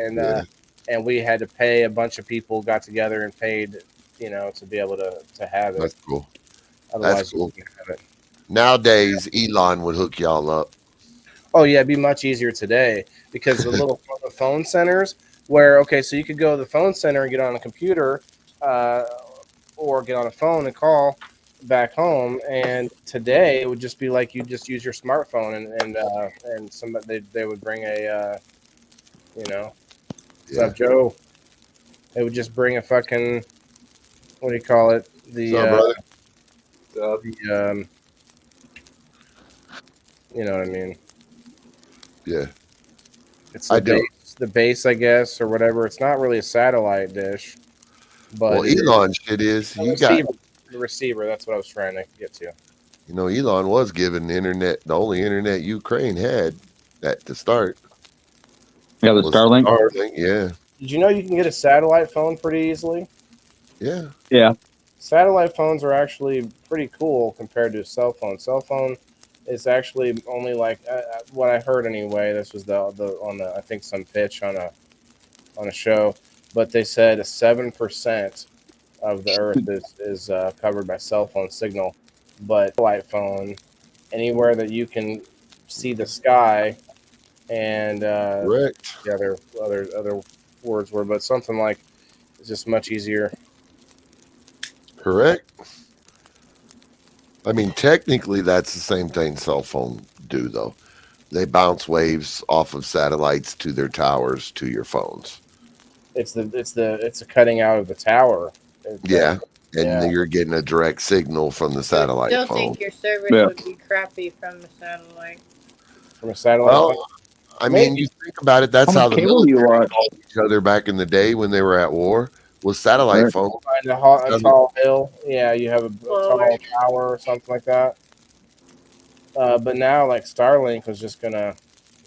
and we had to pay. A bunch of people got together and paid, to be able to have it. That's cool. Otherwise, That's cool. you can't have it. Nowadays, Elon would hook y'all up. Oh yeah, it'd be much easier today because the little phone centers where so you could go to the phone center and get on a computer, or get on a phone and call back home, and today it would just be like you just use your smartphone and somebody they would bring a what's up, Joe? They would just bring a fucking what do you call it? The you know what I mean? Yeah. It's the base, I guess, or whatever. It's not really a satellite dish, but Elon shit is the receiver. That's what I was trying to get to. Elon was given the internet, the only internet Ukraine had to start. Yeah, the Starlink. Starlink, yeah. Did you know you can get a satellite phone pretty easily? Yeah. Yeah. Satellite phones are actually pretty cool compared to a cell phone. Cell phone is actually only like what I heard anyway. This was I think some pitch on a show, but they said 7% of the Earth is covered by cell phone signal, but satellite phone anywhere that you can see the sky and correct. The other words were, but something like it's just much easier. Correct. I mean, technically, that's the same thing cell phone do, though. They bounce waves off of satellites to their towers to your phones. It's a cutting out of the tower. You're getting a direct signal from the satellite phone. I still think your service would be crappy from the satellite. From a satellite phone? I mean, you think about it. That's how the military called each other back in the day when they were at war. Was satellite phone. A tall hill. Yeah, you have a tall tower or something like that. But now, like, Starlink was just going to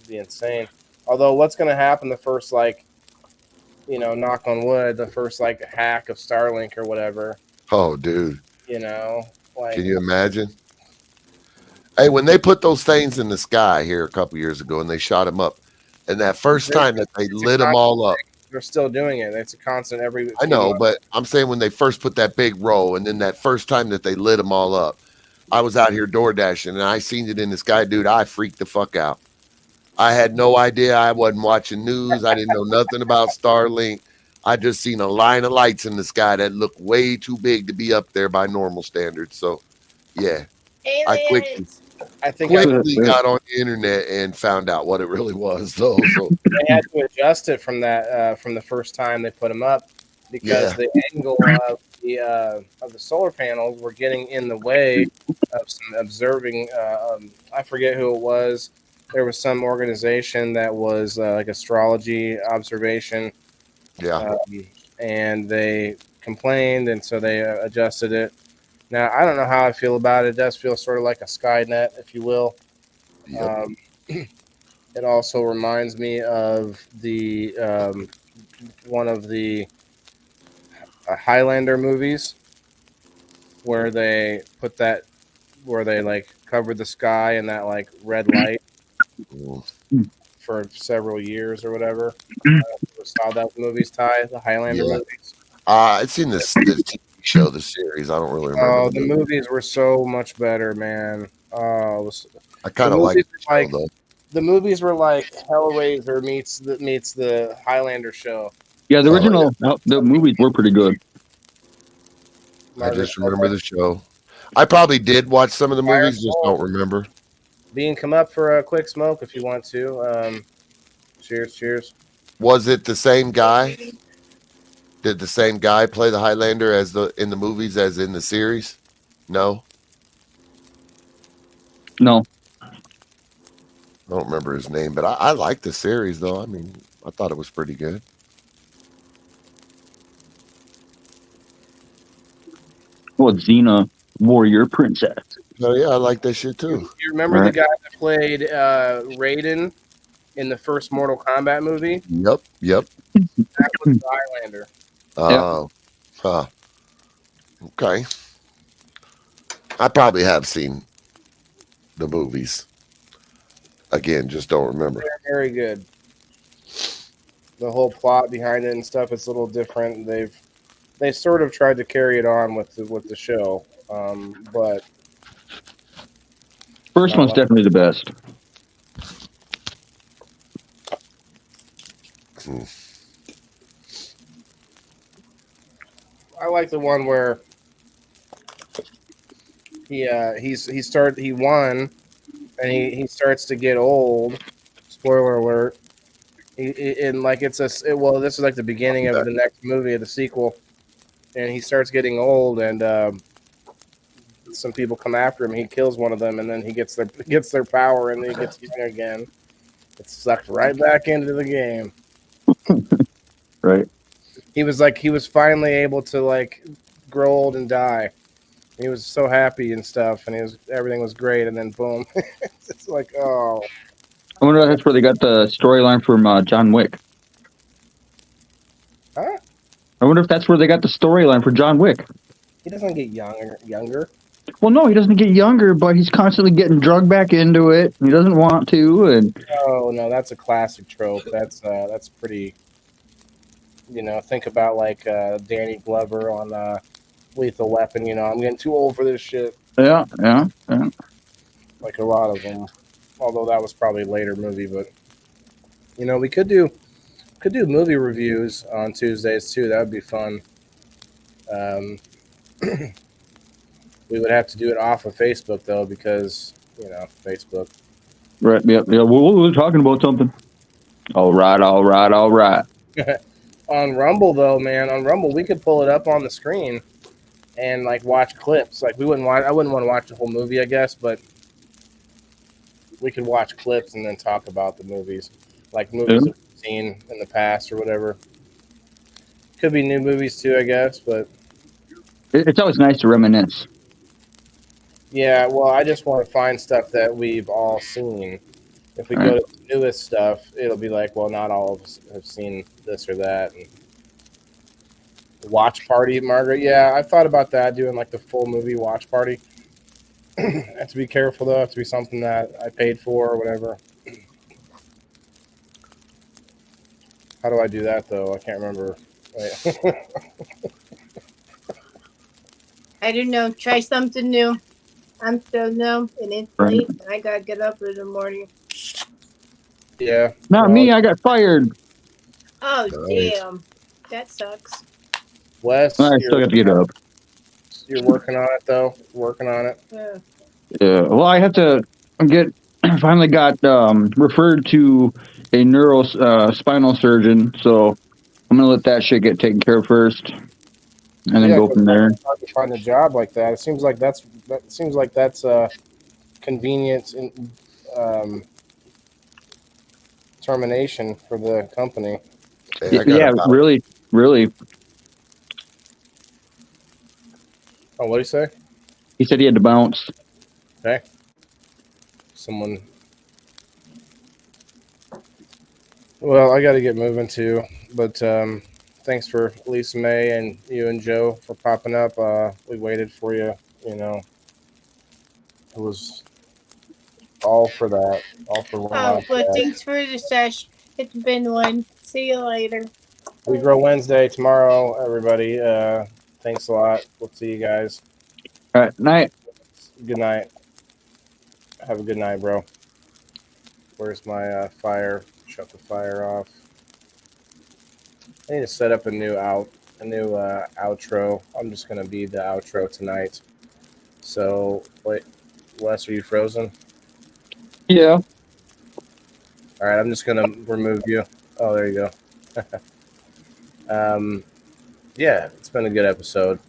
be insane. Although, what's going to happen the first, knock on wood, the first, hack of Starlink or whatever? Oh, dude. Can you imagine? Hey, when they put those things in the sky here a couple years ago and they shot them up, and that first time that they lit them all up, they're still doing it. It's a constant every. I know, but I'm saying when they first put that big row, and then that first time that they lit them all up, I was out here door dashing, and I seen it in the sky, dude. I freaked the fuck out. I had no idea. I wasn't watching news. I didn't know nothing about Starlink. I just seen a line of lights in the sky that looked way too big to be up there by normal standards. So, yeah, I quickly got on the internet and found out what it really was, though. So they had to adjust it from that from the first time they put them up because the angle of the solar panels were getting in the way of some observing. I forget who it was. There was some organization that was like astrology observation. Yeah, and they complained, and so they adjusted it. Now, I don't know how I feel about it. It does feel sort of like a Skynet, if you will. Yep. It also reminds me of the one of the Highlander movies where they put that, where they covered the sky in that red light for several years or whatever. Saw those movies, Ty, the Highlander movies. I've seen the TV show, the series. I don't really remember. Oh, the movies were so much better, man. I kind of like the movies were like Hellraiser meets the Highlander show. Yeah, the original the movies were pretty good. I just remember the show. I probably did watch some of the movies, just don't remember. Bean, come up for a quick smoke if you want to. Cheers. Was it the same guy? Did the same guy play the Highlander in the movies as in the series? No. I don't remember his name, but I like the series though. I mean, I thought it was pretty good. Well, Xena, warrior princess. Oh yeah, I like that shit too. You remember the guy that played Raiden in the first Mortal Kombat movie. Yep. That was the Highlander. Huh. Okay. I probably have seen the movies. Again, just don't remember. They're very good. The whole plot behind it and stuff, it's a little different. They sort of tried to carry it on with the show, but First one's definitely the best. I like the one where he won and he starts to get old. Spoiler alert. And like this is like the beginning of the next movie of the sequel, and he starts getting old, and some people come after him. He kills one of them, and then he gets their power, and then he gets young again. It's sucked right back into the game. Right. He was finally able to like grow old and die. He was so happy and stuff, and everything was great, and then boom, it's like, oh. I wonder if that's where they got the storyline from John Wick. Huh? I wonder if that's where they got the storyline for John Wick. He doesn't get younger. Well, no, he doesn't get younger, but he's constantly getting drugged back into it. He doesn't want to, and No, that's a classic trope. That's pretty. Think about like Danny Glover on Lethal Weapon. I'm getting too old for this shit. Yeah. Like a lot of them. Although that was probably a later movie, but we could do movie reviews on Tuesdays too. That would be fun. We would have to do it off of Facebook though, because Facebook. Right. Yeah. We're talking about something. All right. On Rumble though, man, on Rumble we could pull it up on the screen and like watch clips. Like I wouldn't want to watch the whole movie, I guess, but we could watch clips and then talk about the movies, like movies that we've seen in the past or whatever. Could be new movies too, I guess, but it's always nice to reminisce. Yeah, well, I just want to find stuff that we've all seen. If we go to the newest stuff, it'll be like, well, not all of us have seen this or that. And watch party, Margaret. Yeah, I thought about that, doing like the full movie watch party. I have to be careful though. It have to be something that I paid for or whatever. How do I do that though? I can't remember. I don't know. Try something new. I'm so numb and it's late, and I gotta get up in the morning. Yeah. Not me. I got fired. Oh, damn. That sucks. Wes, I still got to get up. You're working on it though. Working on it. Yeah. Yeah. Well, I have to finally got referred to a spinal surgeon, so I'm gonna let that shit get taken care of first, and then go from there. Hard to find a job like that. It seems like that's convenient and termination for the company. Yeah, really. Oh, what did he say? He said he had to bounce. Okay. Someone. Well, I got to get moving too, but thanks for Lisa May and you and Joe for popping up. We waited for you. It was all for that. All for one. Oh, but thanks for the sesh. It's been one. See you later. We grow Wednesday tomorrow, everybody. Thanks a lot. We'll see you guys. All right, night. Good night. Have a good night, bro. Where's my fire? Shut the fire off. I need to set up a new outro. I'm just gonna be the outro tonight. So wait, Wes, are you frozen? Yeah. All right, I'm just gonna remove you. Oh, there you go. Yeah, it's been a good episode.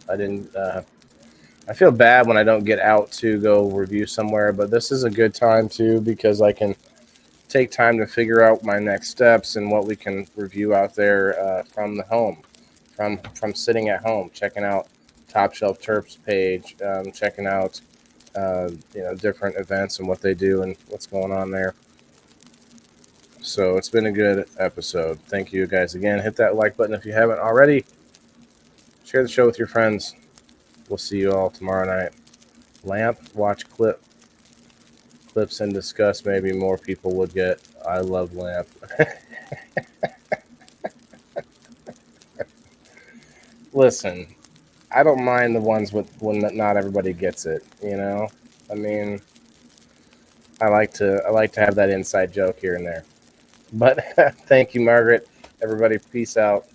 I feel bad when I don't get out to go review somewhere, but this is a good time too, because I can take time to figure out my next steps and what we can review out there from the home, from sitting at home, checking out Top Shelf Terps page, checking out different events and what they do and what's going on there. So it's been a good episode. Thank you guys again. Hit that like button if you haven't already. Share the show with your friends. We'll see you all tomorrow night. Lamp, watch clips and discuss. Maybe more people would get. I love Lamp. Listen, I don't mind the ones when not everybody gets it. You know, I mean, I like to have that inside joke here and there. But thank you, Margaret. Everybody, peace out.